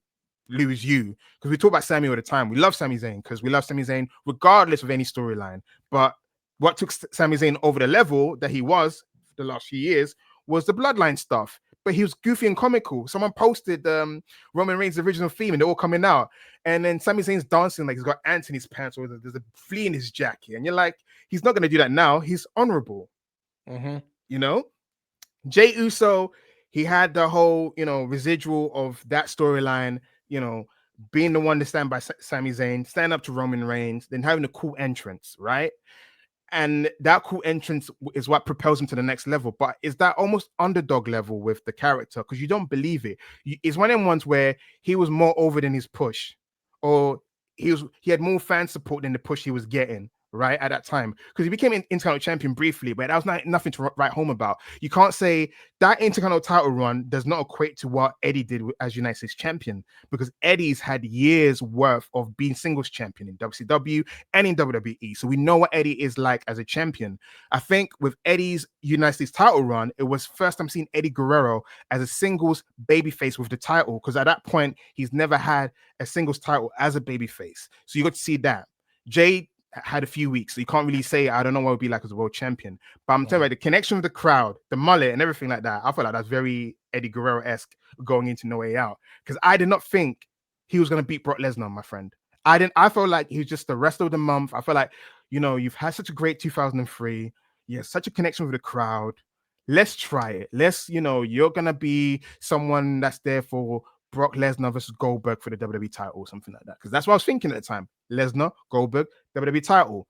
lose you. Because we talk about Sami all the time. We love Sami Zayn because we love Sami Zayn regardless of any storyline. But what took Sami Zayn over the level that he was the last few years was the bloodline stuff. But he was goofy and comical. Someone posted Roman Reigns' original theme, and they're all coming out. And then Sami Zayn's dancing like he's got ants in his pants, or there's a flea in his jacket. And you're like, he's not going to do that now. He's honorable. Jey Uso, he had the whole, residual of that storyline, being the one to stand by Sami Zayn, stand up to Roman Reigns, then having a cool entrance, right? and that cool entrance is what propels him to the next level. But is that almost underdog level with the character because you don't believe it? It's one of them ones where he was more over than his push, or he had more fan support than the push he was getting right at that time because he became an Intercontinental champion briefly, but that was nothing to write home about. You can't say that Intercontinental title run does not equate to what Eddie did as United States champion because Eddie's had years worth of being singles champion in WCW and in WWE. So we know what Eddie is like as a champion. I think with Eddie's United States title run, it was first time seeing Eddie Guerrero as a singles babyface with the title because at that point, he's never had a singles title as a babyface. So you got to see that. Jay had a few weeks, so you can't really say I don't know what it would be like as a world champion. But I'm telling you, the connection with the crowd, the mullet, and everything like that, I feel like that's very Eddie Guerrero-esque going into No Way Out. Because I did not think he was gonna beat Brock Lesnar, my friend. I felt like he was just the rest of the month. I felt like, you've had such a great 2003. You have such a connection with the crowd. Let's try it. You're gonna be someone that's there for Brock Lesnar versus Goldberg for the WWE title or something like that. Because that's what I was thinking at the time. Lesnar, Goldberg, WWE title.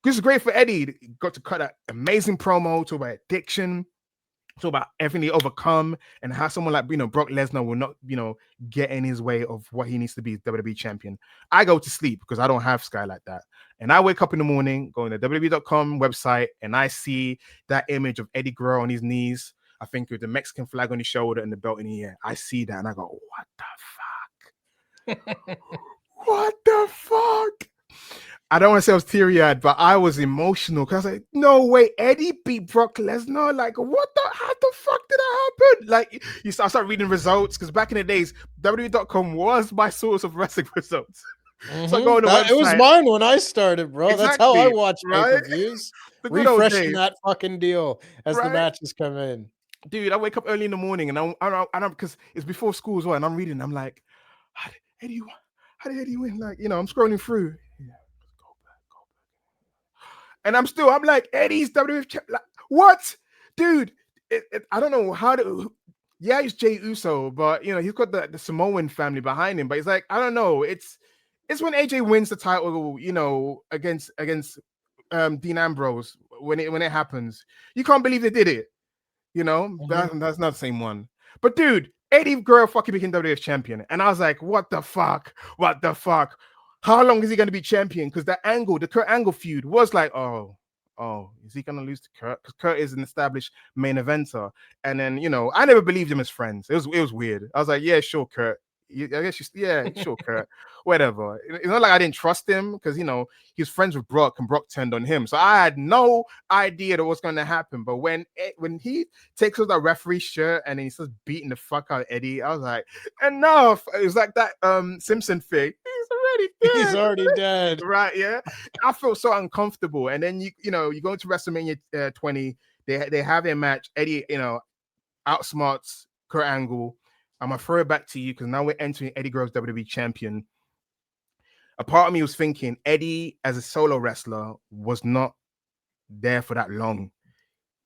This is great for Eddie. He got to cut that amazing promo, talk about addiction, talk about everything he overcome, and how someone like Brock Lesnar will not get in his way of what he needs to be WWE champion. I go to sleep because I don't have Sky like that, and I wake up in the morning, go on the WWE.com website, and I see that image of Eddie Guerrero on his knees. I think with the Mexican flag on his shoulder and the belt in the air. I see that and I go, what the fuck? What the fuck? I don't want to say I was teary-eyed, but I was emotional because I was like, no way, Eddie beat Brock Lesnar. Like, how the fuck did that happen? Like, I start reading results because back in the days, WWE.com was my source of wrestling results. Mm-hmm. So I go on the website. It was mine when I started, bro. Exactly, that's how I watch right? pay-per-views. The good old Refreshing days. that fucking deal as Right? the matches come in. Dude, I wake up early in the morning and I'm because it's before school as well, and I'm reading. I'm like, how did Eddie win? Like, I'm scrolling through. Yeah, go back. And I'm like, Eddie's WWF champ. Like, what, dude? I don't know how to. Yeah, he's Jey Uso, but he's got the Samoan family behind him. But it's like, I don't know. It's when AJ wins the title, against Dean Ambrose when it happens. You can't believe they did it. That's not the same one. But dude, Eddie Guerrero fucking became WWF champion. And I was like, what the fuck? What the fuck? How long is he going to be champion? Because the Kurt Angle feud was like, oh, is he going to lose to Kurt? Because Kurt is an established main eventer. And then, I never believed him as friends. It was weird. I was like, yeah, sure, Kurt. I guess sure, Kurt. Whatever. It's not like I didn't trust him because he was friends with Brock and Brock turned on him. So I had no idea that what's going to happen. But when he takes off that referee shirt and then he starts beating the fuck out of Eddie, I was like, enough. It was like that Simpson thing. He's already dead. Right? Yeah. I felt so uncomfortable. And then you go into WrestleMania 20. They have their match. Eddie outsmarts Kurt Angle. I'm gonna throw it back to you because now we're entering Eddie Guerrero's WWE champion. A part of me was thinking Eddie as a solo wrestler was not there for that long.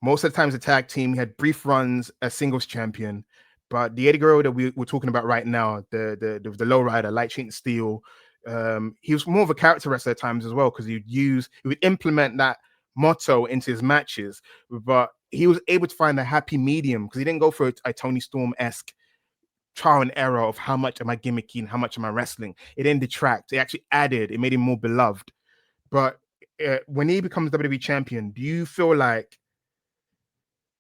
Most of the times, the tag team he had brief runs as singles champion, but the Eddie Guerrero that we're talking about right now, the lowrider, light sheet and steel, he was more of a character wrestler at times as well because he would implement that motto into his matches, but he was able to find a happy medium because he didn't go for a Tony Storm-esque trial and error of how much am I gimmicky and how much am I wrestling. It didn't detract. It actually added. It made him more beloved. But when he becomes WWE champion, do you feel like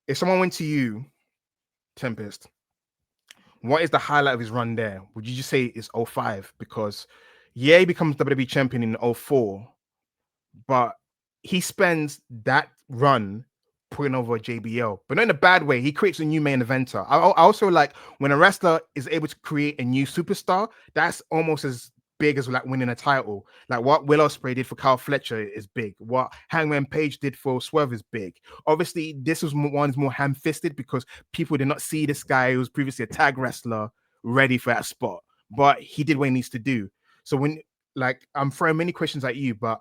if someone went to you, Tempest, what is the highlight of his run there? Would you just say it's 05? Because he becomes WWE champion in 04, but he spends that run putting over JBL, but not in a bad way. He creates a new main eventer. I also like when a wrestler is able to create a new superstar. That's almost as big as like winning a title. Like what Will Ospreay did for Kyle Fletcher is big. What Hangman Page did for Swerve is big. Obviously, this was one's more ham-fisted because people did not see this guy who was previously a tag wrestler ready for that spot, but he did what he needs to do. So when I'm throwing many questions at you, but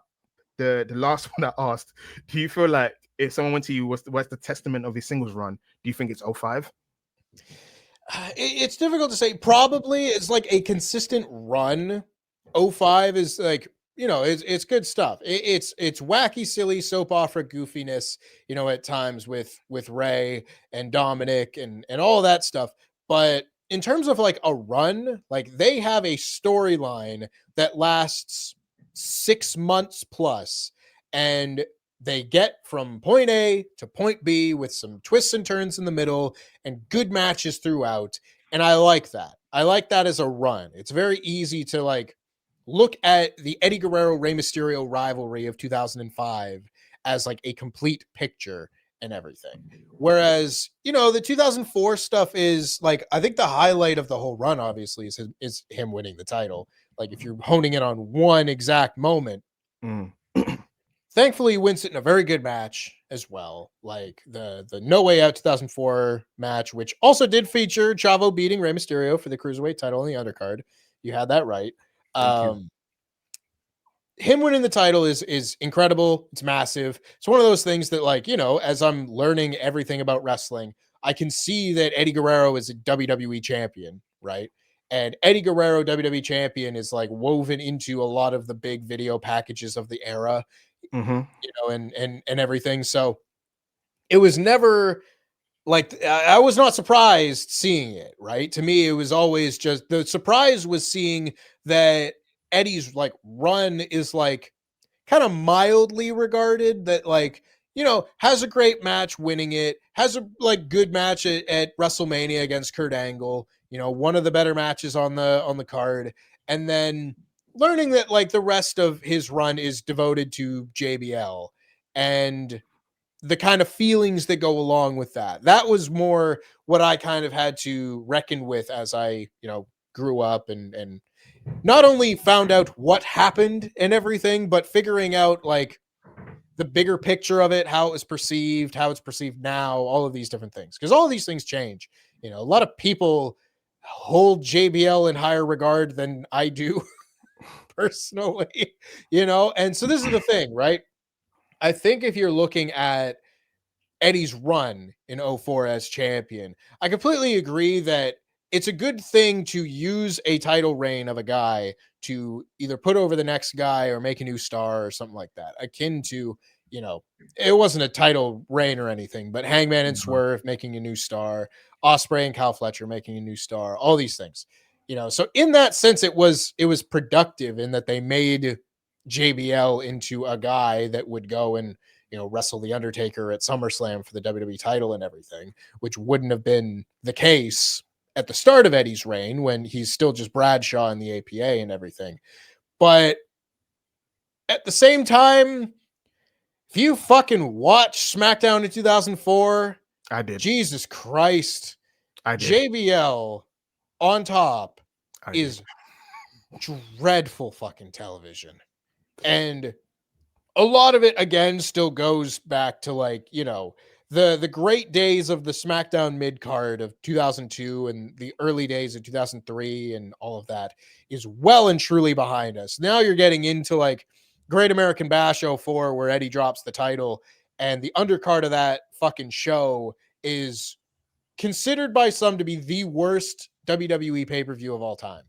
the last one I asked, do you feel like if someone went to you, what's the testament of his singles run? Do you think it's 05? It's difficult to say. Probably it's like a consistent run. 05 is like it's good stuff. It's wacky, silly soap opera goofiness, at times with Ray and Dominic and all that stuff. But in terms of like a run, like they have a storyline that lasts 6 months plus, and they get from point A to point B with some twists and turns in the middle and good matches throughout. And I like that. I like that as a run. It's very easy to like look at the Eddie Guerrero Rey Mysterio rivalry of 2005 as like a complete picture and everything. Whereas, the 2004 stuff is like, I think the highlight of the whole run, obviously, is him winning the title. Like, if you're honing in on one exact moment, thankfully, he wins it in a very good match as well. Like the No Way Out 2004 match, which also did feature Chavo beating Rey Mysterio for the Cruiserweight title in the undercard. You had that right. Thank you. Him winning the title is incredible. It's massive. It's one of those things that, like, as I'm learning everything about wrestling, I can see that Eddie Guerrero is a WWE champion, right? And Eddie Guerrero WWE champion is like woven into a lot of the big video packages of the era, and everything. So it was never like I was not surprised seeing it, right? To me, it was always just the surprise was seeing that Eddie's like run is like kind of mildly regarded, that like, has a great match winning it, has a like good match at WrestleMania against Kurt Angle, one of the better matches on the card, and then learning that like the rest of his run is devoted to JBL and the kind of feelings that go along with that. That was more what I kind of had to reckon with as I, grew up and not only found out what happened and everything, but figuring out like the bigger picture of it, how it was perceived, how it's perceived now, all of these different things. Because all of these things change. A lot of people hold JBL in higher regard than I do personally, and so this is the thing, right? I think if you're looking at Eddie's run in '04 as champion, I completely agree that it's a good thing to use a title reign of a guy to either put over the next guy or make a new star or something like that. Akin to, it wasn't a title reign or anything, but Hangman and Swerve making a new star, Ospreay and Kyle Fletcher making a new star, all these things. So in that sense, it was productive in that they made JBL into a guy that would go and wrestle the Undertaker at SummerSlam for the WWE title and everything, which wouldn't have been the case at the start of Eddie's reign when he's still just Bradshaw in the APA and everything. But at the same time, if you fucking watch SmackDown in 2004, I did. Jesus Christ, I did. JBL on top is dreadful fucking television. And a lot of it again still goes back to like, the great days of the SmackDown mid card of 2002 and the early days of 2003 and all of that is well and truly behind us. Now you're getting into like Great American Bash 04 where Eddie drops the title, and the undercard of that fucking show is considered by some to be the worst WWE pay-per-view of all time.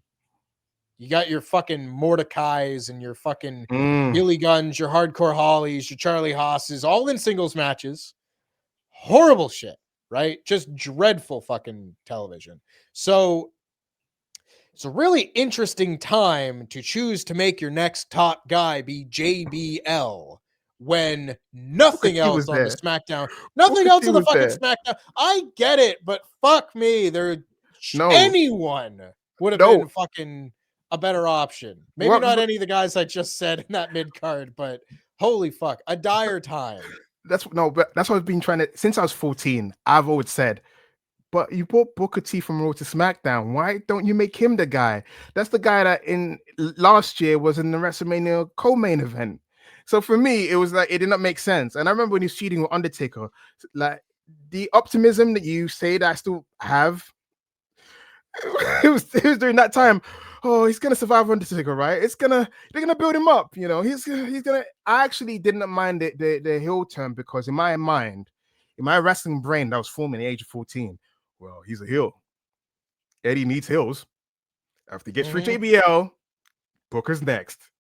You got your fucking Mordecais and your fucking Billy Guns, your Hardcore Hollies, your Charlie Hosses, all in singles matches. Horrible shit, right? Just dreadful fucking television. So it's a really interesting time to choose to make your next top guy be JBL when nothing else on the SmackDown, nothing else on the fucking SmackDown. I get it, but fuck me. Anyone would have been fucking a better option. Maybe not any of the guys I just said in that mid card, but holy fuck, a dire time. But that's what I've been trying to, since I was 14, I've always said, but you brought Booker T from Raw to SmackDown. Why don't you make him the guy? That's the guy that in last year was in the WrestleMania co-main event. So for me, it was like, it did not make sense. And I remember when he was cheating with Undertaker, like the optimism that you say that I still have, it was during that time. Oh, he's gonna survive Undertaker, right? They're gonna build him up, he's gonna. I actually didn't mind the heel turn because in my mind, in my wrestling brain that was forming at the age of 14, well, he's a heel. Eddie needs heels. After he gets through JBL, Booker's next.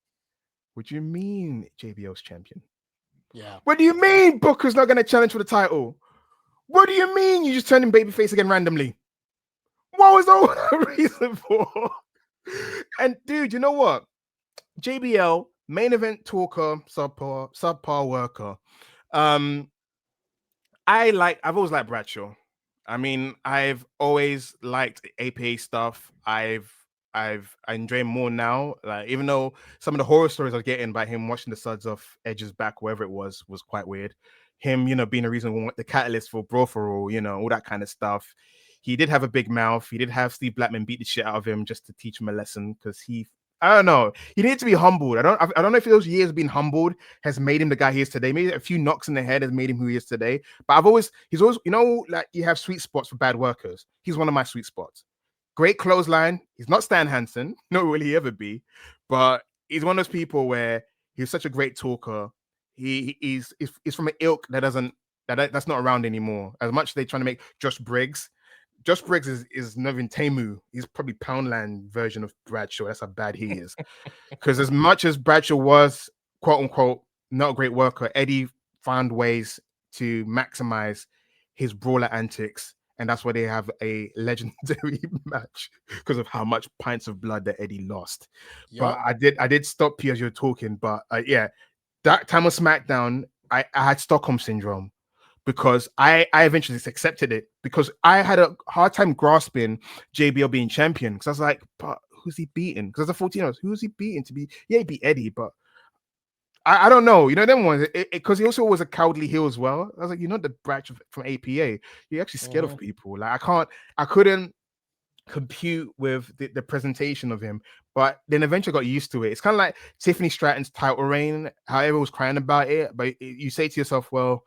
What do you mean JBL's champion? Yeah. What do you mean Booker's not going to challenge for the title? What do you mean you just turned him babyface again randomly? What was all the reason for? And dude, you know what? JBL, main event talker, subpar worker. Um, I've always liked Bradshaw. I mean, I've always liked APA stuff. I enjoy him more now. Like, even though some of the horror stories I was getting by him watching the suds off Edge's back, wherever it was quite weird. Him, being the reason, the catalyst for Brawl for All, all that kind of stuff. He did have a big mouth. He did have Steve Blackman beat the shit out of him just to teach him a lesson because I don't know. He needed to be humbled. I don't know if those years being humbled has made him the guy he is today. Maybe a few knocks in the head has made him who he is today. But he's always, like you have sweet spots for bad workers. He's one of my sweet spots. Great clothesline. He's not Stan Hansen, nor will he ever be. But he's one of those people where he's such a great talker. He's from an ilk that's not around anymore. As much as they're trying to make Josh Briggs. Josh Briggs is Nevin Temu. He's probably Poundland version of Bradshaw. That's how bad he is. Because as much as Bradshaw was, quote unquote, not a great worker, Eddie found ways to maximize his brawler antics. And that's why they have a legendary match because of how much pints of blood that Eddie lost. But I did stop you as you're talking. But yeah, that time on SmackDown, I had Stockholm syndrome. Because I eventually accepted it because I had a hard time grasping JBL being champion. Because I was like, but who's he beating? Because as a 14-year-old, who's he beating to be? Yeah, he beat Eddie, but I don't know. Them ones, because he also was a cowardly heel as well. I was like, you're not the bratch from APA. You're actually scared of people. Like I couldn't compute with the presentation of him, but then eventually got used to it. It's kind of like Tiffany Stratton's title reign, how everyone was crying about it, but you say to yourself, well,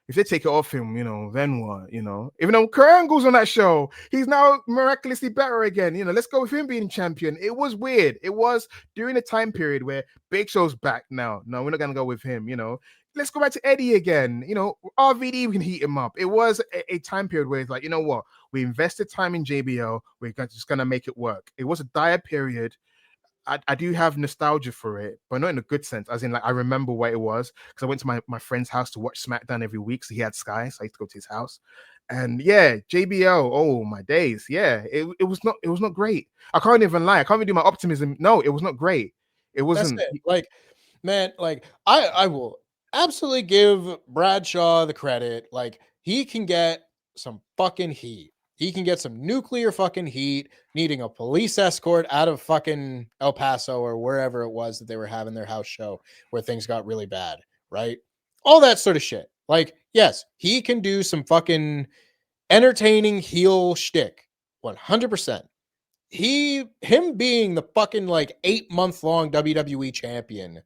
if they take it off him, then what? Even though Kurt Angle's on that show, he's now miraculously better again. Let's go with him being champion. It was weird. It was during a time period where Big Show's back now. No, we're not gonna go with him. Let's go back to Eddie again. RVD, we can heat him up. It was a time period where it's like, you know what? We invested time in JBL. We're just gonna make it work. It was a dire period. I do have nostalgia for it, but not in a good sense. As in, like, I remember what it was because I went to my friend's house to watch SmackDown every week. So he had Sky, so I used to go to his house. And yeah, JBL. Oh my days. Yeah, it was not great. I can't even lie. I can't even do my optimism. No, it was not great. It wasn't. That's it. Like, man, like I will absolutely give Bradshaw the credit. Like, he can get some fucking heat. He can get some nuclear fucking heat, needing a police escort out of fucking El Paso or wherever it was that they were having their house show where things got really bad, right? All that sort of shit. Like, yes, he can do some fucking entertaining heel shtick, 100%. Him being the fucking like 8-month long WWE champion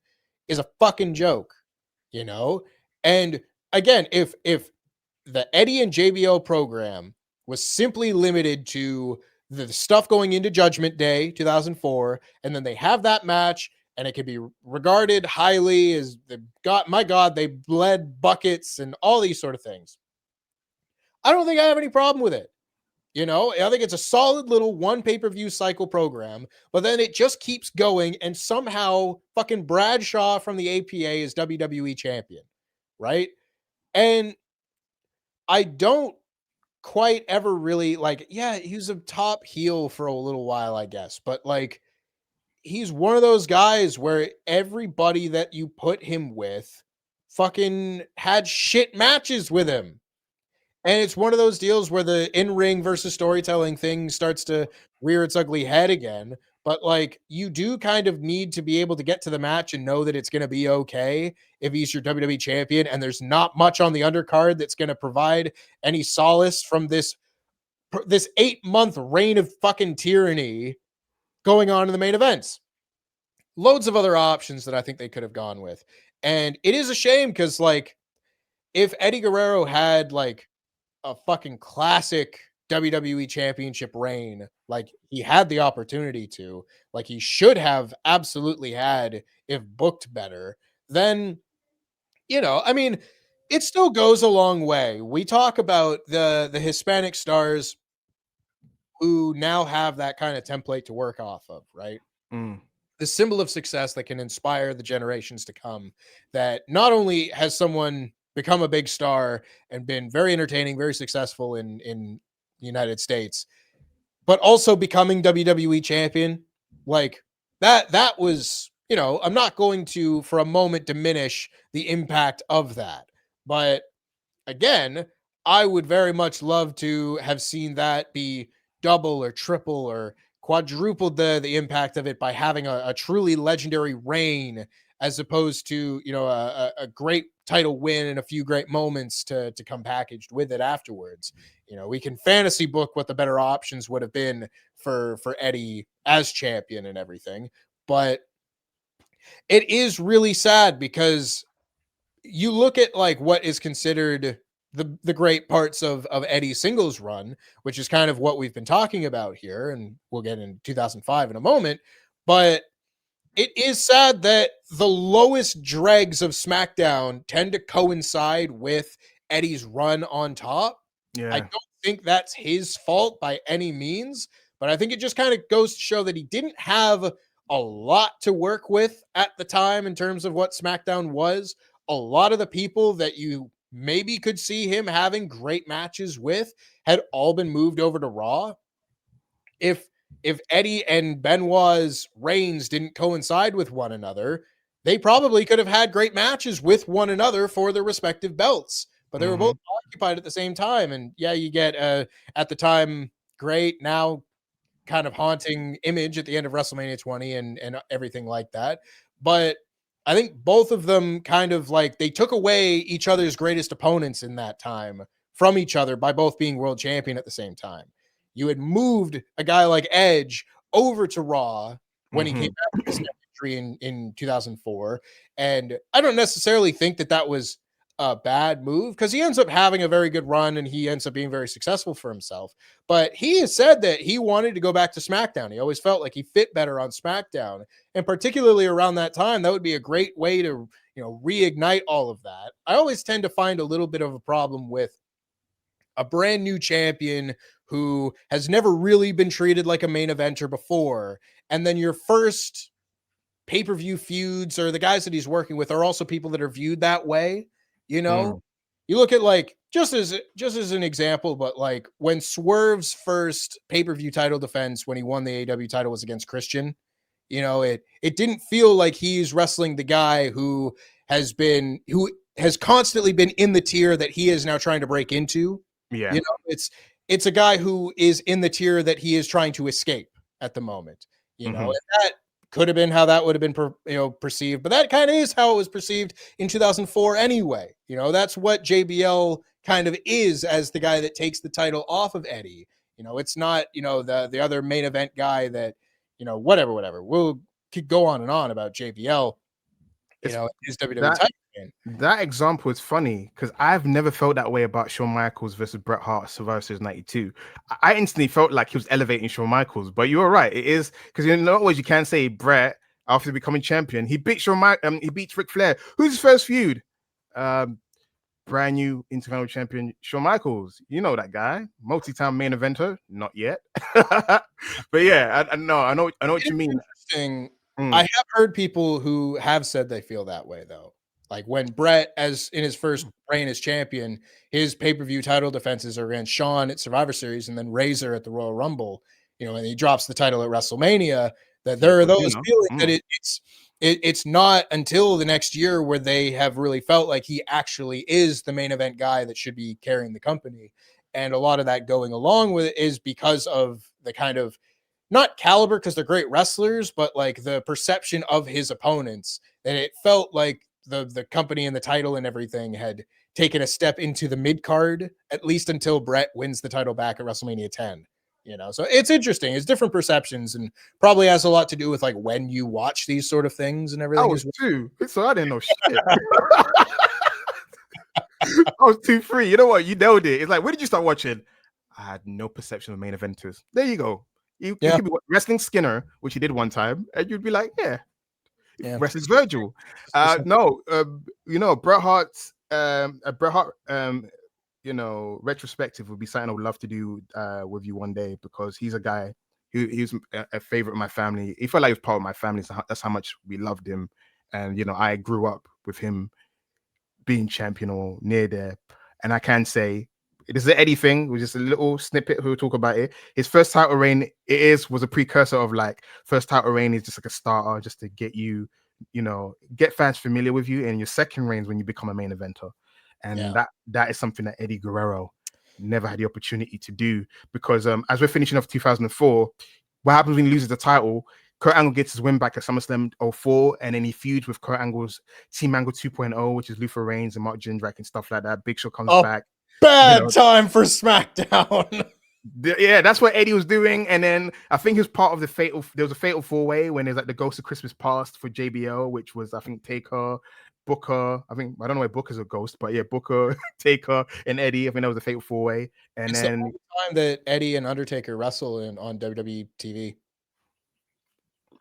is a fucking joke, And again, if the Eddie and JBL program was simply limited to the stuff going into Judgment Day 2004, and then they have that match, and it could be regarded highly as my God, they bled buckets and all these sort of things. I don't think I have any problem with it. I think it's a solid little one pay-per-view cycle program, but then it just keeps going, and somehow fucking Bradshaw from the APA is WWE champion, right? And I don't quite ever really yeah, he was a top heel for a little while, I guess, but like he's one of those guys where everybody that you put him with fucking had shit matches with him. And it's one of those deals where the in-ring versus storytelling thing starts to rear its ugly head again. But like, you do kind of need to be able to get to the match and know that it's going to be okay if he's your WWE champion. And there's not much on the undercard that's going to provide any solace from this 8-month reign of fucking tyranny going on in the main events. Loads of other options that I think they could have gone with. And it is a shame because like, if Eddie Guerrero had like a fucking classic WWE championship reign, like he had the opportunity to, like he should have absolutely had if booked better, then, I mean, it still goes a long way. We talk about the Hispanic stars who now have that kind of template to work off of, right? Mm. the symbol of success that can inspire the generations to come. That not only has someone become a big star and been very entertaining, very successful in the United States, but also becoming WWE champion. Like that was, I'm not going to for a moment diminish the impact of that. But again, I would very much love to have seen that be double or triple or quadrupled the impact of it by having a truly legendary reign, as opposed to a great title win and a few great moments to come packaged with it afterwards. We can fantasy book what the better options would have been for Eddie as champion and everything, but it is really sad because you look at like what is considered the great parts of Eddie's singles run, which is kind of what we've been talking about here, and we'll get in 2005 in a moment. But it is sad that the lowest dregs of SmackDown tend to coincide with Eddie's run on top. I Yeah. don't think that's his fault by any means, but I think it just kind of goes to show that he didn't have a lot to work with at the time in terms of what SmackDown was. A lot of the people that you maybe could see him having great matches with had all been moved over to Raw. If Eddie and Benoit's reigns didn't coincide with one another, they probably could have had great matches with one another for their respective belts, but they were both occupied at the same time. And yeah, you get at the time great, now kind of haunting image at the end of WrestleMania 20 and everything like that. But I think both of them kind of like they took away each other's greatest opponents in that time from each other by both being world champion at the same time. You had moved a guy like Edge over to Raw when he came back from his injury in 2004. And I don't necessarily think that was a bad move because he ends up having a very good run and he ends up being very successful for himself. But he has said that he wanted to go back to SmackDown. He always felt like he fit better on SmackDown. And particularly around that time, that would be a great way to, reignite all of that. I always tend to find a little bit of a problem with a brand new champion who has never really been treated like a main eventer before. And then your first pay-per-view feuds or the guys that he's working with are also people that are viewed that way. You look at like just as an example, but like when Swerve's first pay-per-view title defense when he won the AEW title was against Christian, it didn't feel like he's wrestling the guy who has constantly been in the tier that he is now trying to break into. Yeah. It's a guy who is in the tier that he is trying to escape at the moment. And that could have been how that would have been perceived, but that kind of is how it was perceived in 2004 anyway. That's what JBL kind of is as the guy that takes the title off of Eddie. It's not the other main event guy that whatever. We'll could go on and on about JBL. His WWE title. That example is funny because I've never felt that way about Shawn Michaels versus Bret Hart Survivor Series 92. I instantly felt like he was elevating Shawn Michaels, but you were right. It is because in other words, you can say Bret after becoming champion, he beat he beats Ric Flair. Who's his first feud? Brand new Intercontinental Champion Shawn Michaels. You know that guy, multi-time main eventer. Not yet, but yeah, I know what you mean. Interesting. I have heard people who have said they feel that way though. Like when Bret, as in his first reign as champion, his pay-per-view title defenses are against Shawn at Survivor Series and then Razor at the Royal Rumble, and he drops the title at WrestleMania, that there are those feelings that it's not until the next year where they have really felt like he actually is the main event guy that should be carrying the company. And a lot of that going along with it is because of the kind of not caliber because they're great wrestlers, but like the perception of his opponents, that it felt like the company and the title and everything had taken a step into the mid card, at least until Bret wins the title back at WrestleMania 10. So it's interesting. It's different perceptions and probably has a lot to do with like when you watch these sort of things and everything. I was too, so I didn't know shit. I was 2-3. You know what? You nailed it. It's like, when did you start watching? I had no perception of main eventers. There you go. You could be wrestling Skinner, which you did one time, and you'd be like, yeah. Wrestling Virgil. Bret Hart's retrospective would be something I would love to do with you one day because he's a guy he was a favorite of my family. He felt like he was part of my family. So that's how much we loved him. And I grew up with him being champion or near there. And I can say this is an Eddie thing, which is a little snippet. We'll talk about it. His first title reign was a precursor of like first title reign is just like a starter, just to get you, get fans familiar with you. And your second reign is when you become a main eventer. And that is something that Eddie Guerrero never had the opportunity to do, because as we're finishing off 2004, what happens when he loses the title? Kurt Angle gets his win back at SummerSlam 04, and then he feuds with Kurt Angle's Team Angle 2.0, which is Luther Reigns and Mark Jindrak and stuff like that. Big Show comes back. Bad time for SmackDown. Yeah, that's what Eddie was doing. And then I think he was part of there was a fatal 4-way when there's like the Ghost of Christmas Past for JBL, which was, I think, Taker, Booker. I don't know why Booker's a ghost, but yeah, Booker, Taker, and Eddie. I think that was a fatal 4-way. And it's then the time that Eddie and Undertaker wrestle on WWE TV.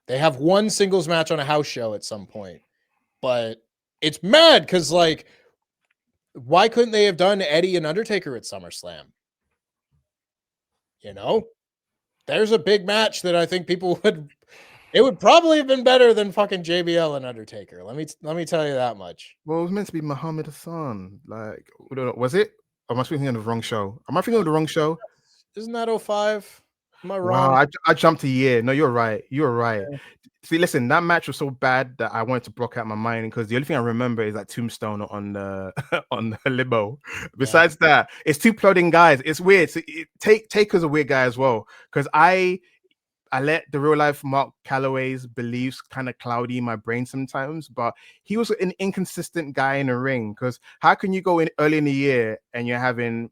They have one singles match on a house show at some point, but it's mad because, like, why couldn't they have done Eddie and Undertaker at SummerSlam? There's a big match that I think people it would probably have been better than fucking JBL and Undertaker. Let me tell you that much. Well, it was meant to be Muhammad Hassan. Like, was it? Or am I thinking of the wrong show? Am I thinking of the wrong show? Isn't that 05? Am I wrong? Wow, I jumped a year. No, you're right. You're right. Yeah. See, listen, that match was so bad that I wanted to block out my mind, because the only thing I remember is like Tombstone on the on the limo. Besides that, it's two plodding guys. It's weird. So Taker's a weird guy as well, because I let the real life Mark Calloway's beliefs kind of cloudy in my brain sometimes, but he was an inconsistent guy in the ring. Because how can you go in early in the year and you're having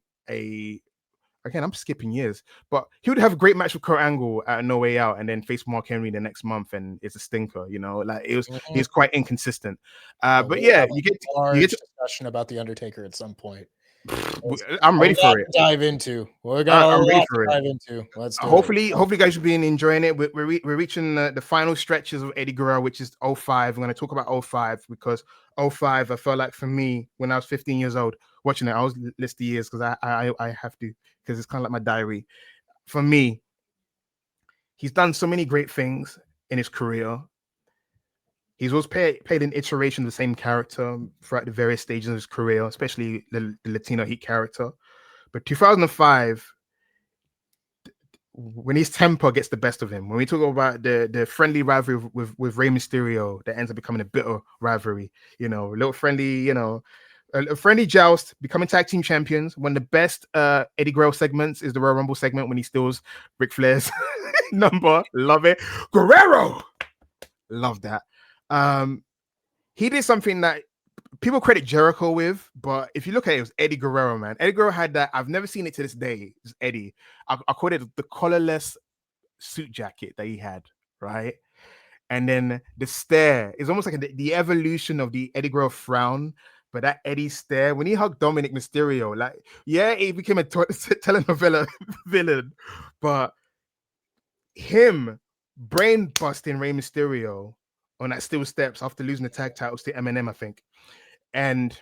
again, I'm skipping years, but he would have a great match with Kurt Angle at No Way Out and then face Mark Henry the next month, and it's a stinker, like he's quite inconsistent. But yeah, you get discussion about the Undertaker at some point. I'm ready for it. Dive into. I'm ready for it. Dive into. Let's do hopefully you guys have been enjoying it. We're reaching the final stretches of Eddie Guerrero, which is 05. I'm going to talk about 05 because 05, I felt like for me when I was 15 years old watching it, I was list the years because I have to, because it's kind of like my diary. For me, he's done so many great things in his career. He's always played an iteration of the same character throughout the various stages of his career, especially the Latino Heat character. But 2005, when his temper gets the best of him, when we talk about the friendly rivalry with Rey Mysterio that ends up becoming a bitter rivalry, a little friendly, a friendly joust, becoming tag team champions. One of the best Eddie Guerrero segments is the Royal Rumble segment when he steals Ric Flair's number. Love it. Guerrero! Love that. He did something that people credit Jericho with, but if you look at it, it was Eddie Guerrero, man. Eddie Guerrero had that. I've never seen it to this day. It's Eddie. I call it the collarless suit jacket that he had, right? And then the stare is almost like the evolution of the Eddie Guerrero frown. But that Eddie stare, when he hugged Dominic Mysterio, like, yeah, he became a telenovela villain, but him brain busting Rey Mysterio on that steel steps after losing the tag titles to Eminem, I think. And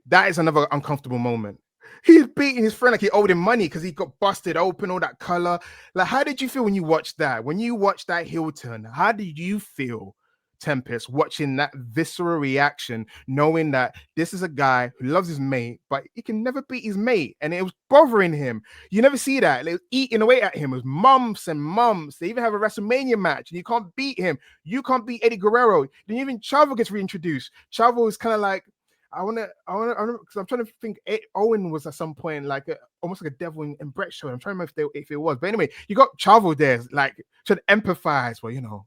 that is another uncomfortable moment. He's beating his friend like he owed him money because he got busted open, all that color. Like, how did you feel when you watched that? When you watched that heel turn, how did you feel, Tempest, watching that visceral reaction, knowing that this is a guy who loves his mate, but he can never beat his mate, and it was bothering him? You never see that. It was eating away at him. It was months and months. They even have a WrestleMania match, and you can't beat him. You can't beat Eddie Guerrero. Then even Chavo gets reintroduced. Chavo is kind of like, I want to, because I'm trying to think. Owen was at some point like almost like a devil in Brett show. I'm trying to remember if it was, but anyway, you got Chavo there, like trying to empathize. Well,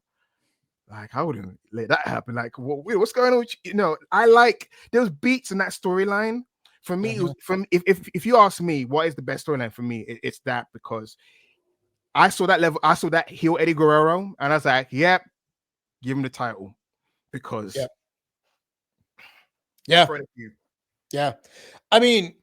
like, I wouldn't let that happen. Like, what's going on with you? I like those beats in that storyline. For me, it was, if you ask me what is the best storyline for me, it's that, because I saw that heel Eddie Guerrero, and I was like, yep, give him the title, because yeah. I mean,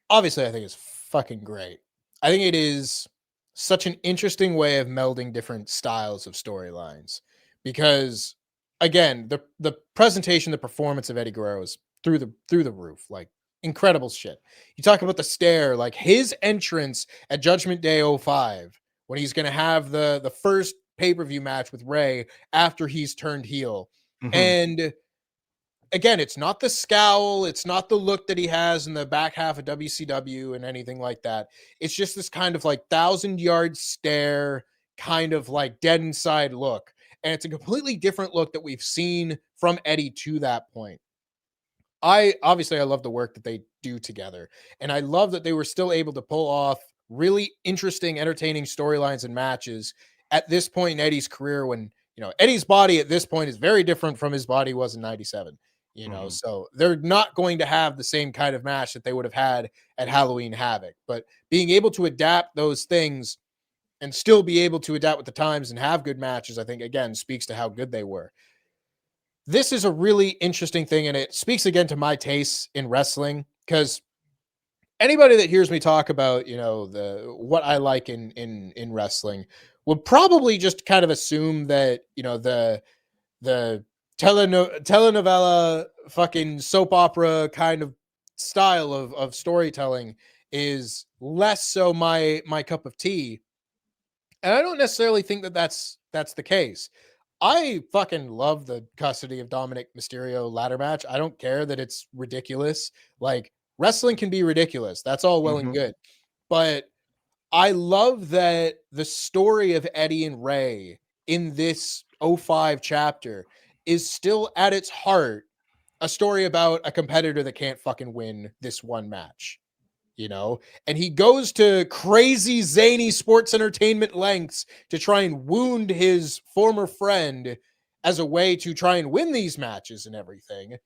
obviously, I think it's fucking great. I think it is such an interesting way of melding different styles of storylines. Because again, the presentation, the performance of Eddie Guerrero is through the roof, like incredible shit. You talk about the stare, like his entrance at Judgment Day 05 when he's going to have the first pay-per-view match with Ray after he's turned heel. Mhm. And again, it's not the scowl, it's not the look that he has in the back half of WCW and anything like that. It's just this kind of like 1,000-yard stare, kind of like dead inside look. And it's a completely different look that we've seen from Eddie to that point. I love the work that they do together. And I love that they were still able to pull off really interesting, entertaining storylines and matches at this point in Eddie's career when, Eddie's body at this point is very different from his body was in 97. Mhm. So they're not going to have the same kind of match that they would have had at Halloween Havoc. But being able to adapt those things and still be able to adapt with the times and have good matches, I think, again, speaks to how good they were. This is a really interesting thing, and it speaks again to my tastes in wrestling, because anybody that hears me talk about, the what I like in wrestling would probably just kind of assume that, the telenovela fucking soap opera kind of style of storytelling is less so my cup of tea. And I don't necessarily think that that's the case. I fucking love the custody of Dominic Mysterio ladder match. I don't care that it's ridiculous. Like, wrestling can be ridiculous. That's all well and Mhm. good. But I love that the story of Eddie and Ray in this '05 chapter is still at its heart a story about a competitor that can't fucking win this one match, and he goes to crazy zany sports entertainment lengths to try and wound his former friend as a way to try and win these matches and everything.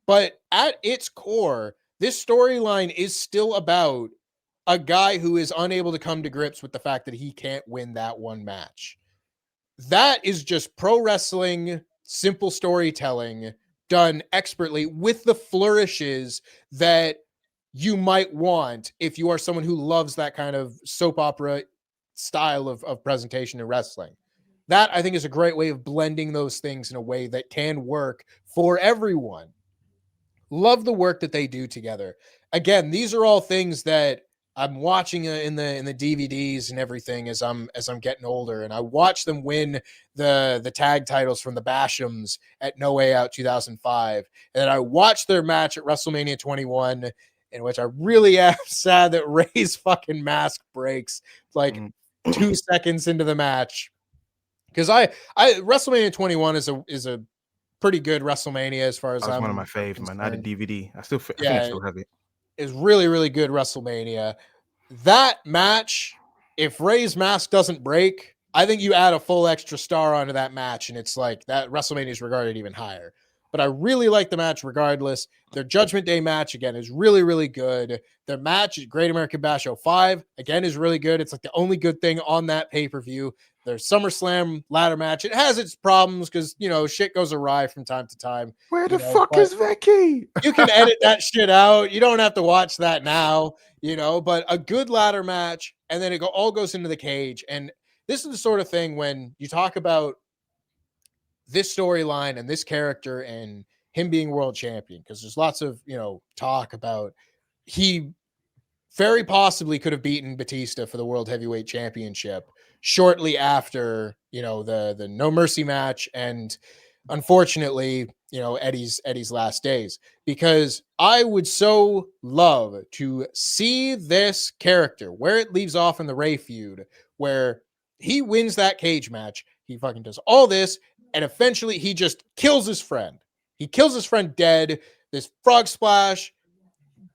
But at its core, this storyline is still about a guy who is unable to come to grips with the fact that he can't win that one match. That is just pro wrestling, simple storytelling done expertly with the flourishes that you might want if you are someone who loves that kind of soap opera style of presentation in wrestling. That, I think, is a great way of blending those things in a way that can work for everyone. Love the work that they do together. Again, these are all things that I'm watching in the DVDs and everything as I'm getting older, and I watch them win the tag titles from the Bashams at No Way Out 2005, and then I watched their match at WrestleMania 21, in which I really am sad that Ray's fucking mask breaks like Mhm. 2 seconds into the match, because I WrestleMania 21 is a pretty good WrestleMania as far as That was one of my I'm faves, man. I had a concerned. DVD. I think I Yeah, still have it. is really, really good WrestleMania. That match, if Ray's mask doesn't break, I think you add a full extra star onto that match, and it's like that WrestleMania is regarded even higher. But I really like the match regardless. Their Judgment Day match, again, is really, really good. Their match at Great American Bash '05, again, is really good. It's like the only good thing on that pay-per-view. Their SummerSlam ladder match, it has its problems because, shit goes awry from time to time, Where the fuck but is Vicky? you can edit that shit out. You don't have to watch that now, but a good ladder match, and then all goes into the cage. And this is the sort of thing when you talk about this storyline and this character and him being world champion, because there's lots of, talk about he very possibly could have beaten Batista for the World Heavyweight Championship shortly after, the No Mercy match, and unfortunately, Eddie's last days, because I would so love to see this character where it leaves off in the Ray feud, where he wins that cage match, he fucking does all this, and eventually he just kills his friend. He kills his friend dead. This frog splash,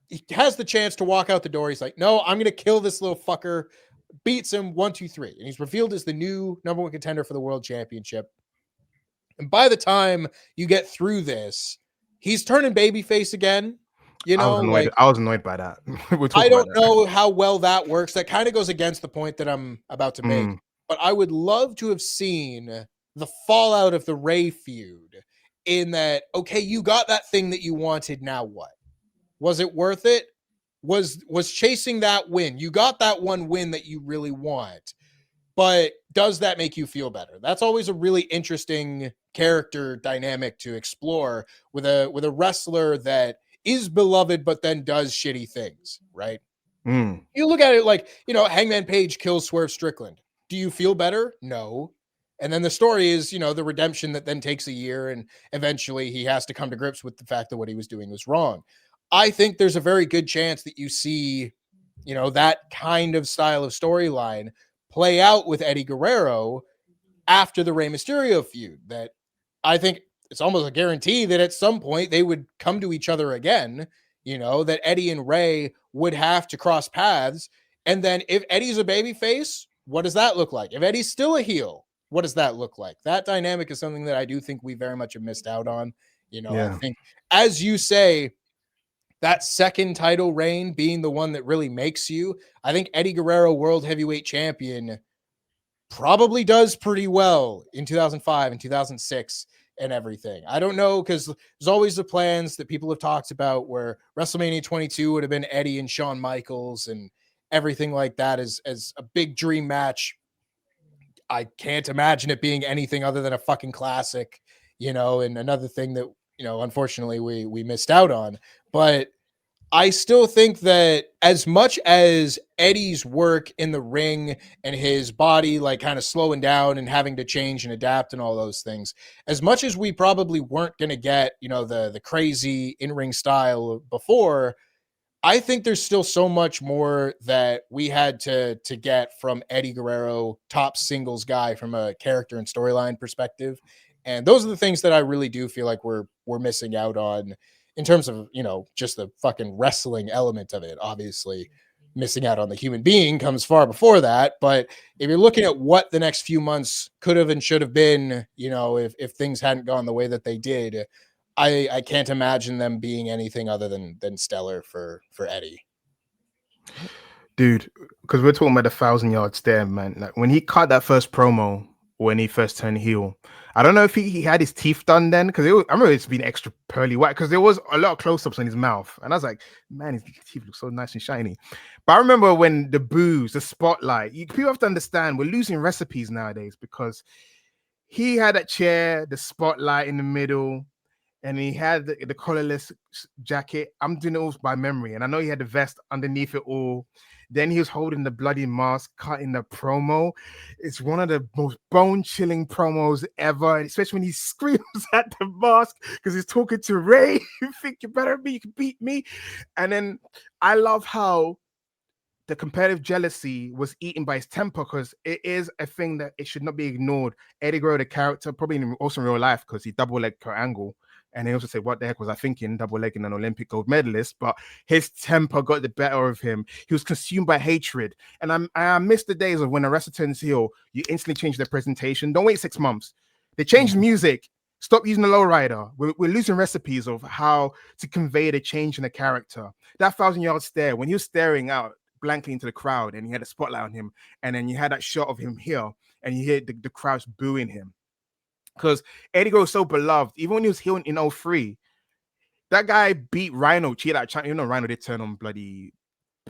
he has the chance to walk out the door. He's like, no, I'm going to kill this little fucker. Beats him 1, 2, 3. And he's revealed as the new number one contender for the world championship. And by the time you get through this, he's turning babyface again. I was annoyed. Like, I was annoyed by that. We'll talk I about don't that. know how well that works. That kind of goes against the point that I'm about to make. Mm. But I would love to have seen the fallout of the Ray feud, in that, okay, you got that thing that you wanted. Now what? Was it worth it? Was chasing that win? You got that one win that you really want, but does that make you feel better? That's always a really interesting character dynamic to explore with a wrestler that is beloved but then does shitty things, right? Mm. You look at it like, Hangman Page kills Swerve Strickland. Do you feel better? No. And then the story is, the redemption that then takes a year, and eventually he has to come to grips with the fact that what he was doing was wrong. I think there's a very good chance that you see, that kind of style of storyline play out with Eddie Guerrero after the Rey Mysterio feud. That I think it's almost a guarantee that at some point they would come to each other again, that Eddie and Rey would have to cross paths. And then if Eddie's a babyface, what does that look like? If Eddie's still a heel, what does that look like? That dynamic is something that I do think we very much have missed out on. I Yeah. think, as you say, that second title reign being the one that really makes you, I think Eddie Guerrero, World Heavyweight Champion, probably does pretty well in 2005 and 2006 and everything. I don't know, because there's always the plans that people have talked about where WrestleMania 22 would have been Eddie and Shawn Michaels and everything like that as a big dream match. I can't imagine it being anything other than a fucking classic, and another thing that, unfortunately we missed out on. But I still think that as much as Eddie's work in the ring and his body, like, kind of slowing down and having to change and adapt and all those things, as much as we probably weren't going to get, the crazy in-ring style before, I think there's still so much more that we had to get from Eddie Guerrero, top singles guy, from a character and storyline perspective. And those are the things that I really do feel like we're missing out on in terms of, just the fucking wrestling element of it. Obviously, missing out on the human being comes far before that. But if you're looking at what the next few months could have and should have been, if things hadn't gone the way that they did, I can't imagine them being anything other than stellar for Eddie. Dude, because we're talking about the 1,000-yard stare, man. Like when he cut that first promo when he first turned heel, I don't know if he had his teeth done then, because I remember it's been extra pearly white because there was a lot of close-ups on his mouth, and I was like, man, his teeth look so nice and shiny. But I remember when the booze, the spotlight, people have to understand we're losing recipes nowadays, because he had that chair, the spotlight in the middle, and he had the collarless jacket. I'm doing it all by memory, and I know he had the vest underneath it all. Then he was holding the bloody mask, cutting the promo. It's one of the most bone-chilling promos ever, especially when he screams at the mask because he's talking to Ray. You think you better be, you can beat me. And then I love how the competitive jealousy was eaten by his temper, because it is a thing that it should not be ignored. Eddie Guerrero, the character, probably also in real life, because he double-legged Kurt Angle. And he also said, what the heck was I thinking, double-legging an Olympic gold medalist? But his temper got the better of him. He was consumed by hatred. And I miss the days of when a wrestler turns heel, you instantly change their presentation. Don't wait 6 months. They changed music. Stop using the lowrider. We're losing recipes of how to convey the change in the character. That 1,000-yard stare, when he was staring out blankly into the crowd and he had a spotlight on him, and then you had that shot of him here, and you hear the crowds booing him. Because Eddie Guerrero was so beloved, even when he was healing in 03, that guy beat Rhino, cheated out China. Rhino did turn on bloody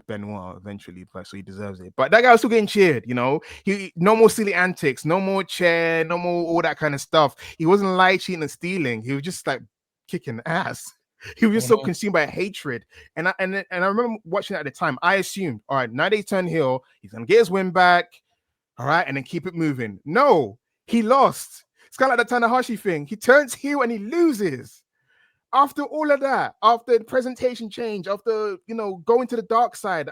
Benoit eventually, so he deserves it. But that guy was still getting cheered, He no more silly antics, no more chair, no more all that kind of stuff. He wasn't lying, cheating, and stealing. He was just like kicking ass. He was just so consumed by hatred. And I remember watching it at the time. I assumed, all right, now they turn heel, he's gonna get his win back, all right, and then keep it moving. No, he lost. It's kind of like the Tanahashi thing. He turns heel and he loses. After all of that, after the presentation change, after, going to the dark side,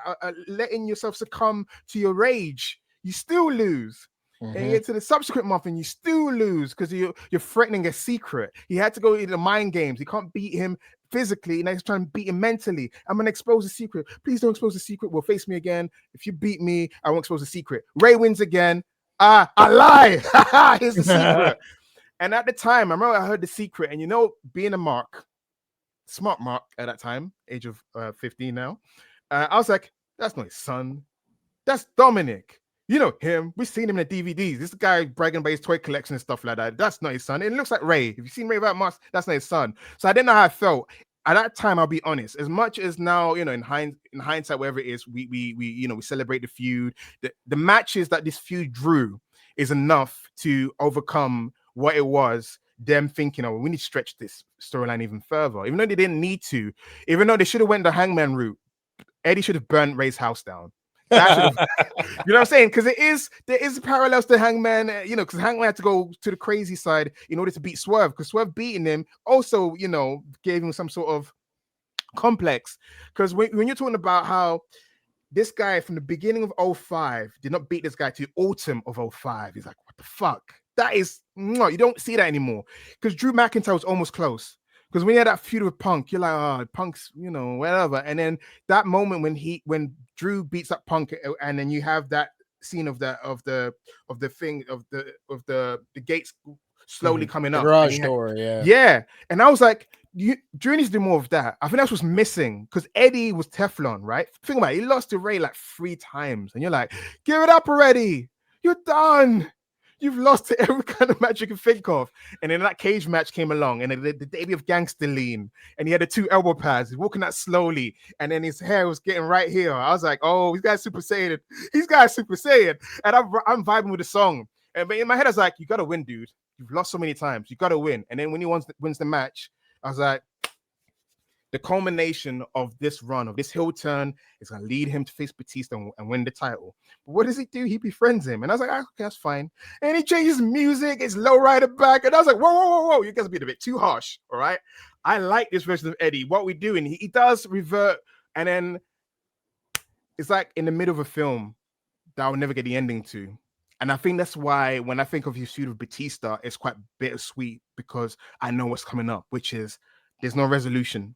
letting yourself succumb to your rage, you still lose. And you get to the subsequent month and you still lose because you're threatening a secret. He had to go into mind games. You can't beat him physically, and he's trying to beat him mentally. I'm going to expose the secret. Please don't expose the secret. We'll face me again. If you beat me, I won't expose the secret. Ray wins again. I lie. Here's the secret. And at the time, I remember I heard the secret, and being a smart Mark at that time, age of 15 now, I was like, that's not his son. That's Dominic. You know him. We've seen him in the DVDs. This guy bragging about his toy collection and stuff like that. That's not his son. It looks like Ray. If you've seen Ray without mask, that's not his son. So I didn't know how I felt. At that time, I'll be honest. As much as now, in hindsight, wherever it is, we celebrate the feud. The matches that this feud drew is enough to overcome what it was. Them thinking, oh, we need to stretch this storyline even further. Even though they didn't need to, even though they should have went the Hangman route, Eddie should have burned Ray's house down. That should have, you know what I'm saying? Because there is parallels to Hangman, because Hangman had to go to the crazy side in order to beat Swerve, because Swerve beating him also, gave him some sort of complex. Because when you're talking about how this guy from the beginning of 05 did not beat this guy to the autumn of 05, he's like, what the fuck? That is, you don't see that anymore. Because Drew McIntyre was almost close. Because when you had that feud with Punk, you're like, oh, Punk's, whatever. And then that moment when Drew beats up Punk, and then you have that scene of the gates slowly coming The up. garage door, yeah. Yeah. And I was like, Drew needs to do more of that. I think that's what's missing, because Eddie was Teflon, right? Think about it. He lost to Ray like 3 times. And you're like, give it up already. You're done. You've lost to every kind of match you can think of. And then that cage match came along, and the debut of Gangster Lean, and he had the 2 elbow pads. He's walking out slowly, and then his hair was getting right here. I was like, oh, these guys Super Saiyan. These guys Super Saiyan. And I'm vibing with the song. But in my head, I was like, you got to win, dude. You've lost so many times. You got to win. And then when he wins the match, I was like, the culmination of this run, of this heel turn, is going to lead him to face Batista and win the title. But what does he do? He befriends him. And I was like, okay, that's fine. And he changes music. It's low rider back. And I was like, whoa. You guys are being a bit too harsh. All right. I like this version of Eddie. What we're doing, he does revert. And then it's like in the middle of a film that I'll never get the ending to. And I think that's why when I think of his feud with Batista, it's quite bittersweet, because I know what's coming up, which is there's no resolution.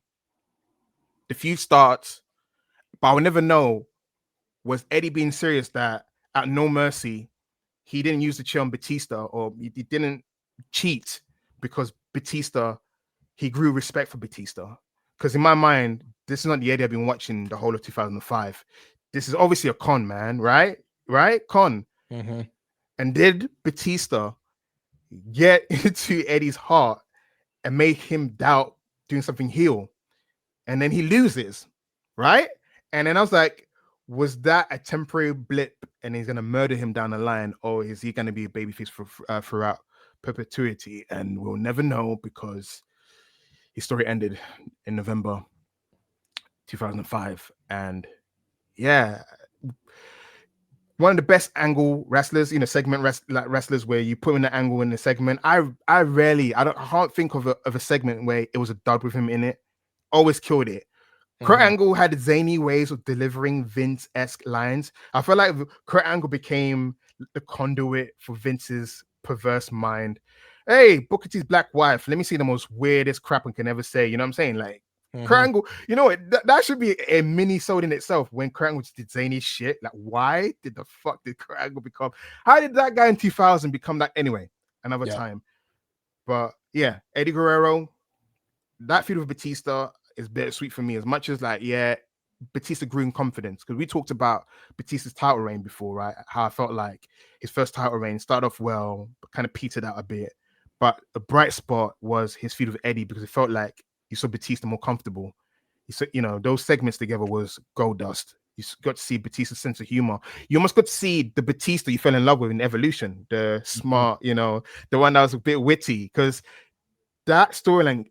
The feud starts, but I will never know, was Eddie being serious that at No Mercy, he didn't use the chair on Batista, or he didn't cheat because Batista, he grew respect for Batista. Because in my mind, this is not the Eddie I've been watching the whole of 2005. This is obviously a con, man, right? Con. Mm-hmm. And did Batista get into Eddie's heart and make him doubt doing something heel? And then he loses, right? And then I was like, was that a temporary blip and he's going to murder him down the line? Or is he going to be a babyface throughout perpetuity? And we'll never know, because his story ended in November 2005. And yeah, one of the best angle wrestlers, segment wrestlers, where you put in the angle in the segment. I can't think of a segment where it was a dud with him in it. Always killed it. Kurt Angle had zany ways of delivering Vince-esque lines. I feel like Kurt Angle became the conduit for Vince's perverse mind. Hey, Booker T's black wife, let me see the most weirdest crap one can ever say. You know what I'm saying? Like, Kurt Angle, that should be a mini-sode in itself, when Kurt Angle just did zany shit. Like, why did the fuck did Kurt Angle become? How did that guy in 2000 become that? Anyway, another time. But yeah, Eddie Guerrero, that feud with Batista is bittersweet for me, as much as Batista grew in confidence, because we talked about Batista's title reign before, right? How I felt like his first title reign started off well, but kind of petered out a bit. But the bright spot was his feud with Eddie, because it felt like you saw Batista more comfortable. Those segments together was gold dust. You got to see Batista's sense of humor. You almost got to see the Batista you fell in love with in Evolution, the smart, the one that was a bit witty, because that storyline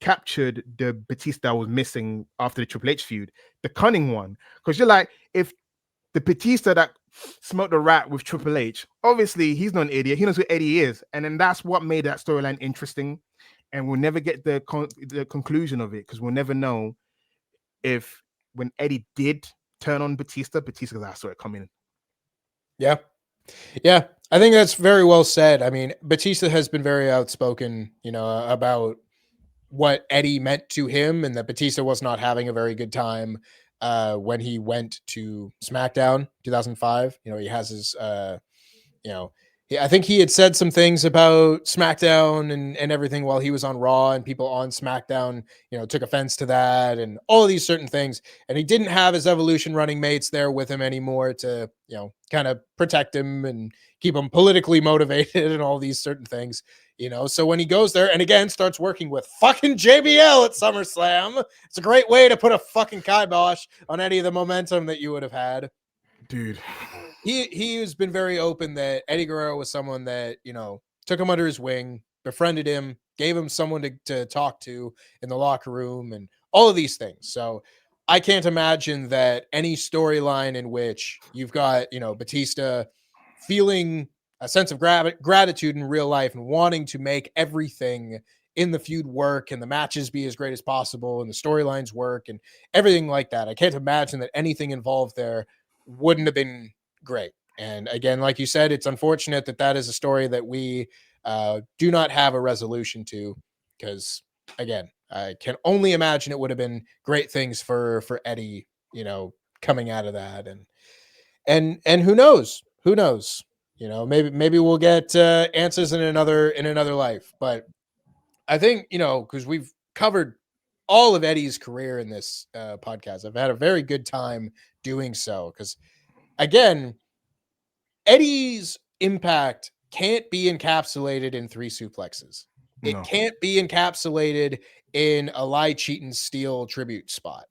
captured the Batista I was missing after the Triple H feud, the cunning one. Because you're like, if the Batista that smoked the rat with Triple H, obviously he's not an idiot. He knows who Eddie is. And then that's what made that storyline interesting. And we'll never get the conclusion of it, because we'll never know if when Eddie did turn on Batista goes, I saw it coming. Yeah. I think that's very well said. I mean, Batista has been very outspoken, about what Eddie meant to him, and that Batista was not having a very good time when he went to SmackDown 2005. He has his, I think he had said some things about SmackDown and everything while he was on Raw, and people on SmackDown, took offense to that and all of these certain things. And he didn't have his Evolution running mates there with him anymore to, kind of protect him and keep him politically motivated and all these certain things, So when he goes there and again starts working with fucking JBL at SummerSlam, it's a great way to put a fucking kibosh on any of the momentum that you would have had. Dude. He has been very open that Eddie Guerrero was someone that, took him under his wing, befriended him, gave him someone to talk to in the locker room, and all of these things. So I can't imagine that any storyline in which you've got, Batista feeling a sense of gratitude in real life and wanting to make everything in the feud work and the matches be as great as possible and the storylines work and everything like that. I can't imagine that anything involved there wouldn't have been great. And again, like you said, it's unfortunate that that is a story that we do not have a resolution to, because again, I can only imagine it would have been great things for Eddie, coming out of that, and who knows, maybe we'll get answers in another life. But I think because we've covered all of Eddie's career in this podcast, I've had a very good time doing so because again, Eddie's impact can't be encapsulated in three suplexes. It No. can't be encapsulated in a Lie, Cheat, and Steal tribute spot.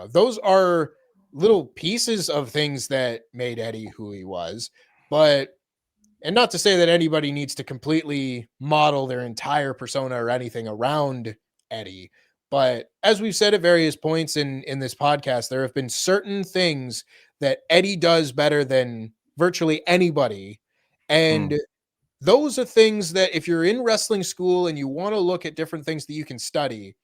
Those are little pieces of things that made Eddie who he was. And not to say that anybody needs to completely model their entire persona or anything around Eddie. But as we've said at various points in this podcast, there have been certain things that Eddie does better than virtually anybody. And those are things that if you're in wrestling school and you want to look at different things that you can study,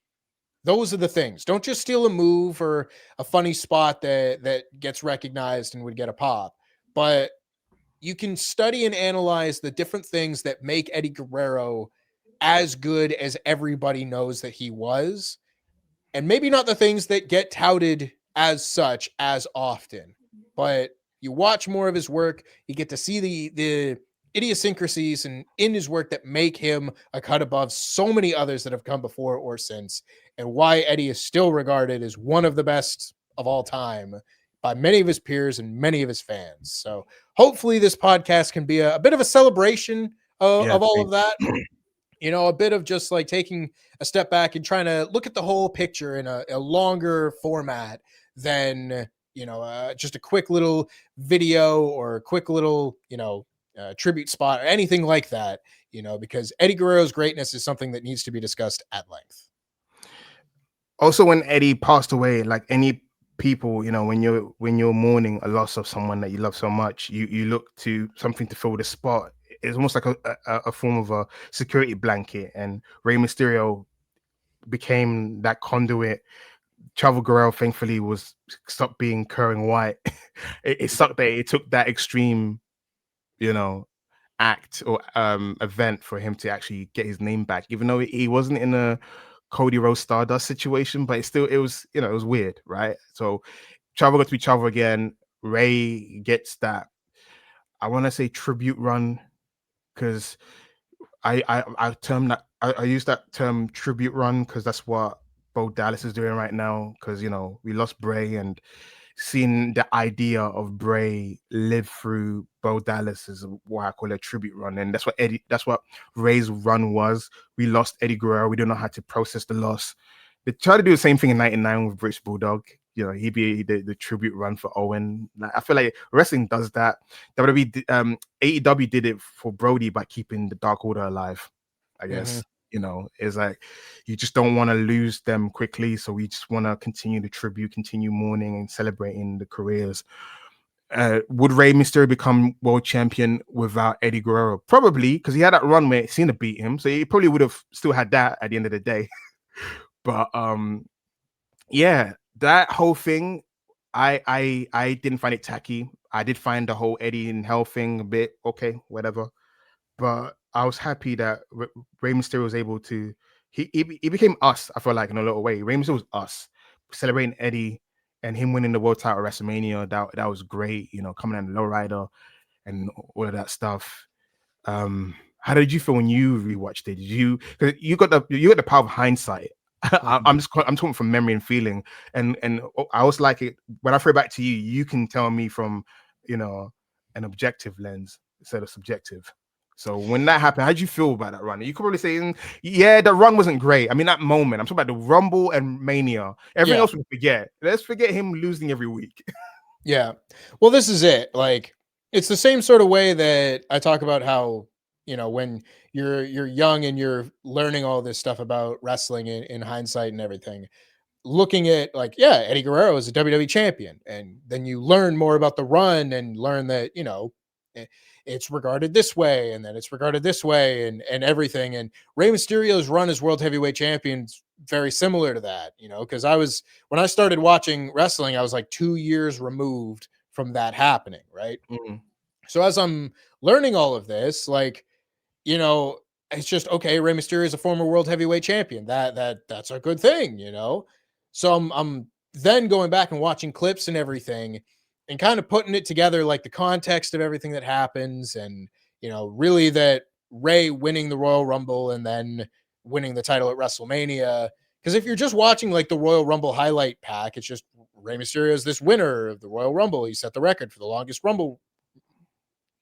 those are the things. Don't just steal a move or a funny spot that gets recognized and would get a pop. But you can study and analyze the different things that make Eddie Guerrero as good as everybody knows that he was, and maybe not the things that get touted as such as often, but you watch more of his work, you get to see the idiosyncrasies and in his work that make him a cut above so many others that have come before or since, and why Eddie is still regarded as one of the best of all time by many of his peers and many of his fans. So hopefully this podcast can be a bit of a celebration Yeah. of all of that. A bit of just like taking a step back and trying to look at the whole picture in a longer format than, just a quick little video or a quick little, tribute spot or anything like that, because Eddie Guerrero's greatness is something that needs to be discussed at length. Also, when Eddie passed away, like any people, when you're mourning a loss of someone that you love so much, you look to something to fill the spot. It's almost like a form of a security blanket, and Rey Mysterio became that conduit. Chavo Guerrero, thankfully, was stopped being Curran White. It sucked that it took that extreme, you know, act or event for him to actually get his name back, even though he wasn't in a Cody Rhodes Stardust situation, but it was, it was weird, right? So Chavo got to be Chavo again. Ray gets that, I want to say, tribute run, because I use that term tribute run because that's what Bo Dallas is doing right now. Because we lost Bray, and seeing the idea of Bray live through Bo Dallas is what I call a tribute run, and that's what Ray's run was. We lost Eddie Guerrero. We don't know how to process the loss. They tried to do the same thing in '99 with British Bulldog. He'd be the tribute run for Owen. Like, I feel like wrestling does that. AEW did it for Brody by keeping the Dark Order alive, I guess. It's like you just don't want to lose them quickly, so we just want to continue the tribute, continue mourning and celebrating the careers. Would Rey Mysterio become world champion without Eddie Guerrero? Probably, because he had that run where Cena beat him, so he probably would have still had that at the end of the day. But yeah, that whole thing, I didn't find it tacky. I did find the whole Eddie in Hell thing a bit okay, whatever. But I was happy that Rey Mysterio was able to. He became us. I feel like in a little way, Rey Mysterio was us celebrating Eddie and him winning the world title at WrestleMania. That was great. Coming in the lowrider and all of that stuff. How did you feel when you rewatched it? Did you got the power of hindsight? I'm talking from memory and feeling, and I was like it when I throw it back to you. You can tell me from an objective lens instead of subjective. So when that happened, how did you feel about that run? You could probably say, yeah, the run wasn't great. I mean, that moment. I'm talking about the Rumble and Mania. Everything else we forget. Let's forget him losing every week. Yeah. Well, this is it. Like, it's the same sort of way that I talk about how, when you're young and you're learning all this stuff about wrestling in hindsight and everything. looking at like, yeah, Eddie Guerrero is a WWE champion, and then you learn more about the run and learn that, you know, it's regarded this way and then it's regarded this way and everything. And Rey Mysterio's run as world heavyweight champion is very similar to that, you know, because when I started watching wrestling, I was like 2 years removed from that happening, right? Mm. So as I'm learning all of this, like, you know, it's just okay. Rey Mysterio is a former world heavyweight champion. That's a good thing, you know. So I'm then going back and watching clips and everything, and kind of putting it together, like the context of everything that happens, and you know, really that Rey winning the Royal Rumble and then winning the title at WrestleMania. Because if you're just watching like the Royal Rumble highlight pack, it's just Rey Mysterio is this winner of the Royal Rumble. He set the record for the longest Rumble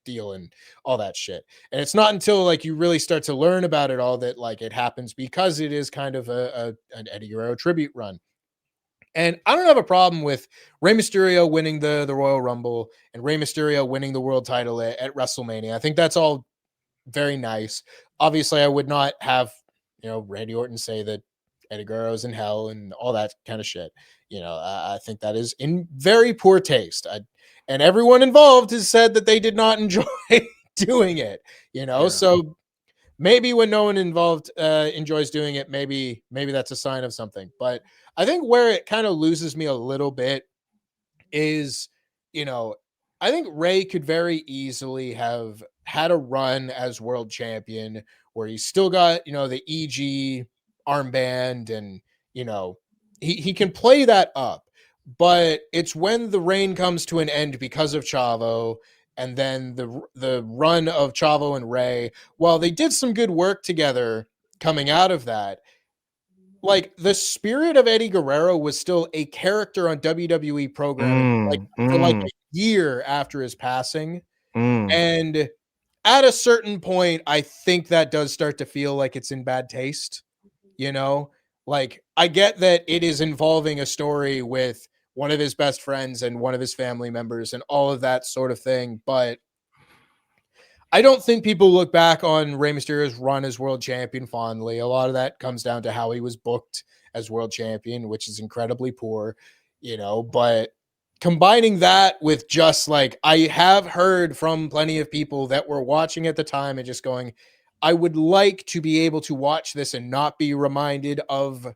deal and all that shit. And it's not until like you really start to learn about it all that like it happens, because it is kind of an Eddie Guerrero tribute run. And I don't have a problem with Rey Mysterio winning the Royal Rumble and Rey Mysterio winning the world title at WrestleMania. I think that's all very nice. Obviously, I would not have, you know, Randy Orton say that Eddie Guerrero's in hell and all that kind of shit. You know, I think that is in very poor taste. And everyone involved has said that they did not enjoy doing it. You know, Yeah. so maybe when no one involved enjoys doing it, maybe that's a sign of something. But I think where it kind of loses me a little bit is, you know, I think Ray could very easily have had a run as world champion where he's still got, you know, the EG armband and, you know, he can play that up. But it's when the reign comes to an end because of Chavo, and then the run of Chavo and Ray, while they did some good work together coming out of that, like the spirit of Eddie Guerrero was still a character on WWE programming like Mm, for like mm, a year after his passing. mm. And at a certain point, I think that does start to feel like it's in bad taste, you know? Like I get that it is involving a story with one of his best friends and one of his family members and all of that sort of thing, but I don't think people look back on Rey Mysterio's run as world champion fondly. A lot of that comes down to how he was booked as world champion, which is incredibly poor, you know. But combining that with just like, I have heard from plenty of people that were watching at the time and just going, I would like to be able to watch this and not be reminded of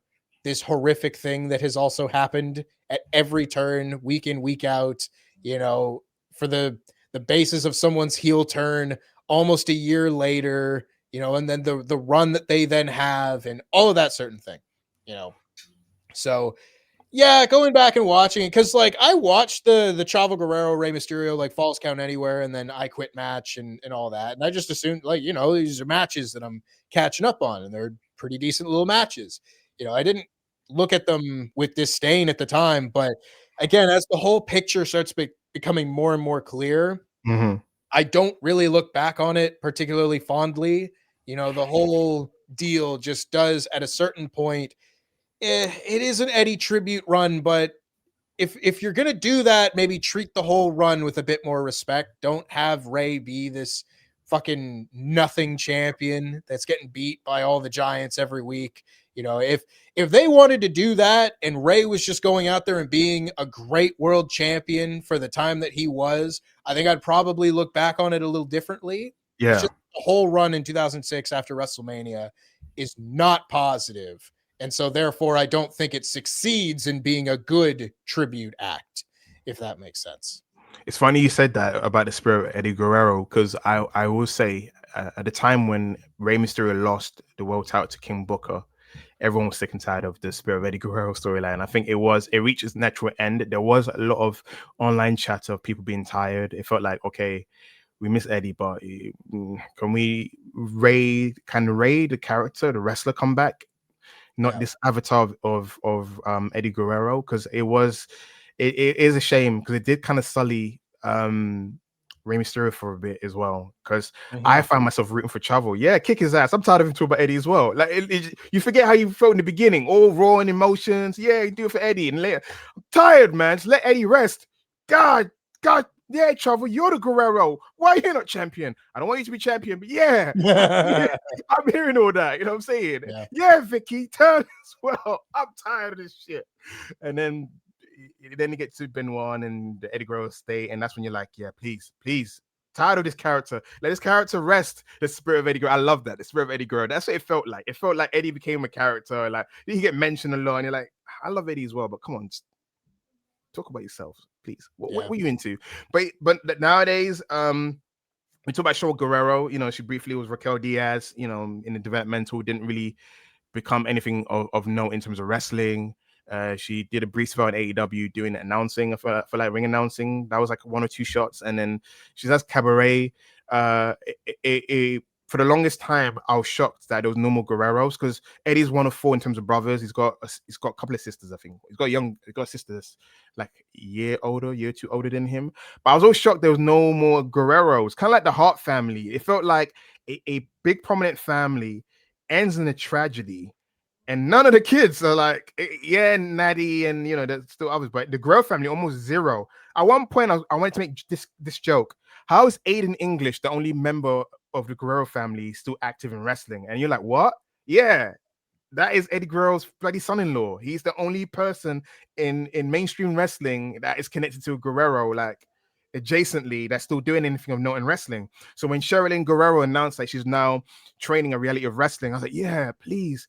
this horrific thing that has also happened at every turn, week in, week out, you know, for the basis of someone's heel turn almost a year later, you know, and then the run that they then have and all of that certain thing, you know. So yeah, going back and watching it, because like I watched the Chavo Guerrero Rey Mysterio like Falls Count Anywhere and then I Quit match and all that, and I just assumed like, you know, these are matches that I'm catching up on and they're pretty decent little matches. You know, I didn't look at them with disdain at the time, but again, as the whole picture starts becoming more and more clear, Mhm. I don't really look back on it particularly fondly. You know, the whole deal just does at a certain point. It is an Eddie tribute run, but if you're gonna do that, maybe treat the whole run with a bit more respect. Don't have Ray be this fucking nothing champion that's getting beat by all the giants every week. You know, if they wanted to do that and Ray was just going out there and being a great world champion for the time that he was, I think I'd probably look back on it a little differently. It's Yeah. just the whole run in 2006 after WrestleMania is not positive, and so therefore I don't think it succeeds in being a good tribute act, if that makes sense. It's funny you said that about the spirit of Eddie Guerrero, because I will say at the time when Rey Mysterio lost the world title to King Booker, everyone was sick and tired of the spirit of Eddie Guerrero storyline. I think it reached its natural end. There was a lot of online chatter of people being tired. It felt like, okay, we miss Eddie, but can we Ray the character, the wrestler, come back? Not Yeah. this avatar of Eddie Guerrero, because it is a shame because it did kind of sully Rey Mysterio for a bit as well. Because I Mhm. find myself rooting for Chavo. Yeah, kick his ass. I'm tired of him talking about Eddie as well. Like you forget how you felt in the beginning, all raw and emotions. Yeah, you do it for Eddie, and later, I'm tired, man. Just let Eddie rest. God, God, Yeah, Trevor, you're the Guerrero. Why are you not champion? I don't want you to be champion, but yeah, Yeah. I'm hearing all that. You know what I'm saying? Yeah. Yeah, Vicky, turn as well. I'm tired of this shit. And then you get to Benoit and the Eddie Guerrero state, and that's when you're like, yeah, please, please. Tired of this character. Let this character rest. The spirit of Eddie Guerrero. I love that. The spirit of Eddie Guerrero. That's what it felt like. It felt like Eddie became a character. Like he get mentioned a lot, and you're like, I love Eddie as well, but come on, just talk about yourself, please. What Yeah. were you into? But nowadays, we talk about Shaw Guerrero. You know, she briefly was Raquel Diaz. You know, in the developmental, didn't really become anything of note in terms of wrestling. She did a brief spell in AEW doing announcing for like ring announcing. That was like 1 or 2 shots, and then she does cabaret. For the longest time, I was shocked that there was no more Guerreros because Eddie's 1 of 4 in terms of brothers. He's got a couple of sisters, I think. He's got sisters like year 2 older than him. But I was always shocked there was no more Guerreros. Kind of like the Hart family. It felt like a big prominent family ends in a tragedy, and none of the kids are like, yeah, Natty, and you know, there's still others, but the Guerrero family almost zero. At one point, I wanted to make this joke: how is Aiden English the only member of the Guerrero family still active in wrestling? And you're like, what? Yeah, that is Eddie Guerrero's bloody son-in-law. He's the only person in mainstream wrestling that is connected to a Guerrero, like adjacently, that's still doing anything of note in wrestling. So when Sherilyn Guerrero announced that she's now training a reality of wrestling, I was like, yeah, please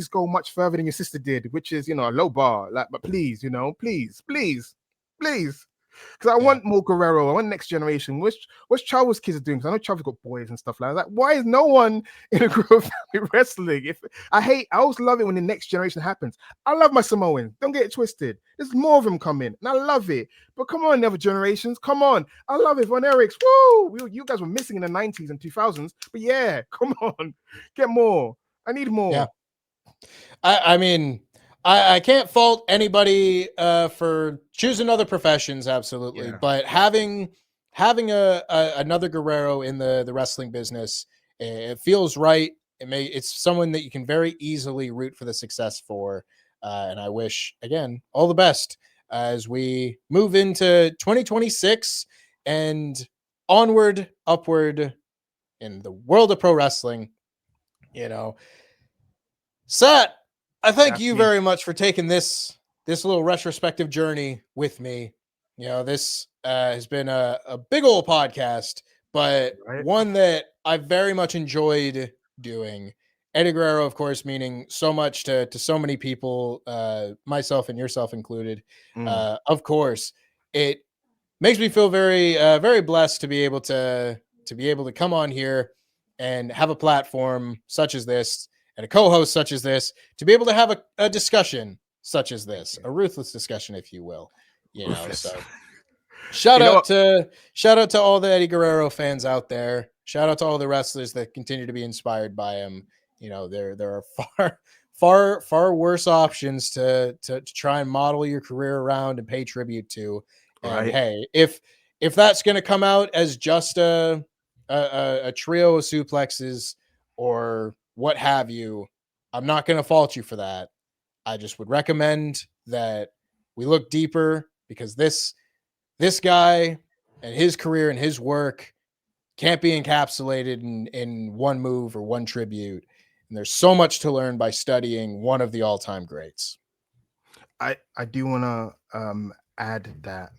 go much further than your sister did, which is, you know, a low bar. Like, but please, you know, please. Because I Yeah. want more Guerrero. I want next generation. What's Chavo's kids are doing? Because I know Chavo's got boys and stuff like that. Why is no one in a Guerrero family wrestling? I always love it when the next generation happens. I love my Samoans. Don't get it twisted. There's more of them coming, and I love it. But come on, other generations. Come on. I love it. Von Erichs. Woo! You guys were missing in the 90s and 2000s. But yeah, come on. Get more. I need more. Yeah. I mean, I can't fault anybody for choosing other professions, absolutely. Yeah. But having another Guerrero in the wrestling business, it feels right. It's someone that you can very easily root for the success for. And I wish again all the best as we move into 2026 and onward, upward in the world of pro wrestling. You know, Sat, I thank That's you me. very much for taking this little retrospective journey with me. You know, this has been a big old podcast, but Right? one that I very much enjoyed doing. Eddie Guerrero, of course, meaning so much to so many people, myself and yourself included. Mm. Of course, it makes me feel very blessed to be able to come on here and have a platform such as this and a co-host such as this to be able to have a discussion such as this, a ruthless discussion, if you will. You know, Ruthless. so shout You know out what? to all the Eddie Guerrero fans out there. Shout out to all the wrestlers that continue to be inspired by him. You know, there are far worse options to try and model your career around and pay tribute to. And Right? hey, if that's going to come out as just a trio of suplexes or what have you, I'm not going to fault you for that. I just would recommend that we look deeper because this guy and his career and his work can't be encapsulated in one move or one tribute. And there's so much to learn by studying one of the all-time greats. I do want to add that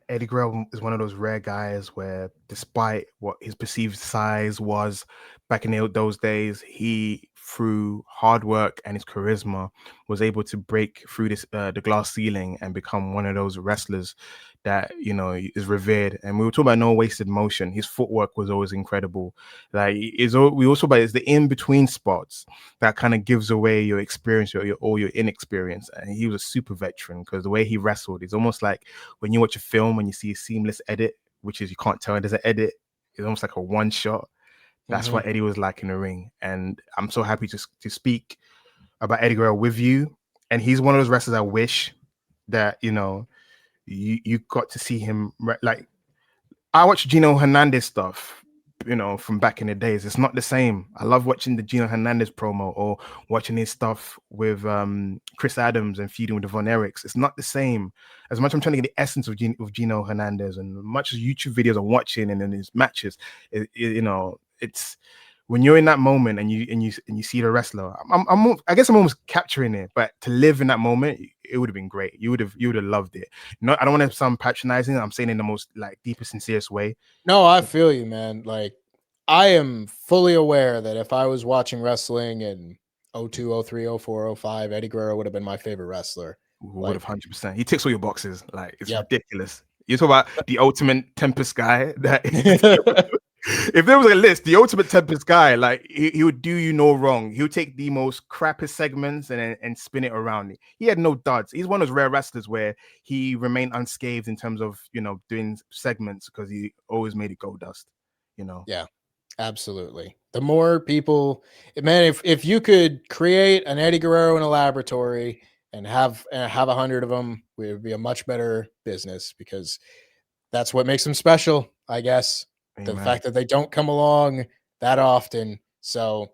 Eddie Guerrero is one of those rare guys where, despite what his perceived size was back in those days, he, through hard work and his charisma, was able to break through the glass ceiling and become one of those wrestlers that, you know, is revered. And we were talking about no wasted motion. His footwork was always incredible. Like we also about it's the in between spots that kind of gives away your experience or your inexperience. And he was a super veteran because the way he wrestled is almost like when you watch a film and you see a seamless edit, which is you can't tell there's an edit. It's almost like a one shot. That's Mm-hmm. what Eddie was like in the ring. And I'm so happy to speak about Eddie Guerrero with you. And he's one of those wrestlers I wish that, you know, you got to see him. Like, I watch Gino Hernandez stuff, from back in the days. It's not the same. I love watching the Gino Hernandez promo or watching his stuff with Chris Adams and feuding with the Von Erichs. It's not the same. As much I'm trying to get the essence of Gino Hernandez, and much as YouTube videos I'm watching and in his matches, it's when you're in that moment and you see the wrestler. I guess I'm almost capturing it, but to live in that moment, it would have been great. You would have loved it. No, I don't want to sound patronizing. I'm saying in the most like deepest, sincerest way. No, I feel you, man. Like, I am fully aware that if I was watching wrestling in 02, 03, 04, 05, Eddie Guerrero would have been my favorite wrestler. Would have Like, 100%. He ticks all your boxes. Like, it's yep. ridiculous. You talk about the ultimate Tempest guy. If there was a list, the ultimate Tempest guy, like he would do you no wrong. He would take the most crappiest segments and spin it around. He had no duds. He's one of those rare wrestlers where he remained unscathed in terms of doing segments because he always made it gold dust. Yeah, absolutely. The more people, man, if you could create an Eddie Guerrero in a laboratory and have 100 of them, it would be a much better business, because that's what makes them special, I guess. The Amen. fact that they don't come along that often. So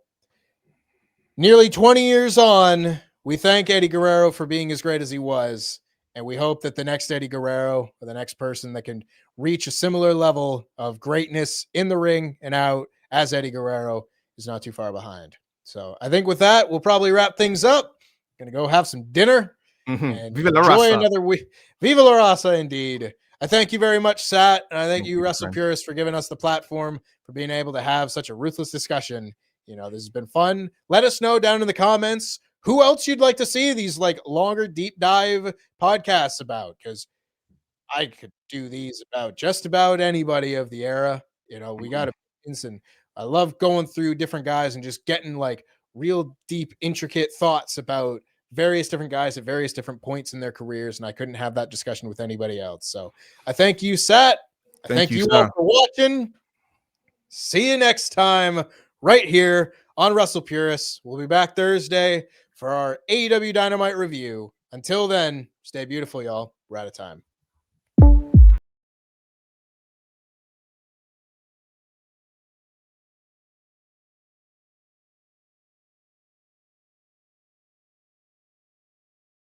nearly 20 years on, we thank Eddie Guerrero for being as great as he was. And we hope that the next Eddie Guerrero, or the next person that can reach a similar level of greatness in the ring and out as Eddie Guerrero, is not too far behind. So I think with that, we'll probably wrap things up. Gonna go have some dinner and Viva la enjoy raza. another week. Viva la raza, indeed. I thank you very much, Sat, and I thank you, Wrestle friend. Purists, for giving us the platform, for being able to have such a ruthless discussion. This has been fun. Let us know down in the comments who else you'd like to see these like longer deep dive podcasts about, because I could do these about just about anybody of the era. We got opinions, and I love going through different guys and just getting like real deep, intricate thoughts about various different guys at various different points in their careers, and I couldn't have that discussion with anybody else. So I thank you, Sat. I thank you all for watching. See you next time right here on Wrestle Purists. We'll be back Thursday for our AEW Dynamite review. Until then, stay beautiful, y'all. We're out of time.